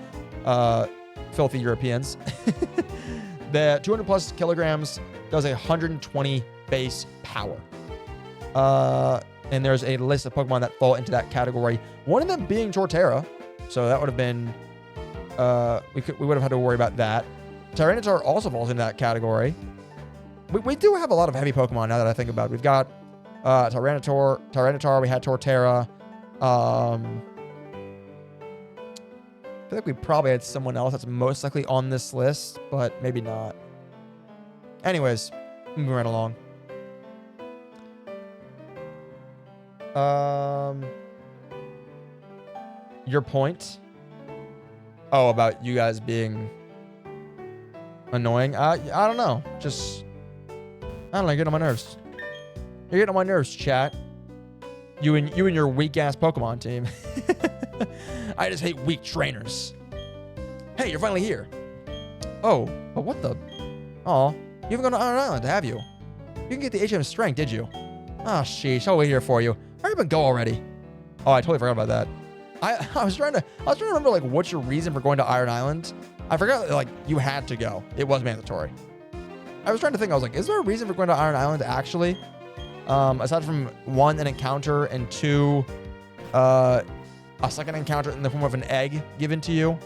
filthy Europeans. The 200 plus kilograms does 120 base power. And there's a list of Pokemon that fall into that category. One of them being Torterra. So that would have been, we would have had to worry about that. Tyranitar also falls into that category. We do have a lot of heavy Pokemon now that I think about it. We've got Tyranitar, we had Torterra. I feel like we probably had someone else that's most likely on this list, but maybe not. Anyways, moving right along. Your point? Oh, about you guys being annoying? I don't know. Just, I don't know, get on my nerves. You're getting on my nerves, chat. You and your weak ass Pokemon team. I just hate weak trainers. Hey, you're finally here. Oh, but what the? Oh, you haven't gone to Iron Island, have you? You can get the HM strength, did you? Oh, sheesh, I'll wait here for you. Hurry up and go already. Oh, I totally forgot about that. I was trying to remember, like, what's your reason for going to Iron Island? I forgot, like, you had to go. It was mandatory. I was trying to think. I was like, is there a reason for going to Iron Island actually? Aside from one, an encounter, and two, a second encounter in the form of an egg given to you.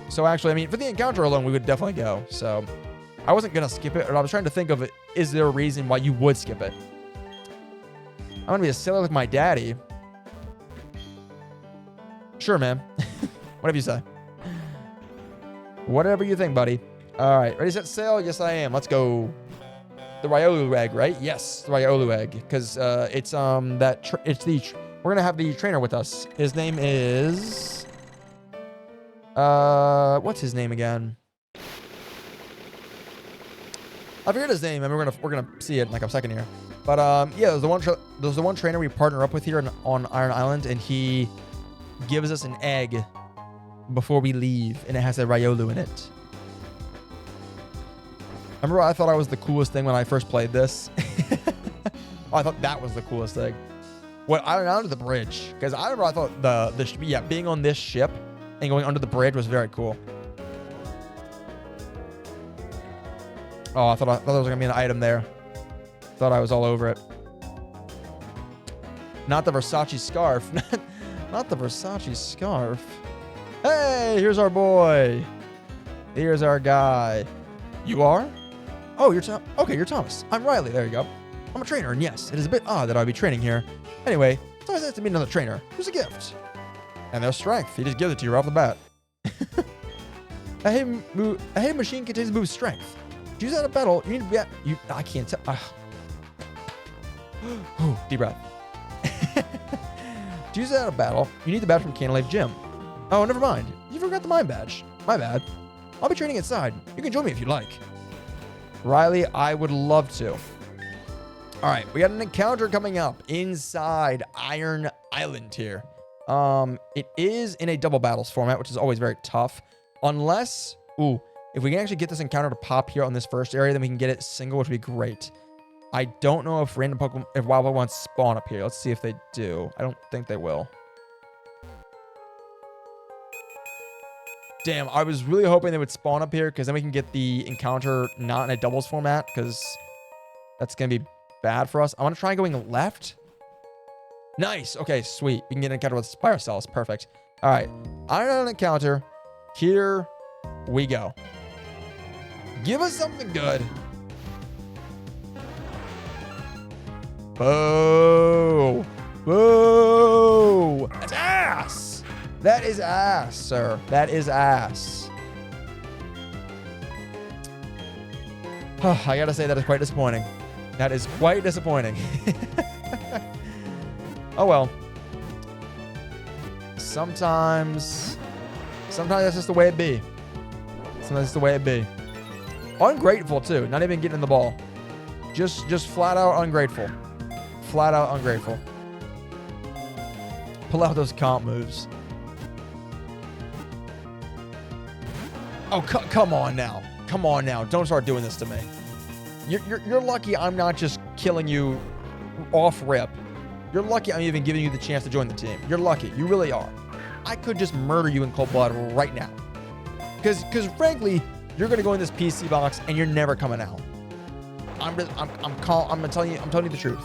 So actually, I mean, for the encounter alone, we would definitely go. So I wasn't going to skip it, but I was trying to think of it. Is there a reason why you would skip it? I'm going to be a sailor like my daddy. Sure, man. Whatever you say. Whatever you think, buddy. All right. Ready, set, sail? Yes, I am. Let's go. The Riolu egg, right? Yes, the Riolu egg. Because it's we're going to have the trainer with us. His name is... what's his name again? I forget his name, and we're gonna see it in like a second here. But yeah, there's the one trainer we partner up with here on Iron Island, and he gives us an egg before we leave, and it has a Riolu in it. Remember, I thought I was the coolest thing when I first played this. Oh, I thought that was the coolest thing. What, Iron Island or the bridge? Because I remember I thought being on this ship and going under the bridge was very cool. Oh, I thought there was gonna be an item there. Thought I was all over it. Not the Versace scarf. Not the Versace scarf. Hey, here's our boy. Here's our guy. You are? Oh, you're Thomas. I'm Riley. There you go. I'm a trainer, and yes, it is a bit odd that I'd be training here. Anyway, it's always nice to meet another trainer. Here's a gift. And there's strength. He just gives it to you right off the bat. A heavy machine contains the move strength. To use that in a battle, you need to be I can't tell. Deep breath. To use that in a battle, you need the badge from Canalave Gym. Oh, never mind. You forgot the mine badge. My bad. I'll be training inside. You can join me if you'd like. Riley, I would love to. All right, we got an encounter coming up inside Iron Island here. It is in a double battles format, which is always very tough. Unless, if we can actually get this encounter to pop here on this first area, then we can get it single, which would be great. I don't know if random Pokemon, if wild Pokemon spawn up here. Let's see if they do. I don't think they will. Damn, I was really hoping they would spawn up here because then we can get the encounter not in a doubles format because that's going to be bad for us. I want to try going left. Nice. Okay, sweet. We can get an encounter with Spire Cells. Perfect. All right. On an encounter. Here we go. Give us something good. Boo. Boo. That's ass. That is ass, sir. That is ass. I gotta say, that is quite disappointing. That is quite disappointing. Oh, well. Sometimes that's just the way it be. Sometimes it's the way it be. Ungrateful, too. Not even getting in the ball. Just flat out ungrateful. Flat out ungrateful. Pull out those comp moves. Oh, come on now. Come on now. Don't start doing this to me. You're lucky I'm not just killing you off rip. You're lucky I'm even giving you the chance to join the team. You're lucky. You really are. I could just murder you in cold blood right now. Because frankly, you're gonna go in this PC box and you're never coming out. I'm telling you the truth.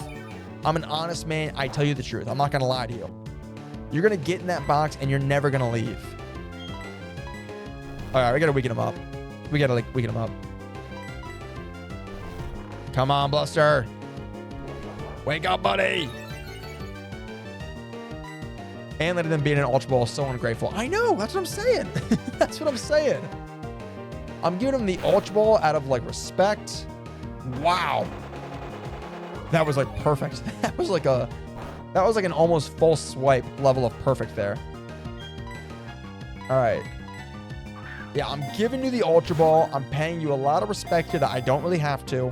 I'm an honest man. I tell you the truth. I'm not gonna lie to you. You're gonna get in that box and you're never gonna leave. All right, we gotta weaken him up. We gotta weaken him up. Come on, Bluster. Wake up, buddy. And letting them beat an Ultra Ball is so ungrateful. I know. That's what I'm saying. That's what I'm saying. I'm giving him the Ultra Ball out of respect. Wow. That was perfect. That was like an almost full swipe level of perfect there. All right. Yeah, I'm giving you the Ultra Ball. I'm paying you a lot of respect here that I don't really have to.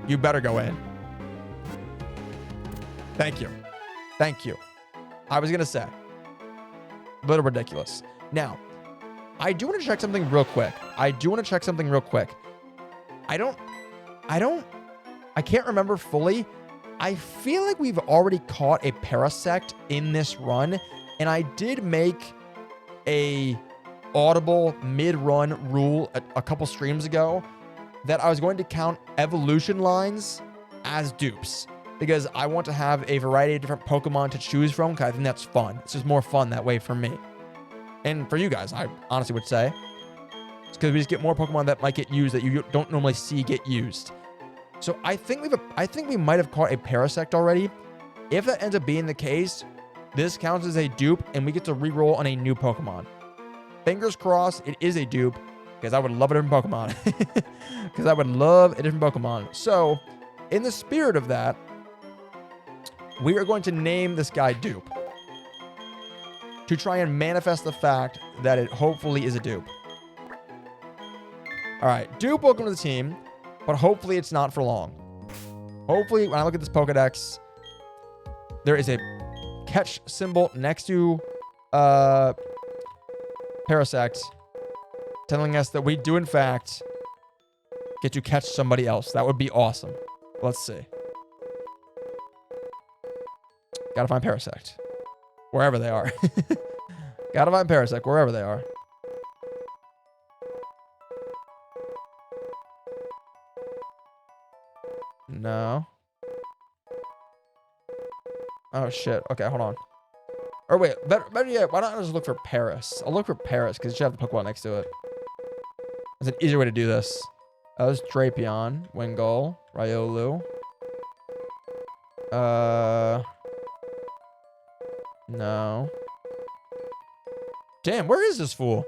You better go in. Thank you. Thank you. I was going to say. A little ridiculous. Now, I do want to check something real quick. I can't remember fully. I feel like we've already caught a Parasect in this run, and I did make a audible mid-run rule a couple streams ago that I was going to count evolution lines as dupes because I want to have a variety of different Pokemon to choose from because I think that's fun. It's just more fun that way for me. And for you guys, I honestly would say. It's because we just get more Pokemon that might get used that you don't normally see get used. So I think we might have caught a Parasect already. If that ends up being the case, this counts as a dupe and we get to reroll on a new Pokemon. Fingers crossed it is a dupe because I would love a different Pokemon. Because I would love a different Pokemon. So in the spirit of that, we are going to name this guy Dupe to try and manifest the fact that it hopefully is a dupe. All right, Dupe, welcome to the team, but hopefully it's not for long. Hopefully, when I look at this Pokedex, there is a catch symbol next to Parasect telling us that we do, in fact, get to catch somebody else. That would be awesome. Let's see. Gotta find Parasect. Wherever they are. Gotta find Parasect, wherever they are. No. Oh, shit. Okay, hold on. Or wait, better yet, why not I just look for Paris? I'll look for Paris, because it should have the Pokemon next to it. There's an easier way to do this. There's Drapion, Wingull, Riolu. No. Damn, where is this fool?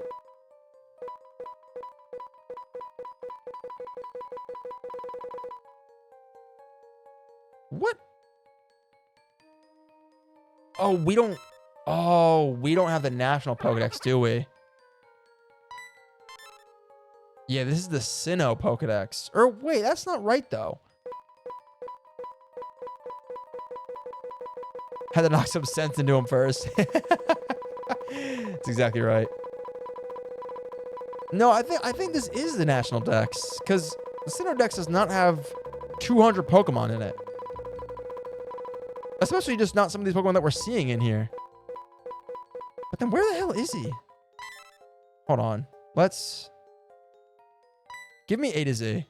What? Oh, we don't have the national Pokedex, do we? Yeah, this is the Sinnoh Pokedex. Or wait, that's not right though. Had to knock some sense into him first. That's exactly right. No, I think this is the national dex because the Sinnoh dex does not have 200 Pokemon in it. Especially just not some of these Pokemon that we're seeing in here. But then where the hell is he? Hold on. Let's... Give me A to Z.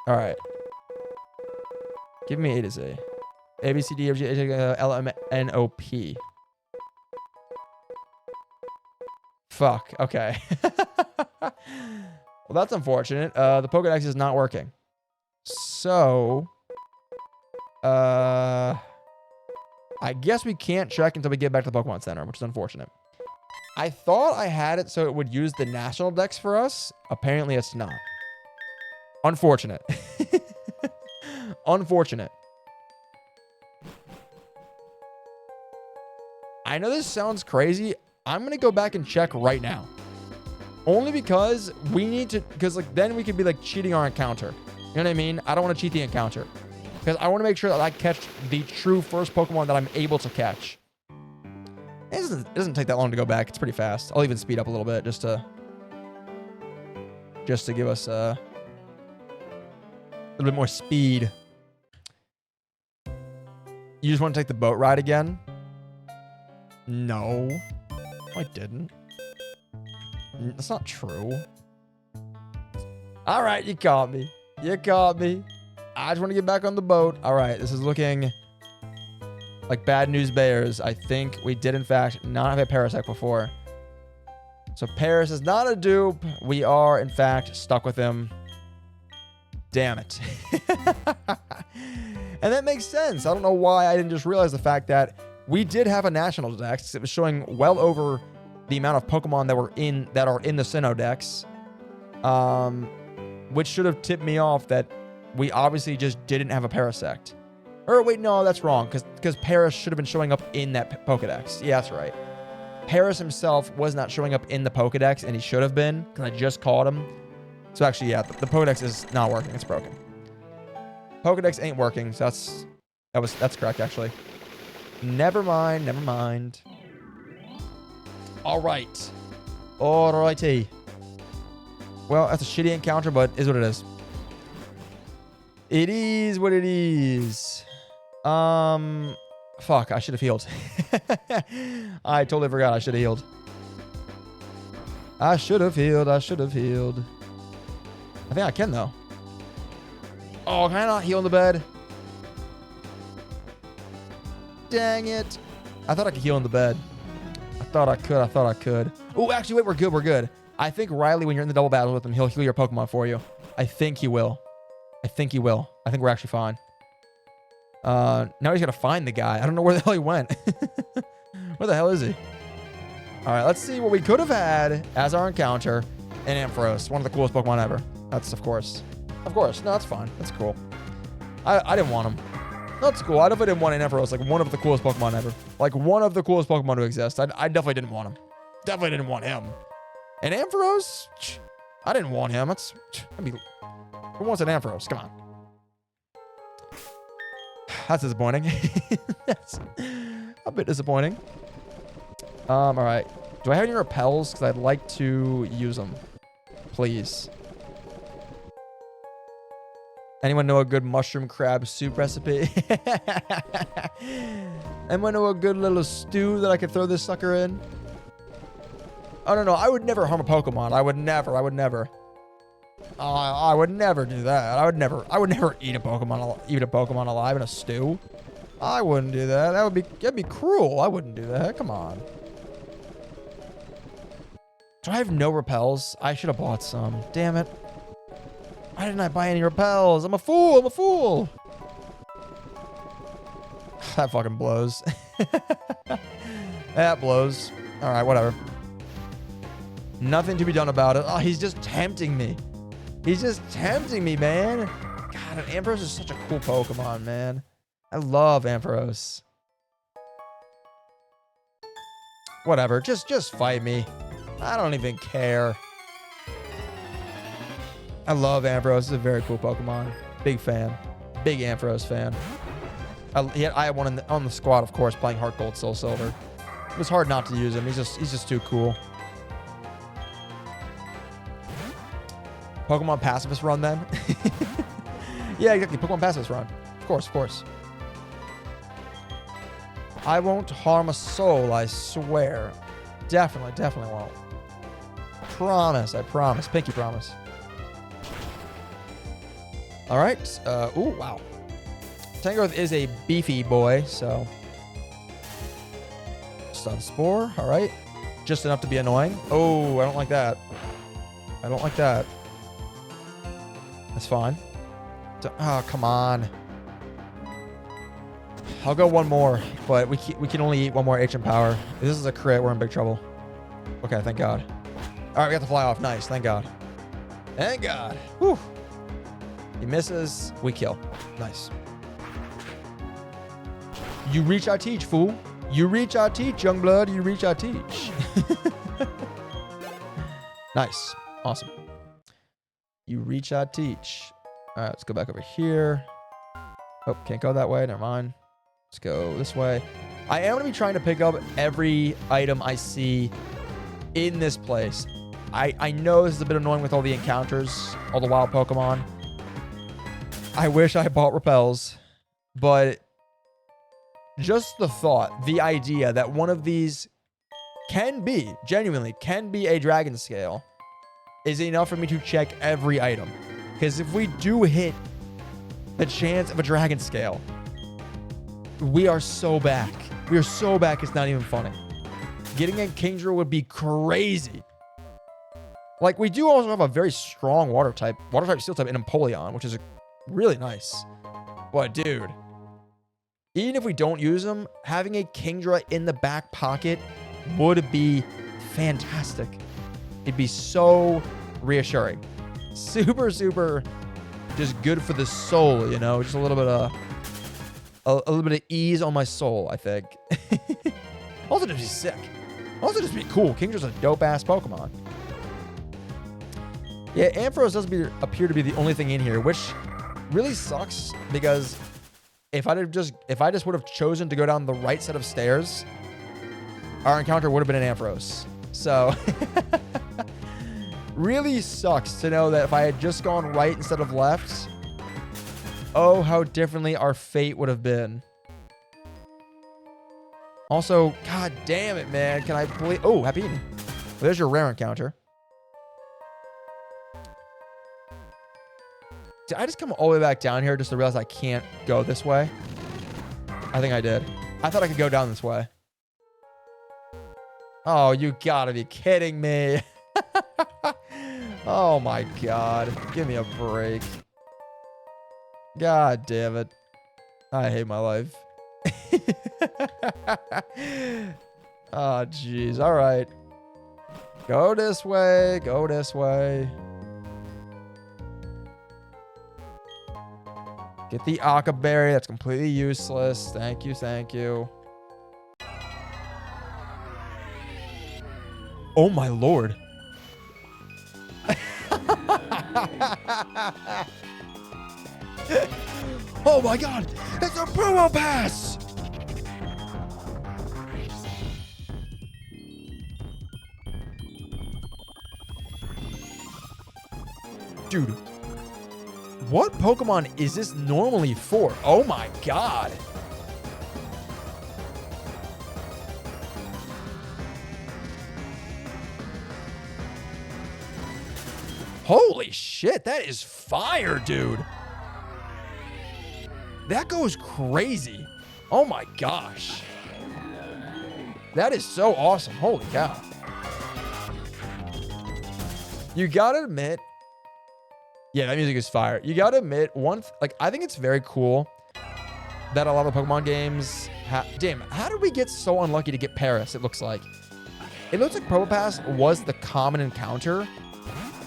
All right. Give me A to Z. A, B, C, D, F, G, H, L, M, N, O, P. Fuck. Okay. Well, that's unfortunate. The Pokédex is not working. So... I guess we can't check until we get back to the Pokemon Center, which is unfortunate. I thought I had it so it would use the National Dex for us. Apparently, it's not. Unfortunate. Unfortunate. I know this sounds crazy. I'm going to go back and check right now. Only because we need to... Because like then we could be like cheating our encounter. You know what I mean? I don't want to cheat the encounter. Because I want to make sure that I catch the true first Pokemon that I'm able to catch. It doesn't take that long to go back. It's pretty fast. I'll even speed up a little bit just to give us a little bit more speed. You just want to take the boat ride again? No, I didn't. That's not true. All right, you caught me. You caught me. I just want to get back on the boat. All right, this is looking like bad news bears. I think we did, in fact, not have a Parasect before. So Paris is not a dupe. We are, in fact, stuck with him. Damn it. And that makes sense. I don't know why I didn't just realize the fact that we did have a National Dex. It was showing well over the amount of Pokemon that are in the Sinnoh Dex. Which should have tipped me off that we obviously just didn't have a Parasect. Or wait, no, that's wrong. Because Paris should have been showing up in that Pokedex. Yeah, that's right. Paris himself was not showing up in the Pokedex, and he should have been, because I just caught him. So actually, yeah, the Pokedex is not working. It's broken. Pokedex ain't working, so that's correct, actually. Never mind, never mind. All right. All righty. Well, that's a shitty encounter, but is what it is. It is what it is. Fuck, I should have healed. I totally forgot I should have healed. I should have healed. I think I can, though. Oh, can I not heal in the bed? Dang it. I thought I could heal in the bed. I thought I could. Oh, actually, wait, we're good. I think Riley, when you're in the double battle with him, he'll heal your Pokemon for you. I think he will. I think we're actually fine. Now he's got to find the guy. I don't know where the hell he went. Where the hell is he? All right, let's see what we could have had as our encounter in Ampharos. One of the coolest Pokemon ever. That's, of course. Of course. No, that's fine. That's cool. I didn't want him. That's cool. I definitely didn't want an Ampharos. Like, one of the coolest Pokemon ever. Like, one of the coolest Pokemon to exist. I definitely didn't want him. Definitely didn't want him. And Ampharos? I didn't want him. Who wants an Ampharos? Come on. That's disappointing. That's a bit disappointing. All right. Do I have any repels? Because I'd like to use them. Please. Anyone know a good mushroom crab soup recipe? Anyone know a good little stew that I could throw this sucker in? Oh, no. I would never harm a Pokemon. I would never. I would never do that. I would never eat a Pokemon alive in a stew. I wouldn't do that. That'd be cruel. I wouldn't do that. Come on. Do I have no repels? I should have bought some. Damn it. Why didn't I buy any repels? I'm a fool. That fucking blows. That blows. All right, whatever. Nothing to be done about it. Oh, he's just tempting me. Man. God, an Ampharos is such a cool Pokemon, man. I love Ampharos. Whatever. Just fight me. I don't even care. I love Ampharos. It's a very cool Pokemon. Big fan. Big Ampharos fan. I had one on the squad, of course, playing Heart Gold, Soul Silver. It was hard not to use him. He's just too cool. Pokemon Pacifist run then? Yeah, exactly. Pokemon Pacifist run. Of course, of course. I won't harm a soul, I swear. Definitely, definitely won't. Promise, I promise. Pinky promise. All right. Ooh, wow. Tangrowth is a beefy boy, so. Stun Spore. All right. Just enough to be annoying. Oh, I don't like that. I don't like that. That's fine. Oh, come on. I'll go one more, but we can only eat one more HM power. If this is a crit, we're in big trouble. Okay, thank God. All right, we got to fly off. Nice, thank God. Thank God. Whew. He misses. We kill. Nice. You reach, I teach, fool. You reach, I teach, young blood. You reach, I teach. Nice. Awesome. You reach, I teach. All right, let's go back over here. Oh, can't go that way. Never mind. Let's go this way. I am going to be trying to pick up every item I see in this place. I know this is a bit annoying with all the encounters, all the wild Pokemon. I wish I bought repels, but just the thought, the idea that one of these genuinely can be a dragon scale is enough for me to check every item. Because if we do hit the chance of a dragon scale, we are so back. We are so back, it's not even funny. Getting a Kingdra would be crazy. Like, we do also have a very strong water type steel type in Empoleon, which is really nice. But, dude, even if we don't use them, having a Kingdra in the back pocket would be fantastic. It'd be so reassuring. Super, super just good for the soul, you know? Just a little bit of ease on my soul, I think. Also, just be sick. Also, just be cool. Kingdra's a dope-ass Pokemon. Yeah, Ampharos does appear to be the only thing in here, which really sucks because if I just would have chosen to go down the right set of stairs, our encounter would have been an Ampharos. So, really sucks to know that if I had just gone right instead of left, oh, how differently our fate would have been. Also, god damn it, man. Can I please... Oh, Happy Eating. Well, there's your rare encounter. Did I just come all the way back down here just to realize I can't go this way? I think I did. I thought I could go down this way. Oh, you gotta be kidding me. Oh my god. Give me a break. God damn it. I hate my life. Oh, jeez. All right. Go this way. Go this way. Get the Akka Berry. That's completely useless. Thank you. Thank you. Oh, my lord. Oh my god, it's a promo pass! Dude, what Pokemon is this normally for? Oh my god. Holy shit, that is fire, dude. That goes crazy. Oh my gosh. That is so awesome. Holy cow. You gotta admit, yeah, that music is fire. You gotta admit, I think it's very cool that a lot of the Pokemon games damn, how did we get so unlucky to get Paris, it looks like? It looks like Probopass was the common encounter,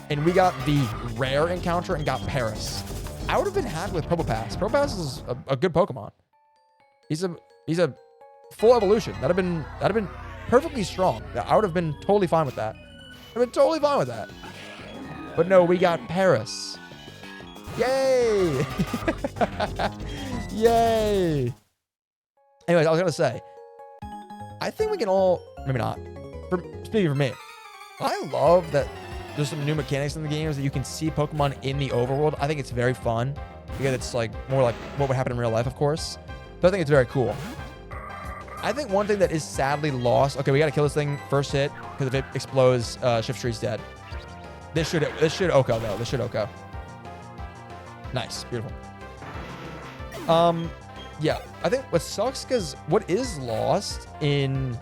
and we got the rare encounter and got Paris. I would have been happy with Probopass. Probopass is a good Pokemon. He's a full evolution. That'd have been perfectly strong. I would have been totally fine with that. I've been totally fine with that. But no, we got Paris. Yay! Yay! Anyways, I was going to say, I think we can all, maybe not, speaking for me, I love that there's some new mechanics in the games that you can see Pokemon in the overworld. I think it's very fun because it's like more like what would happen in real life, of course. So I think it's very cool. I think one thing that is sadly lost. Okay, we got to kill this thing first hit because if it explodes, Shift Tree's dead. This should OHKO though. This should OHKO. Nice, beautiful. Yeah, I think what sucks because what is lost in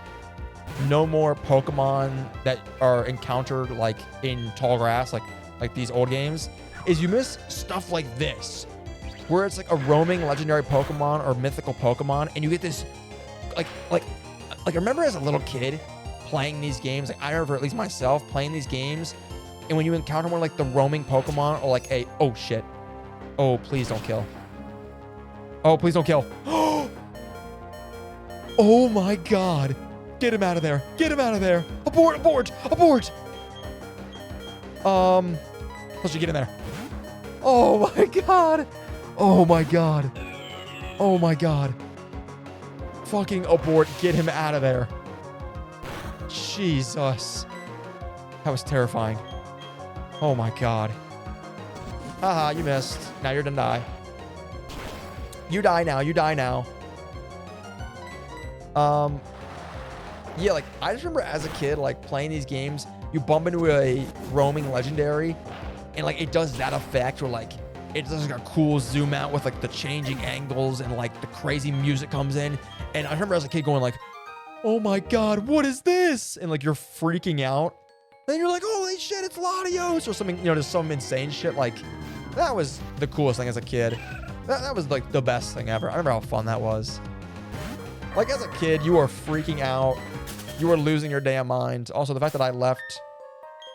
no more Pokemon that are encountered like in tall grass, like these old games, is you miss stuff like this, where it's like a roaming legendary Pokemon or mythical Pokemon, and you get this, like I remember as a little kid playing these games. Like I remember at least myself playing these games, and when you encounter one like the roaming Pokemon or like a oh shit, oh please don't kill. Oh, please don't kill. Oh my God. Get him out of there. Get him out of there. Abort, abort, abort. Let's get in there. Oh my God. Oh my God. Oh my God. Fucking abort. Get him out of there. Jesus. That was terrifying. Oh my God. Haha, you missed. Now you're gonna die. You die now. You die now. Yeah, like I just remember as a kid, like playing these games, you bump into a roaming legendary, and like it does that effect where like it does like a cool zoom out with like the changing angles and like the crazy music comes in. And I remember as a kid going like, "Oh my God, what is this?" And like you're freaking out. Then you're like, "Holy shit, it's Latios," or something, you know, just some insane shit. Like that was the coolest thing as a kid. That was like the best thing ever. I remember how fun that was. Like as a kid, you are freaking out. You are losing your damn mind. Also, the fact that I left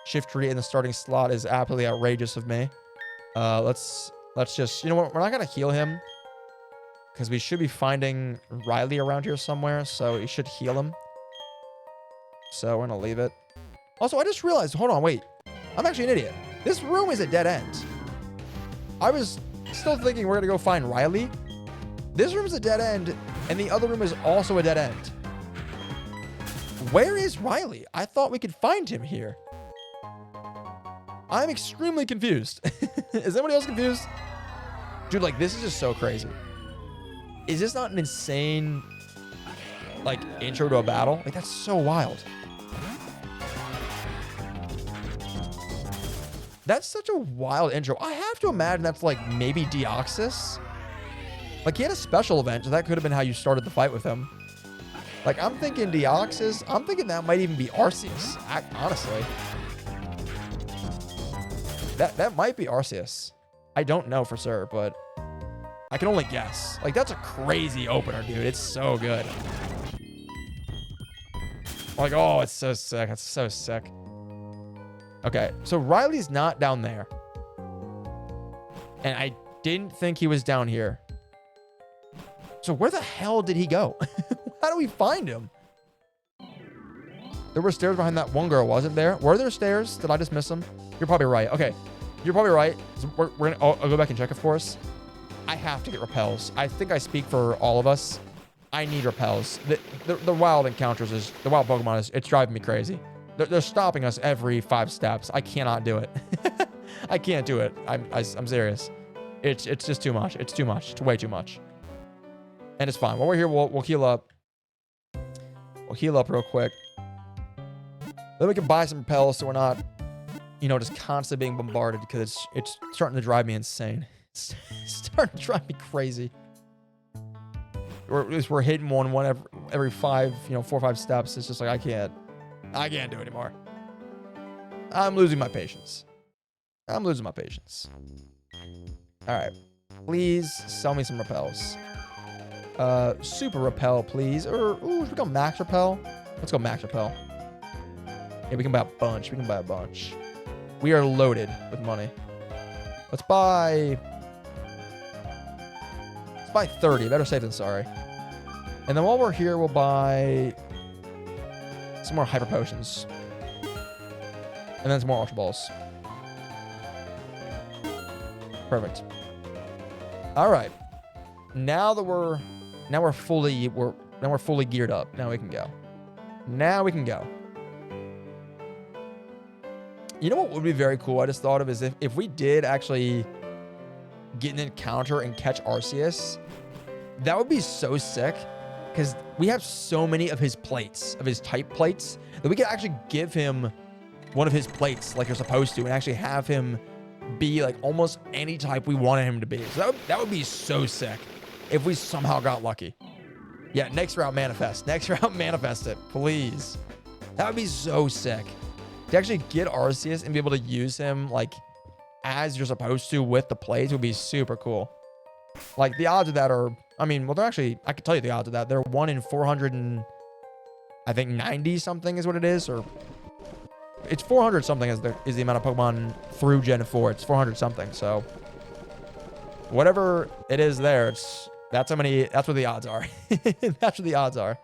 Shift Tree in the starting slot is absolutely outrageous of me. Let's just, you know what? We're not going to heal him because we should be finding Riley around here somewhere. So we should heal him. So we're going to leave it. Also, I just realized, hold on, wait. I'm actually an idiot. This room is a dead end. I was still thinking we're going to go find Riley. This room is a dead end, and the other room is also a dead end. Where is Riley? I thought we could find him here. I'm extremely confused. Is anybody else confused? Dude, like, this is just so crazy. Is this not an insane, like, intro to a battle? Like, that's so wild. That's such a wild intro. I have to imagine that's, like, maybe Deoxys. Like, he had a special event, so that could have been how you started the fight with him. Like, I'm thinking Deoxys. I'm thinking that might even be Arceus, honestly. That might be Arceus. I don't know for sure, but I can only guess. Like, that's a crazy opener, dude. It's so good. Like, oh, it's so sick. It's so sick. Okay, so Riley's not down there. And I didn't think he was down here. So where the hell did he go? How do we find him? There were stairs behind that one girl, wasn't there? Were there stairs? Did I just miss them? You're probably right. Okay, you're probably right. So we're gonna. I'll go back and check, of course. I have to get repels. I think I speak for all of us. I need repels. The wild encounters is the wild Pokemon is. It's driving me crazy. They're stopping us every 5 steps. I cannot do it. I can't do it. I'm serious. It's just too much. It's too much. It's way too much. And it's fine. While we're here, we'll heal up. We'll heal up real quick. Then we can buy some repels so we're not, you know, just constantly being bombarded because it's starting to drive me insane. It's starting to drive me crazy. We're hitting one every 5, 4 or 5 steps. It's just like I can't do it anymore. I'm losing my patience. I'm losing my patience. All right. Please sell me some repels. Super repel, please. Or, ooh, should we go max repel? Let's go max repel. Yeah, we can buy a bunch. We can buy a bunch. We are loaded with money. Let's buy 30. Better safe than sorry. And then while we're here, we'll buy some more hyper potions. And then some more ultra balls. Perfect. All right. Now that we're Now we're fully geared up. Now we can go. Now we can go. You know what would be very cool? I just thought of is if we did actually get an encounter and catch Arceus, that would be so sick. Because we have so many of his plates, of his type plates, that we could actually give him one of his plates like you're supposed to, and actually have him be like almost any type we wanted him to be. So that would be so sick if we somehow got lucky. Yeah, next route manifest. Next route manifest it, please. That would be so sick. To actually get Arceus and be able to use him like as you're supposed to with the plates would be super cool. Like the odds of that are, I mean, well, they're actually, I can tell you the odds of that. They're 1 in 400 and I think 90 something is what it is, or it's 400 something is the amount of Pokemon through Gen 4. It's 400 something. So whatever it is there, that's what the odds are. That's what the odds are.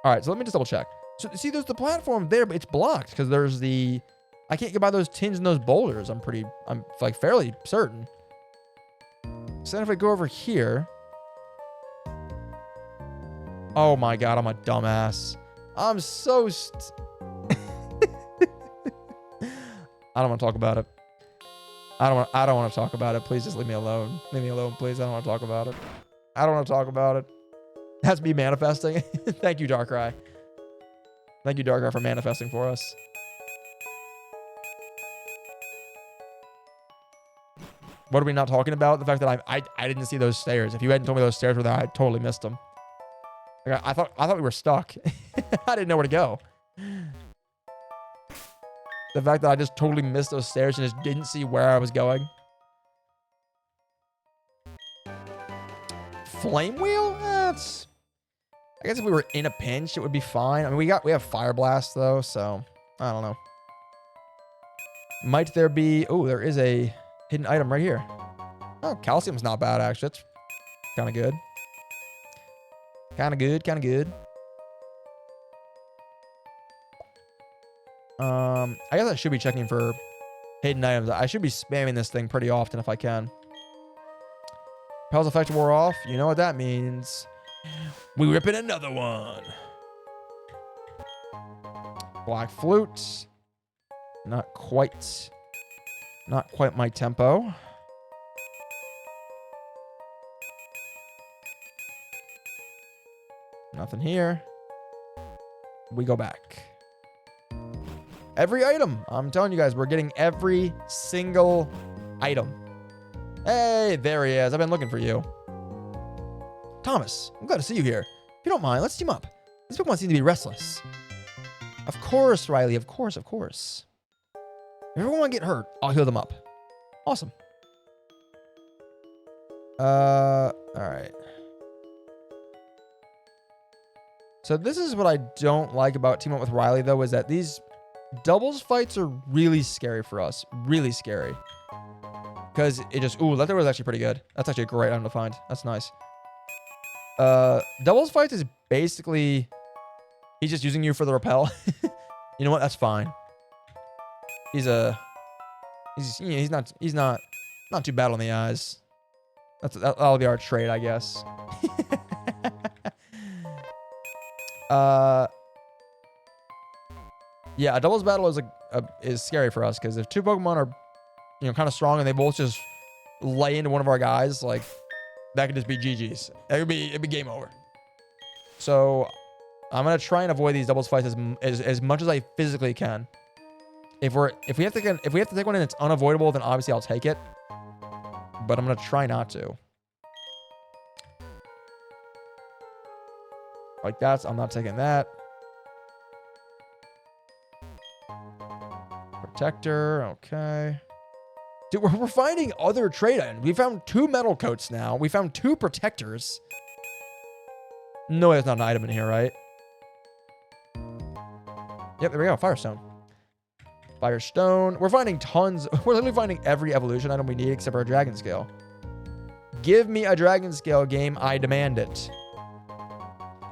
All right, so let me just double check. So see, there's the platform there, but it's blocked because there's I can't get by those tins and those boulders. I'm like fairly certain. So then if I go over here, oh my God, I'm a dumbass. I'm so I don't want to talk about it. I don't want to talk about it. Please just leave me alone. Leave me alone, please. I don't want to talk about it. I don't want to talk about it. That's me manifesting. Thank you, Darkrai. Thank you, Darkrai, for manifesting for us. What are we not talking about? The fact that I didn't see those stairs. If you hadn't told me those stairs were there, I totally missed them. Like I thought we were stuck. I didn't know where to go. The fact that I just totally missed those stairs and just didn't see where I was going. Flame Wheel? That's... I guess if we were in a pinch, it would be fine. I mean, we have Fire Blast, though, so... I don't know. Might there be... Oh, there is a hidden item right here. Oh, Calcium's not bad, actually. It's kind of good. Kind of good, kind of good. I guess I should be checking for hidden items. I should be spamming this thing pretty often if I can. Pell's effect wore off. You know what that means. We ripping another one. Black Flute. Not quite my tempo. Nothing here. We go back. Every item. I'm telling you guys, we're getting every single item. Hey, there he is. I've been looking for you. Thomas, I'm glad to see you here. If you don't mind, let's team up. These Pokemon seem to be restless. Of course, Riley. Of course, of course. If everyone get hurt, I'll heal them up. Awesome. All right. So this is what I don't like about teaming up with Riley, though, is that these doubles fights are really scary for us. Really scary. Because it just... Ooh, that was actually pretty good. That's actually a great item to find. That's nice. Doubles fights is basically... He's just using you for the repel. You know what? That's fine. He's not too bad on the eyes. That'll be our trade, I guess. Yeah, a doubles battle is scary for us because if two Pokemon are, kind of strong and they both just lay into one of our guys, like that could just be GG's. It'd be game over. So I'm gonna try and avoid these doubles fights as much as I physically can. If we have to take one and it's unavoidable, then obviously I'll take it. But I'm gonna try not to. Like I'm not taking that. Protector, okay. Dude, we're finding other trade items. We found 2 metal coats now. We found 2 protectors. No, there's not an item in here, right? Yep, there we go. Firestone. Firestone. We're finding tons. We're literally finding every evolution item we need except for a Dragon Scale. Give me a Dragon Scale game. I demand it.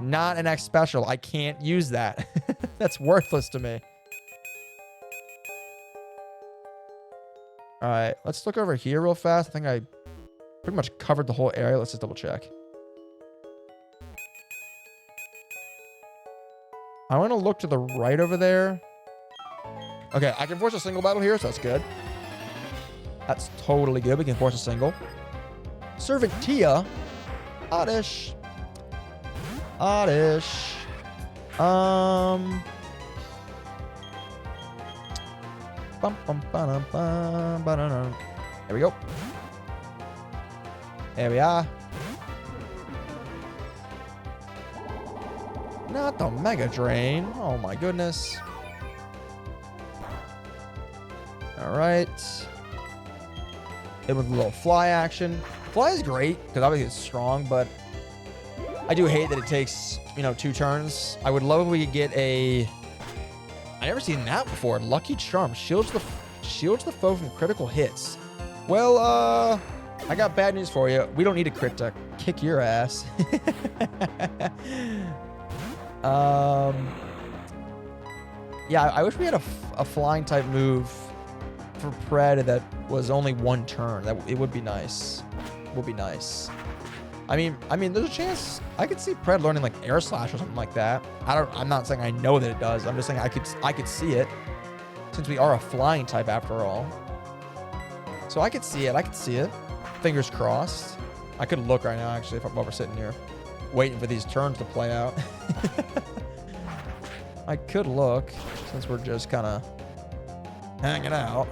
Not an X special. I can't use that. That's worthless to me. All right, let's look over here real fast. I think I pretty much covered the whole area. Let's just double check. I want to look to the right over there. Okay, I can force a single battle here, so that's good. That's totally good. We can force a single. Servant Tia. Oddish. Oddish. Bum, bum, ba-dum, bum, ba-dum. There we go. There we are. Not the Mega Drain. Oh my goodness. All right. It with a little fly action. Fly is great because obviously it's strong, but I do hate that it takes, 2 turns. I would love if we could get a... I never seen that before. Lucky Charm shields the foe from critical hits. Well, I got bad news for you. We don't need a crit to kick your ass. Yeah, I wish we had a flying type move for Pred that was only 1 turn. It would be nice. Would be nice. I mean, there's a chance I could see Pred learning like Air Slash or something like that. I'm not saying I know that it does. I'm just saying I could see it, since we are a flying type after all. So I could see it. I could see it. Fingers crossed. I could look right now actually while we're sitting here, waiting for these turns to play out. I could look since we're just kind of hanging out.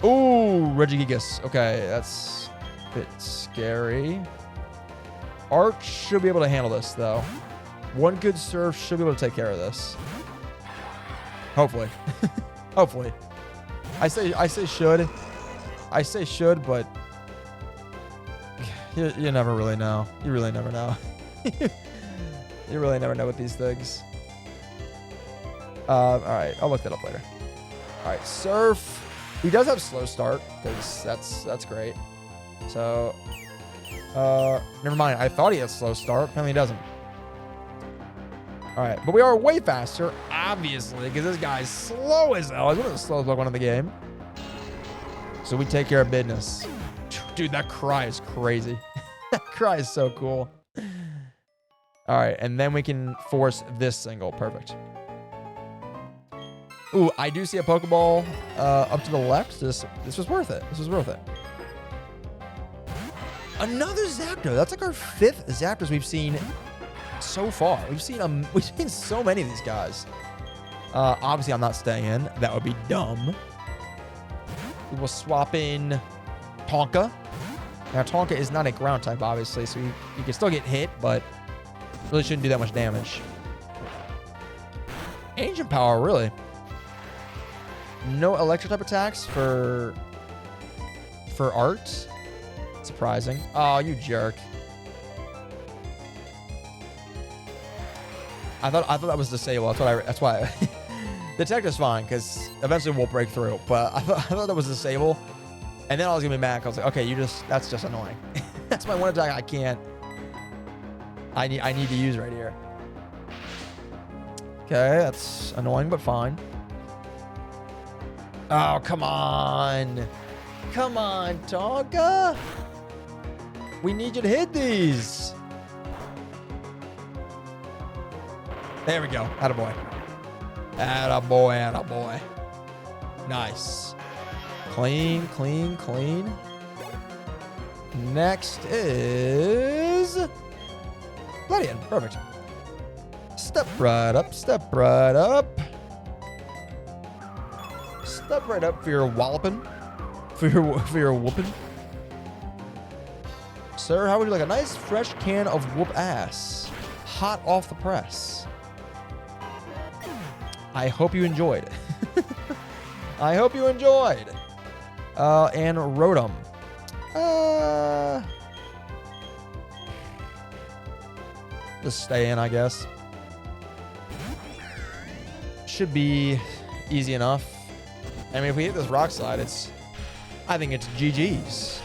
Ooh, Regigigas. Okay, that's a bit scary. Arch should be able to handle this, though. One good serve should be able to take care of this. Hopefully. Hopefully. I say should. I say should, but you never really know. You really never know. You really never know with these things. All right, I'll look that up later. All right, Surf. He does have slow start, because that's great. So, never mind. I thought he had slow start. Apparently he doesn't. All right, but we are way faster, obviously, because this guy's slow as hell. He's one of the slowest Pokemon in the game. So we take care of business. Dude, that cry is crazy. That cry is so cool. All right, and then we can force this single. Perfect. Ooh, I do see a Pokeball up to the left. This was worth it. This was worth it. Another Zapdos. That's like our 5th Zapdos we've seen so far. We've seen so many of these guys. Obviously, I'm not staying in. That would be dumb. We will swap in Tonka. Now, Tonka is not a ground type, obviously, so you can still get hit, but really shouldn't do that much damage. Ancient Power, really. No electric type attacks for Art. Surprising. Oh, you jerk. I thought that was disable. That's why. Detect is fine because eventually we'll break through. But I thought that was disable, and then I was gonna be mad. I was like, okay, that's just annoying. That's my one attack I can't. I need to use right here. Okay, that's annoying but fine. Oh, come on. Come on, Tonka. We need you to hit these. There we go. Attaboy. Attaboy, attaboy. Nice. Clean, clean, clean. Next is Gladian. Perfect. Step right up, step right up. Step right up for your walloping. For your whooping. Sir, how would you like a nice fresh can of whoop ass? Hot off the press. I hope you enjoyed. I hope you enjoyed. And Rotom. Just stay in, I guess. Should be easy enough. I mean, if we hit this rock slide, I think it's GG's.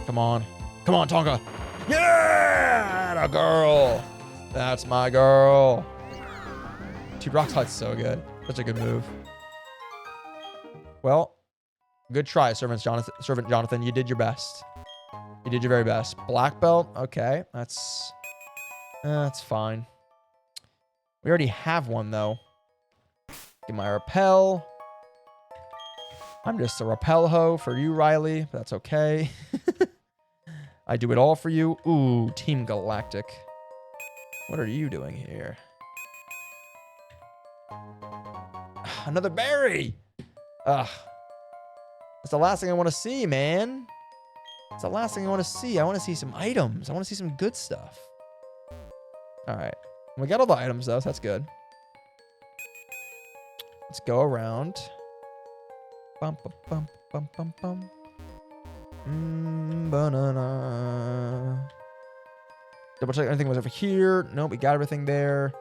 Come on. Come on, Tonka. Yeah! That girl. That's my girl. Dude, rock slide's so good. Such a good move. Well, good try, Servant Jonathan. You did your best. You did your very best. Black belt. Okay. That's fine. We already have one, though. Get my repel. I'm just a repel hoe for you, Riley. But that's okay. I do it all for you. Ooh, Team Galactic. What are you doing here? Another berry. Ugh. That's the last thing I want to see, man. It's the last thing I want to see. I want to see some items. I want to see some good stuff. All right. We got all the items, though. So that's good. Let's go around. Bum, bum, bum, bum, bum, bum. Banana. Double check anything was over here. Nope, we got everything there.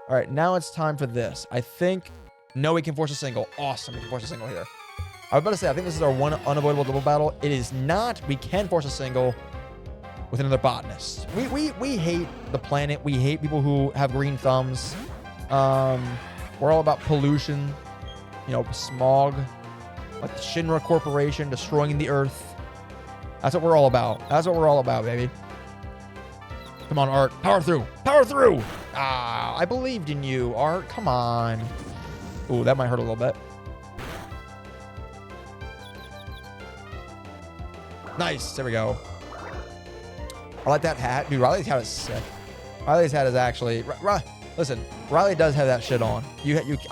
All right, now it's time for this. I think... No, we can force a single. Awesome, we can force a single here. I was about to say, I think this is our one unavoidable double battle. It is not. We can force a single with another botanist. We hate the planet. We hate people who have green thumbs. We're all about pollution. You know, smog. Like the Shinra Corporation destroying the earth. That's what we're all about. That's what we're all about, baby. Come on, Art. Power through. Power through. Ah, I believed in you, Art. Come on. Ooh, that might hurt a little bit. Nice. There we go. I like that hat. Dude, Riley's hat is sick. Riley's hat is actually... Listen, Riley does have that shit on.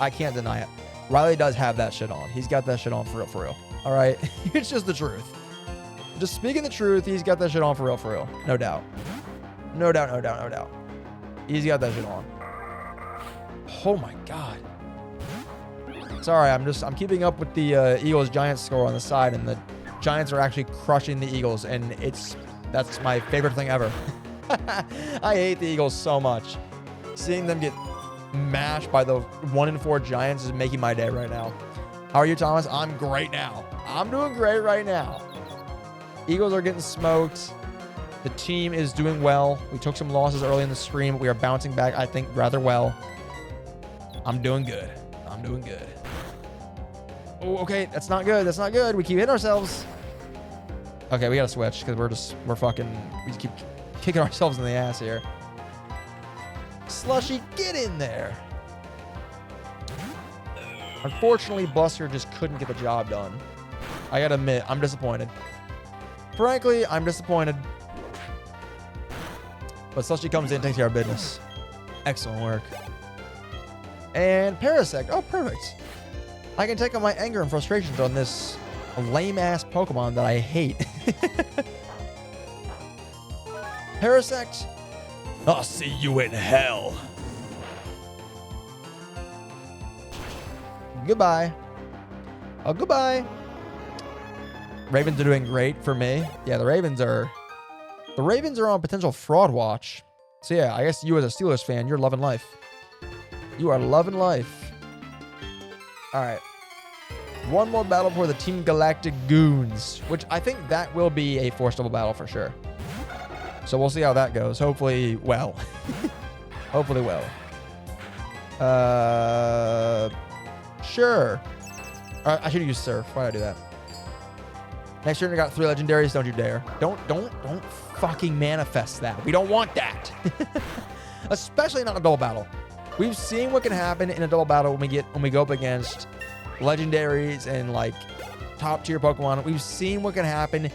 I can't deny it. Riley does have that shit on. He's got that shit on for real, for real. All right? It's just the truth. Just speaking the truth, he's got that shit on for real, for real. No doubt. No doubt, no doubt, no doubt. He's got that shit on. Oh my God. Sorry, I'm keeping up with the Eagles-Giants score on the side, and the Giants are actually crushing the Eagles, and that's my favorite thing ever. I hate the Eagles so much. Seeing them get mashed by the 1-4 Giants is making my day right now. How are you, Thomas? I'm great now. I'm doing great right now. Eagles are getting smoked. The team is doing well. We took some losses early in the stream, but we are bouncing back, I think, rather well. I'm doing good. I'm doing good. Oh, okay. That's not good. That's not good. We keep hitting ourselves. Okay, we got to switch because we just keep kicking ourselves in the ass here. Slushy, get in there. Unfortunately, Buster just couldn't get the job done. I got to admit, I'm disappointed. Frankly, I'm disappointed. But Slushy comes in and takes care of business. Excellent work. And Parasect. Oh, perfect. I can take out my anger and frustrations on this lame-ass Pokemon that I hate. Parasect, I'll see you in hell. Goodbye. Oh, goodbye. Ravens are doing great for me. Yeah, the Ravens are on potential fraud watch. So yeah, I guess you as a Steelers fan, you're loving life. You are loving life. All right. One more battle for the Team Galactic Goons, which I think that will be a forced double battle for sure. So we'll see how that goes. Hopefully well. Hopefully well. Sure. All right, I should have used Surf. Why did I do that? Next turn, I got 3 legendaries. Don't you dare. Don't fucking manifest that. We don't want that. Especially not a double battle. We've seen what can happen in a double battle when we go up against legendaries and like top tier Pokemon. We've seen what can happen.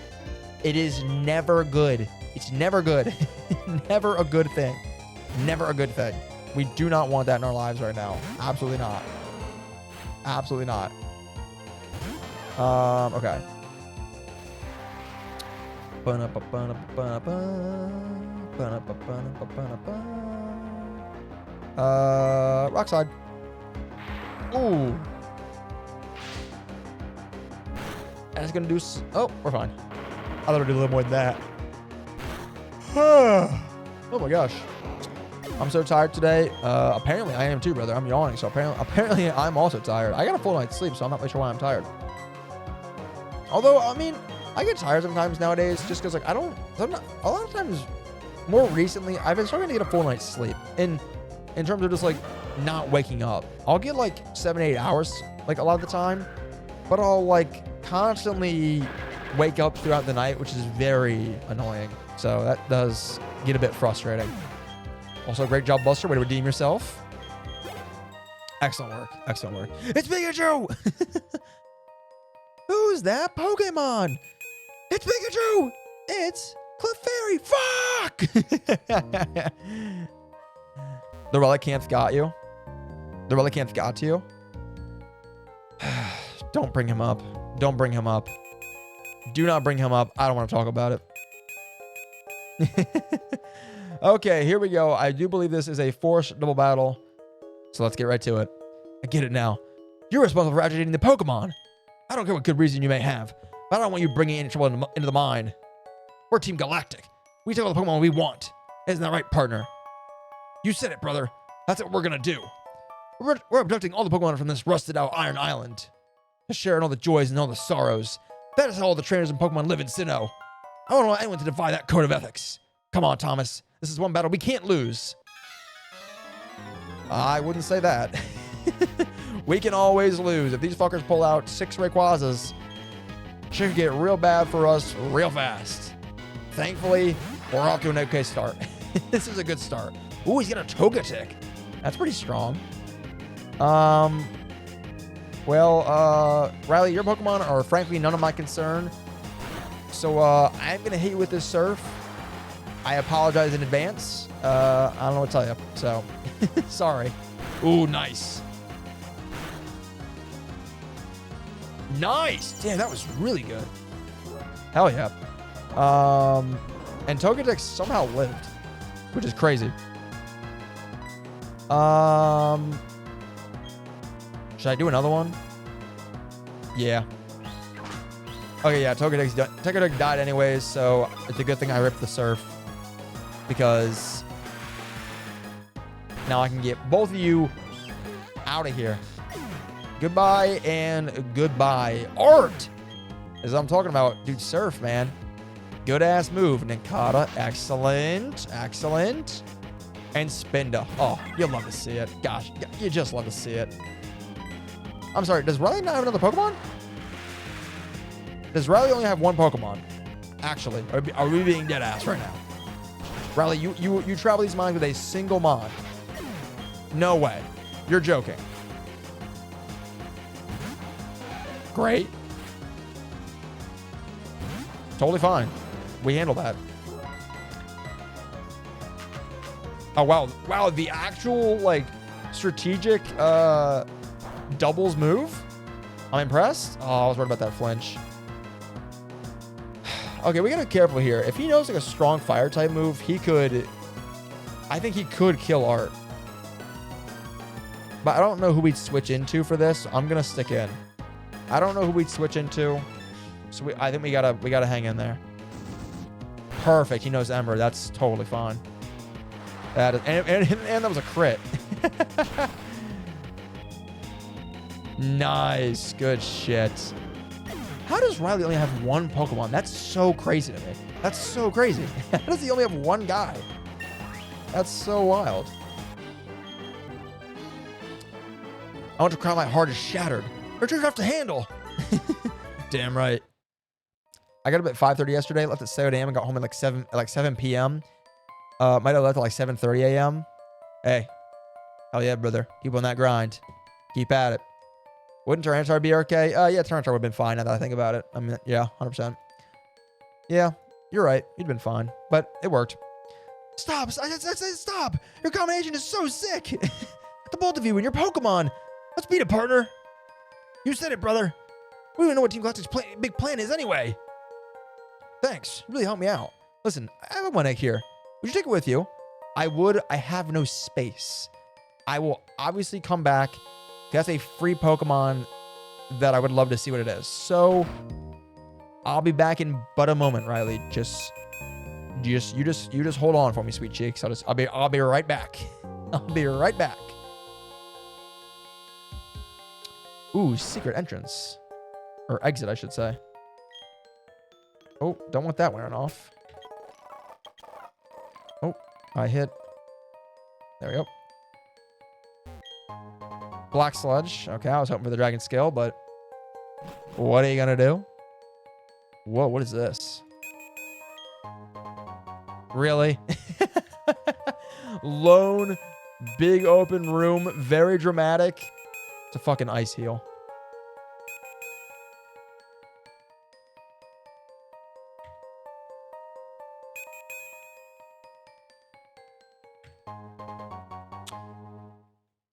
It is never good. It's never good. Never a good thing. Never a good thing. We do not want that in our lives right now. Absolutely not. Absolutely not. Okay. Rock Slide. Ooh. That's gonna do. Oh, we're fine. I thought we'd do a little more than that. Oh my gosh. I'm so tired today. Apparently I am too, brother. I'm yawning, so apparently I'm also tired. I got a full night's sleep, so I'm not really sure why I'm tired. Although, I mean, I get tired sometimes nowadays just because, like, a lot of times, more recently, I've been starting to get a full night's sleep. In terms of just, like, not waking up. I'll get, like, 7 to 8 hours, like, a lot of the time. But I'll, like, constantly wake up throughout the night, which is very annoying. So that does get a bit frustrating. Also, great job, Buster. Way to redeem yourself. Excellent work. Excellent work. It's Pikachu! Who's that Pokemon? It's Pikachu! It's Clefairy. Fuck! The Relicanth got you. The Relicanth got to you. Don't bring him up. Don't bring him up. Do not bring him up. I don't want to talk about it. Okay, here we go. I do believe this is a forced double battle. So let's get right to it. I get it now. You're responsible for agitating the Pokemon. I don't care what good reason you may have, but I don't want you bringing any trouble into the mine. We're Team Galactic. We take all the Pokemon we want. Isn't that right, partner? You said it, brother. That's what we're going to do. We're abducting all the Pokemon from this rusted-out Iron Island to share in all the joys and all the sorrows. That is how all the trainers and Pokemon live in Sinnoh. I don't want anyone to defy that code of ethics. Come on, Thomas. This is one battle we can't lose. I wouldn't say that. We can always lose. If these fuckers pull out 6 Rayquazas, shit could get real bad for us real fast. Thankfully, we're off to an okay start. This is a good start. Ooh, he's got a Togetic. That's pretty strong. Well, Riley, your Pokemon are frankly none of my concern. So, I'm going to hit you with this Surf. I apologize in advance. I don't know what to tell you. So, sorry. Ooh, nice. Nice. Damn, that was really good. Hell yeah. And Togetic somehow lived, which is crazy. Should I do another one? Yeah. Okay, yeah, Togetic died anyways, so it's a good thing I ripped the Surf. Because now I can get both of you out of here. Goodbye and goodbye. Art! As I'm talking about, dude, Surf, man. Good-ass move. Nincada, excellent. Excellent. And Spinda. Oh, you love to see it. Gosh, you just love to see it. I'm sorry, does Riley not have another Pokemon? Does Riley only have one Pokemon? Actually, are we being dead ass right now? Riley, you travel these mines with a single Mon. No way. You're joking. Great. Totally fine. We handle that. Oh, wow. Wow, the actual, like, strategic doubles move? I'm impressed. Oh, I was worried about that flinch. Okay, we gotta be careful here. If he knows like a strong fire type move, he could... I think he could kill Art. But I don't know who we'd switch into for this. I'm gonna stick in. I don't know who we'd switch into. So I think we gotta hang in there. Perfect. He knows Ember. That's totally fine. That is, and that was a crit. Nice. Good shit. How does Riley only have one Pokemon? That's so crazy to me. That's so crazy. How does he only have one guy? That's so wild. I want to cry, my heart is shattered. You're too tough to handle. Damn right. I got up at 5:30 yesterday, left at 7 a.m. and got home at like 7 p.m. Might have left at like 7:30 a.m. Hey. Hell yeah, brother. Keep on that grind. Keep at it. Wouldn't Tyranitar be okay? Yeah, Tyranitar would have been fine now that I think about it. I mean, yeah, 100%. Yeah, you're right. He'd been fine. But it worked. Stop! I said stop! Your combination is so sick! The both of you and your Pokemon! Let's beat it, partner! You said it, brother! We don't even know what Team Galactic's big plan is anyway! Thanks. You really helped me out. Listen, I have one egg here. Would you take it with you? I would. I have no space. I will obviously come back. That's a free Pokemon that I would love to see what it is. So I'll be back in but a moment, Riley. You just hold on for me, sweet cheeks. I'll be right back. I'll be right back. Ooh, secret entrance. Or exit, I should say. Oh, don't want that wearing off. Oh, I hit. There we go. Black Sludge. Okay, I was hoping for the Dragon Scale, but what are you going to do? Whoa, what is this? Really? Lone, big open room, very dramatic. It's a fucking ice heel.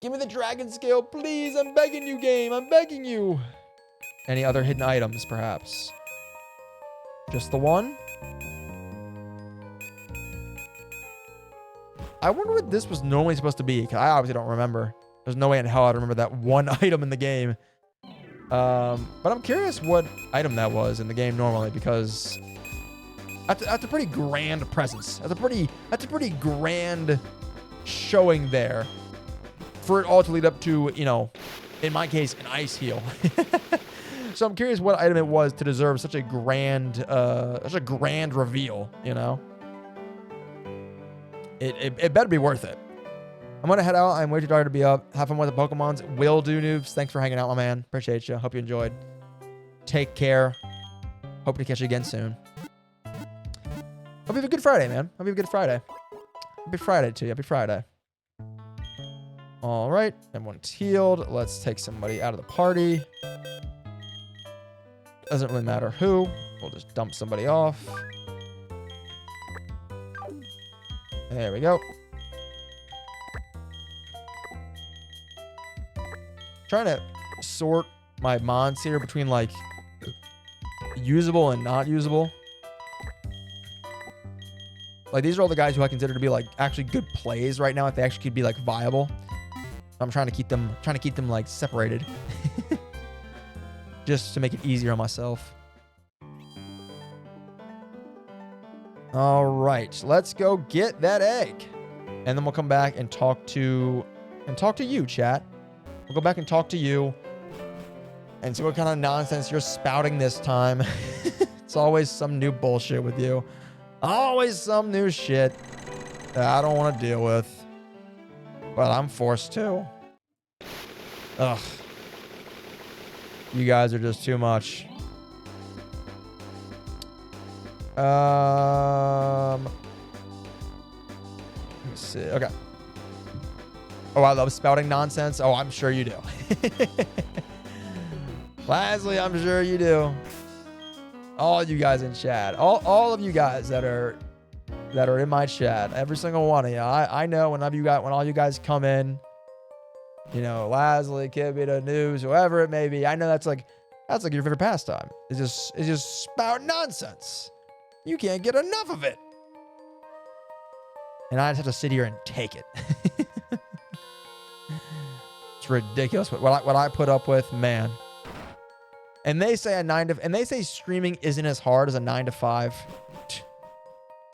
Give me the dragon scale, please. I'm begging you, game. I'm begging you. Any other hidden items, perhaps? Just the one? I wonder what this was normally supposed to be, because I obviously don't remember. There's no way in hell I'd remember that one item in the game. But I'm curious what item that was in the game normally, because that's a pretty grand presence. That's a pretty grand showing there for it all to lead up to, you know, in my case, an ice heel. So I'm curious what item it was to deserve such a grand reveal, you know? It better be worth it. I'm going to head out. I'm way too tired to be up. Have fun with the Pokemons. Will do, noobs. Thanks for hanging out, my man. Appreciate you. Hope you enjoyed. Take care. Hope to catch you again soon. Hope you have a good Friday, man. Hope you have a good Friday. Happy Friday to you. Happy Friday. All right. Everyone's healed. Let's take somebody out of the party. Doesn't really matter who. We'll just dump somebody off. There we go. Trying to sort my mons here between like usable and not usable. Like these are all the guys who I consider to be like actually good plays right now if they actually could be like viable. I'm trying to keep them like separated. Just to make it easier on myself. All right, let's go get that egg. And then we'll come back and talk to you, chat. We'll go back and talk to you and see what kind of nonsense you're spouting this time. It's always some new bullshit with you. Always some new shit that I don't want to deal with. But I'm forced to. Ugh. You guys are just too much. Let me see. Okay. Oh, I love spouting nonsense. Oh, I'm sure you do. Lastly, I'm sure you do. All you guys in chat. All of you guys that are in my chat. Every single one of you. I know when all you guys come in, you know, Lasley, Kibita, News, whoever it may be. I know that's like your favorite pastime. It's just spout nonsense. You can't get enough of it. And I just have to sit here and take it. It's ridiculous what I put up with, man. And they say streaming isn't as hard as a 9 to 5.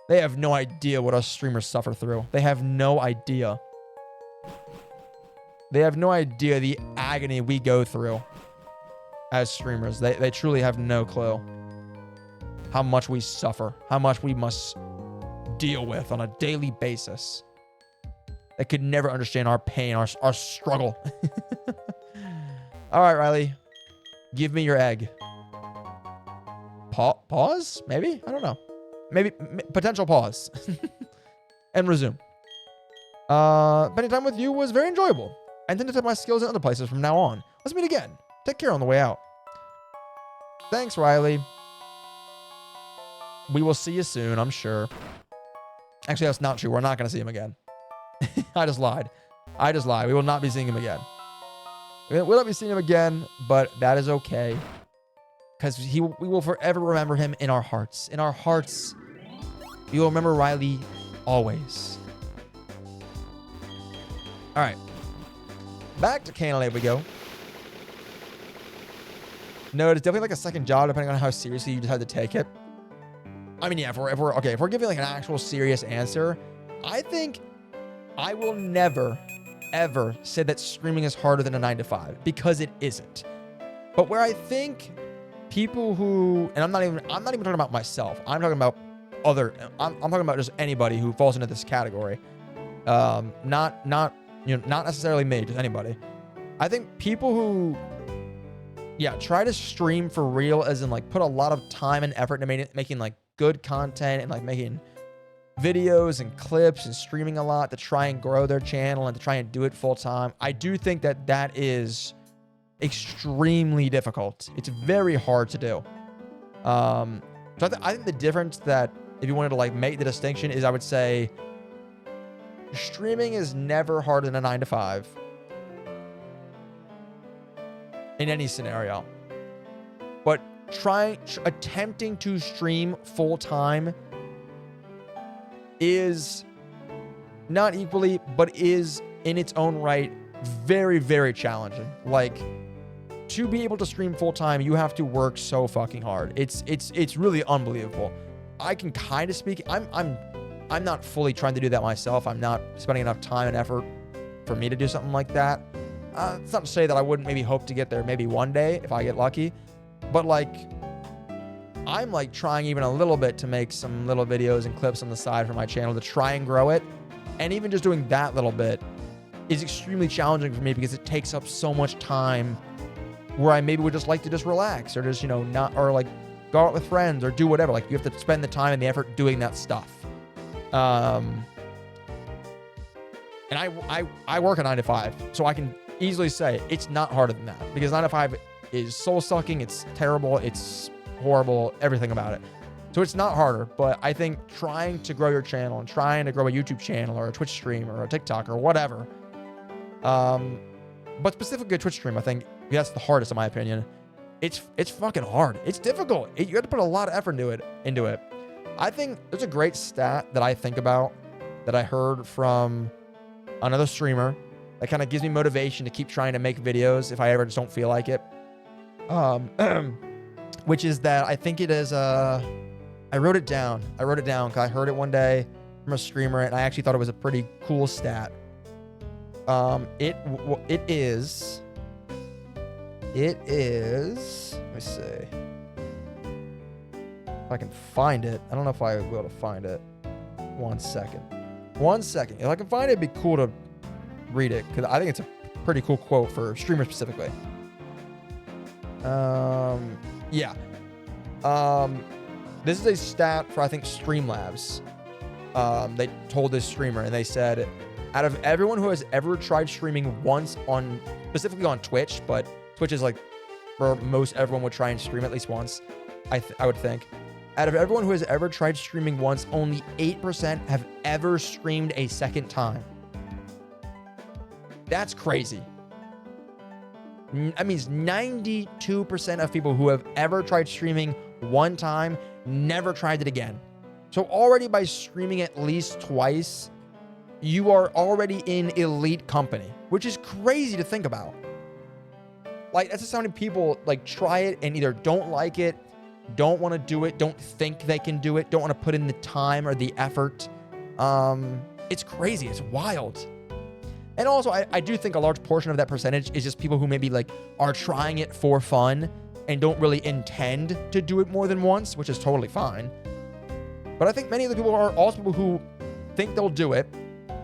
They have no idea what us streamers suffer through. They have no idea. They have no idea the agony we go through as streamers. They truly have no clue how much we suffer, how much we must deal with on a daily basis. They could never understand our pain, our struggle. All right, Riley. Give me your egg. Pause? Maybe? I don't know. Maybe potential pause. And resume. Spending time with you was very enjoyable. I intend to take my skills in other places from now on. Let's meet again. Take care on the way out. Thanks, Riley. We will see you soon, I'm sure. Actually, that's not true. We're not going to see him again. I just lied. We will not be seeing him again. We will not be seeing him again, but that is okay. Because we will forever remember him in our hearts. In our hearts, we will remember Riley always. All right. Back to Canalade we go. No, it's definitely like a second job, depending on how seriously you decide to take it. I mean, yeah, if we're giving like an actual serious answer, I think I will never, ever say that streaming is harder than a 9 to 5 because it isn't. But where I think people who, and I'm not even talking about myself. I'm talking about I'm talking about just anybody who falls into this category. Not necessarily me, just anybody. I think people who yeah, try to stream for real, as in like put a lot of time and effort into making like good content and like making videos and clips and streaming a lot to try and grow their channel and to try and do it full time. I do think that that is extremely difficult. It's very hard to do. So I think the difference that, if you wanted to like make the distinction, is I would say streaming is never harder than a 9 to 5 in any scenario. But attempting to stream full time is not equally, but is in its own right very, very challenging. Like, to be able to stream full time, you have to work so fucking hard. It's really unbelievable. I can kind of speak. I'm not fully trying to do that myself. I'm not spending enough time and effort for me to do something like that. It's not to say that I wouldn't maybe hope to get there maybe one day if I get lucky, but like, I'm like trying even a little bit to make some little videos and clips on the side for my channel to try and grow it. And even just doing that little bit is extremely challenging for me because it takes up so much time where I maybe would just like to just relax or just, not, or like go out with friends or do whatever. Like, you have to spend the time and the effort doing that stuff. And I work a 9 to 5, so I can easily say it's not harder than that, because 9 to 5 is soul sucking. It's terrible. It's horrible. Everything about it. So it's not harder, but I think trying to grow your channel and trying to grow a YouTube channel or a Twitch stream or a TikTok or whatever, but specifically a Twitch stream, I think that's the hardest in my opinion. It's fucking hard. It's difficult. You have to put a lot of effort into it. I think there's a great stat that I think about that I heard from another streamer that kind of gives me motivation to keep trying to make videos if I ever just don't feel like it. Which is that I think it is, I wrote it down because I heard it one day from a streamer and I actually thought it was a pretty cool stat. It is, let me see if I can find it. I don't know if I will be able to find it. One second. If I can find it, it'd be cool to read it, because I think it's a pretty cool quote for streamers specifically. Yeah. This is a stat for, I think, Streamlabs. They told this streamer, and they said, out of everyone who has ever tried streaming once specifically on Twitch, but Twitch is like where most everyone would try and stream at least once, I would think. Out of everyone who has ever tried streaming once, only 8% have ever streamed a second time. That's crazy. That means 92% of people who have ever tried streaming one time never tried it again. So already by streaming at least twice, you are already in elite company, which is crazy to think about. Like, that's just how many people like try it and either don't like it, don't want to do it, don't think they can do it, don't want to put in the time or the effort. It's crazy. It's wild. And also, I do think a large portion of that percentage is just people who maybe like are trying it for fun and don't really intend to do it more than once, which is totally fine. But I think many of the people are also people who think they'll do it,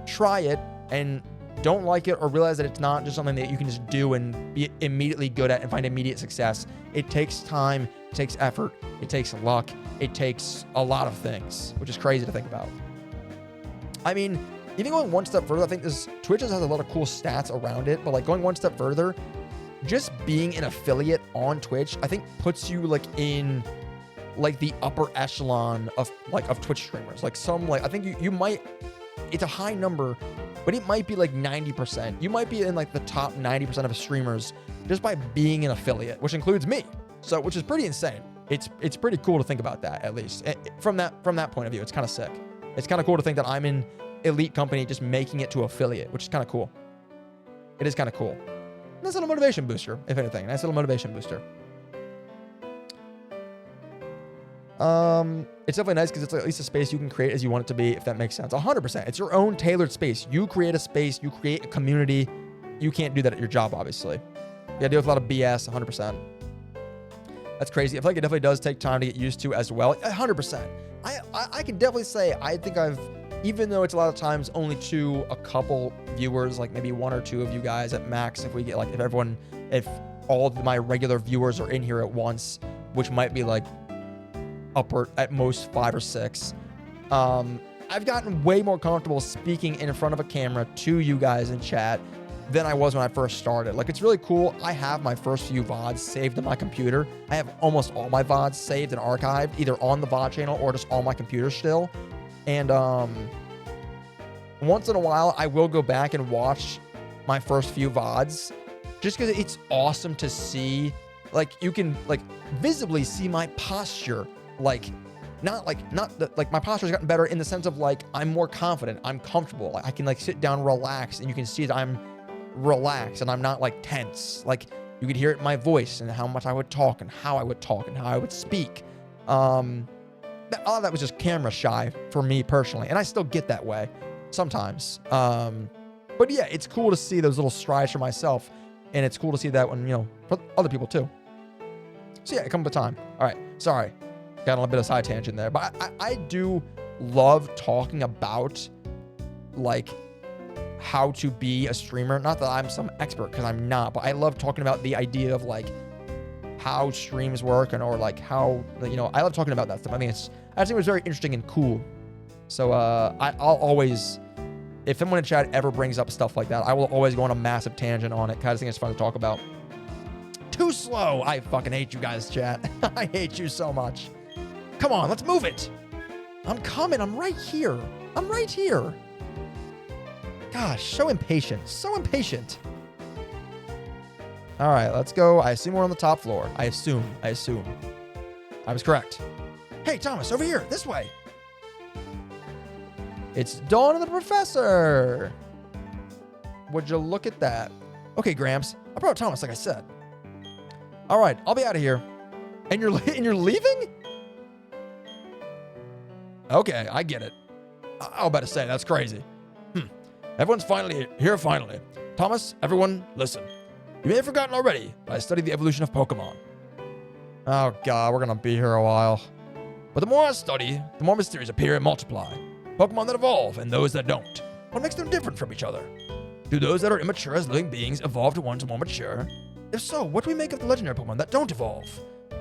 try it, and don't like it or realize that it's not just something that you can just do and be immediately good at and find immediate success. It takes time, it takes effort, it takes luck, it takes a lot of things, which is crazy to think about. I mean, even going one step further, I think Twitch has a lot of cool stats around it, but like going one step further, just being an affiliate on Twitch, I think puts you like in like the upper echelon of Twitch streamers. Like I think you might, it's a high number, but it might be like 90%. You might be in like the top 90% of streamers just by being an affiliate, which includes me. So, which is pretty insane. It's pretty cool to think about that, at least from that point of view. It's kind of sick. It's kind of cool to think that I'm in elite company just making it to affiliate, which is kind of cool. It is kind of cool. Nice little motivation booster, if anything. Nice little motivation booster. It's definitely nice because it's at least a space you can create as you want it to be, if that makes sense. 100%. It's your own tailored space. You create a space, you create a community. You can't do that at your job, obviously. You gotta deal with a lot of BS, 100%. That's crazy. I feel like it definitely does take time to get used to as well. 100%. I can definitely say, I think even though it's a lot of times only to a couple viewers, like maybe one or two of you guys at max, if we get like, if all of my regular viewers are in here at once, which might be like upward at most 5 or 6. I've gotten way more comfortable speaking in front of a camera to you guys in chat than I was when I first started. Like, it's really cool. I have my first few VODs saved on my computer. I have almost all my VODs saved and archived, either on the VOD channel or just on my computer still. And once in a while, I will go back and watch my first few VODs just because it's awesome to see. Like, you can like visibly see my posture. Like, not my posture's gotten better in the sense of like I'm more confident, I'm comfortable. Like, I can like sit down, relax, and you can see that I'm relaxed and I'm not like tense. Like, you could hear it in my voice and how much I would talk and how I would talk and how I would speak. A lot of that was just camera shy for me personally, and I still get that way sometimes. But yeah, it's cool to see those little strides for myself, and it's cool to see that when, you know, for other people too. So yeah, it comes with time. All right, sorry, got on a bit of side tangent there, but I do love talking about like how to be a streamer. Not that I'm some expert, because I'm not, but I love talking about the idea of like how streams work, and or like how, you know, I love talking about that stuff. I think it was very interesting and cool. So I'll always, if someone in chat ever brings up stuff like that, I will always go on a massive tangent on it, because I think it's fun to talk about. Too slow. I fucking hate you guys, chat. I hate you so much. Come on, let's move it. I'm coming. I'm right here. I'm right here. Gosh, so impatient. So impatient. All right, let's go. I assume we're on the top floor. I assume. I was correct. Hey, Thomas, over here. This way. It's Dawn and the Professor. Would you look at that? Okay, Gramps. I brought Thomas, like I said. All right, I'll be out of here. And you're leaving? Okay, I get it. I was about to say, that's crazy. Everyone's finally here, finally. Thomas, everyone, listen. You may have forgotten already, but I studied the evolution of Pokemon. Oh, God, we're going to be here a while. But the more I study, the more mysteries appear and multiply. Pokemon that evolve and those that don't. What makes them different from each other? Do those that are immature as living beings evolve to ones more mature? If so, what do we make of the legendary Pokemon that don't evolve?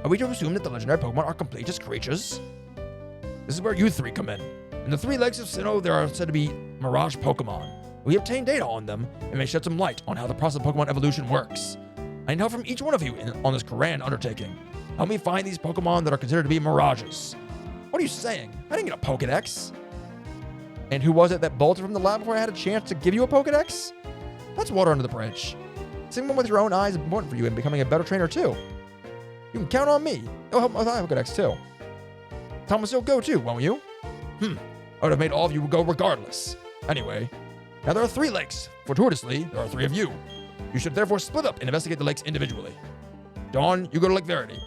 Are we to assume that the legendary Pokemon are complete as creatures? This is where you three come in. In the 3 legs of Sinnoh, there are said to be Mirage Pokemon. We obtain data on them and may shed some light on how the process of Pokemon evolution works. I need help from each one of you on this grand undertaking. Help me find these Pokemon that are considered to be mirages. What are you saying? I didn't get a Pokedex. And who was it that bolted from the lab before I had a chance to give you a Pokedex? That's water under the bridge. Seeing one with your own eyes is important for you in becoming a better trainer too. You can count on me. It'll help with my Pokedex too. Thomas, you'll go too, won't you? I would have made all of you go regardless. Anyway, now there are 3 lakes. Fortuitously, there are 3 of you. You should therefore split up and investigate the lakes individually. Dawn, you go to Lake Verity.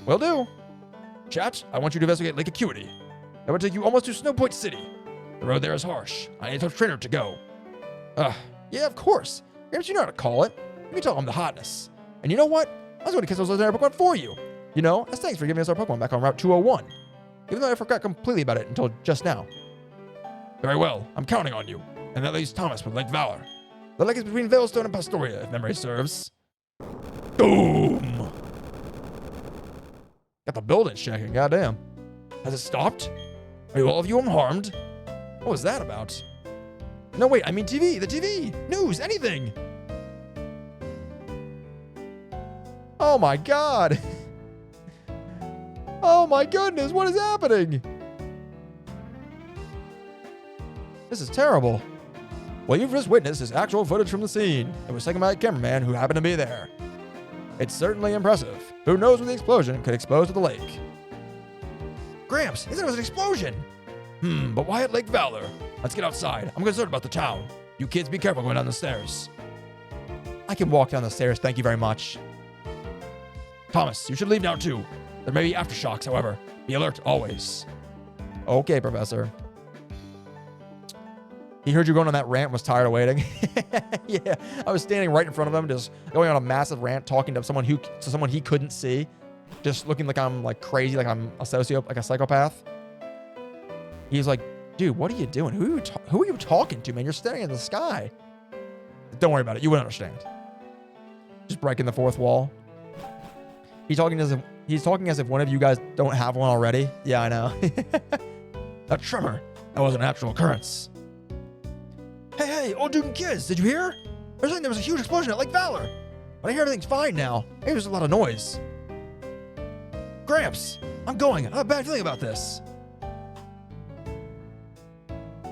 Will do. Chat, I want you to investigate Lake Acuity. That would take you almost to Snow Point City. The road there is harsh. I need a trainer to go. Yeah, of course. Gramps, you know how to call it. You can tell I'm the hotness. And you know what? I was going to catch those legendary Pokemon for you. You know, as thanks for giving us our Pokemon back on Route 201. Even though I forgot completely about it until just now. Very well. I'm counting on you. And that leaves Thomas with Lake Valor. The lake is between Veilstone and Pastoria, if memory serves. Boom! Got the building shaking, goddamn. Has it stopped? Are you all of you unharmed? What was that about? No, wait, I mean TV, the TV, news, anything. Oh my God. Oh my goodness, what is happening? This is terrible. Well, you've just witnessed this actual footage from the scene. It was taken by a cameraman who happened to be there. It's certainly impressive. Who knows when the explosion could expose to the lake? Gramps, he said it was an explosion. But why at Lake Valor? Let's get outside. I'm concerned about the town. You kids be careful going down the stairs. I can walk down the stairs, thank you very much. Thomas, you should leave now too. There may be aftershocks, however. Be alert always. Okay, Professor. He heard you going on that rant and was tired of waiting. Yeah, I was standing right in front of him, just going on a massive rant, talking to someone he couldn't see, just looking like I'm like crazy, like I'm a like a psychopath. He's like, dude, what are you doing? Who are you talking to, man? You're staring in the sky. Don't worry about it. You wouldn't understand. Just breaking the fourth wall. He's talking as if one of you guys don't have one already. Yeah, I know. That tremor, that was a natural occurrence. Hey, old dude and kids, did you hear? They're saying there was a huge explosion at Lake Valor. But I hear everything's fine now. Maybe there's a lot of noise. Gramps, I'm going. I have a bad feeling about this.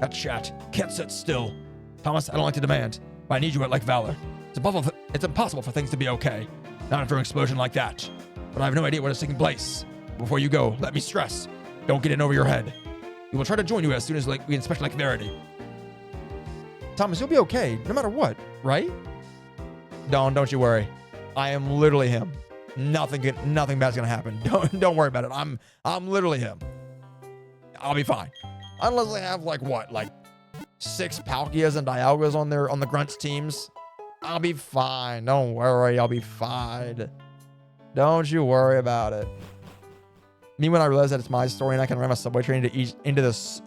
That chat can't sit still. Thomas, I don't like to demand, but I need you at Lake Valor. It's impossible for things to be okay. Not after an explosion like that. But I have no idea what is taking place. Before you go, let me stress, don't get in over your head. We will try to join you as soon as we inspect Lake Verity. Thomas, you'll be okay, no matter what, right? Don't you worry. I am literally him. Nothing bad's gonna happen. Don't worry about it. I'm literally him. I'll be fine. Unless they have like 6 Palkias and Dialgas on the Grunts teams. I'll be fine. Don't worry, I'll be fine. Don't you worry about it. Me, when I realize that it's my story and I can run a subway train into this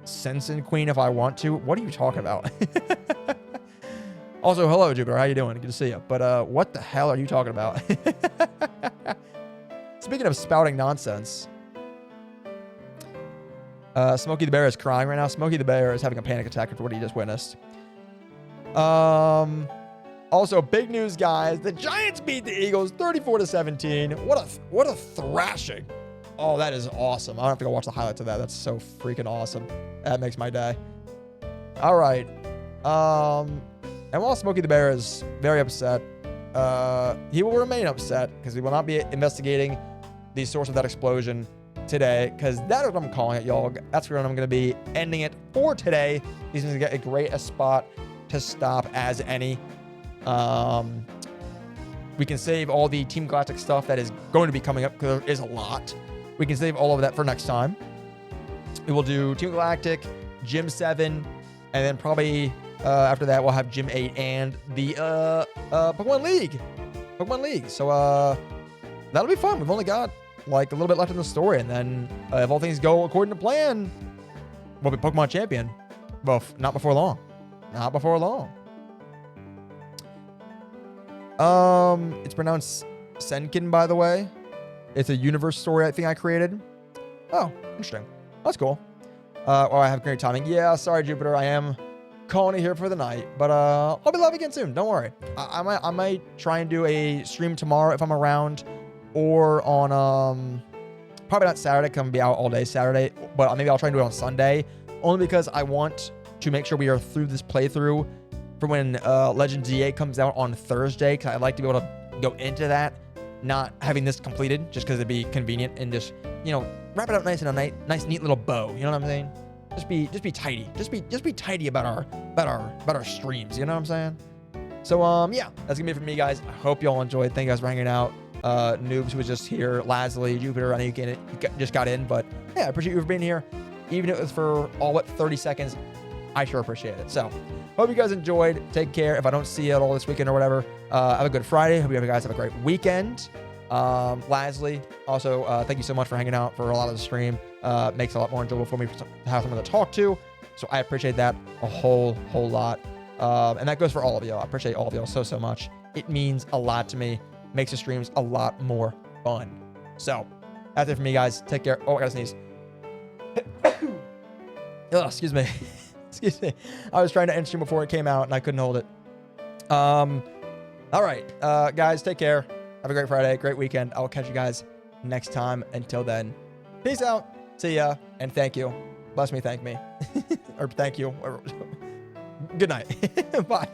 Sensen Queen if I want to. What are you talking about? Also, hello, Jupiter. How you doing? Good to see you. But what the hell are you talking about? Speaking of spouting nonsense, Smokey the Bear is crying right now. Smokey the Bear is having a panic attack after what he just witnessed. Also, big news, guys. The Giants beat the Eagles 34-17. What a thrashing. Oh, that is awesome. I don't have to go watch the highlights of that. That's so freaking awesome. That makes my day. All right. And while Smokey the Bear is very upset, he will remain upset because we will not be investigating the source of that explosion today, because that is what I'm calling it, y'all. That's where I'm going to be ending it for today. He's going to get a great spot to stop as any. We can save all the Team Galactic stuff that is going to be coming up, because there is a lot. We can save all of that for next time. We will do Team Galactic, Gym 7, and then probably after that we'll have Gym 8 and the Pokemon League. So that'll be fun. We've only got like a little bit left in the story, and then if all things go according to plan, we'll be Pokemon champion. Well, not before long. Not before long. It's pronounced Senkin, by the way. It's a universe story I think I created. Oh, interesting. That's cool. Well, I have great timing. Yeah, sorry, Jupiter. I am calling it here for the night, but I'll be live again soon. Don't worry. I might try and do a stream tomorrow if I'm around, or on probably not Saturday because I'm gonna be out all day Saturday, but maybe I'll try and do it on Sunday, only because I want to make sure we are through this playthrough for when Legends DA comes out on Thursday, because I'd like to be able to go into that, not having this completed, just because it'd be convenient, and just, you know, wrap it up nice in a nice neat little bow. You know what I'm saying? Just be tidy. Just be tidy about our streams. You know what I'm saying? So yeah, that's gonna be it for me, guys. I hope y'all enjoyed. Thank you guys for hanging out. Noobs who was just here, Lasley, Jupiter. I know you just got in, but yeah, I appreciate you for being here, even if it was for all 30 seconds. I sure appreciate it. So hope you guys enjoyed. Take care. If I don't see you at all this weekend or whatever, have a good Friday. Hope you guys have a great weekend. Lasley, also, thank you so much for hanging out for a lot of the stream. Makes it a lot more enjoyable for me to have someone to talk to. So I appreciate that a whole lot. And that goes for all of you. I appreciate all of you so much. It means a lot to me. Makes the streams a lot more fun. So that's it for me, guys. Take care. Oh, I gotta sneeze. Oh, excuse me. Excuse me. I was trying to end stream before it came out and I couldn't hold it. All right, guys, take care. Have a great Friday, great weekend. I will catch you guys next time. Until then, peace out. See ya, and thank you. Bless me, thank me, or thank you. Good night. Bye.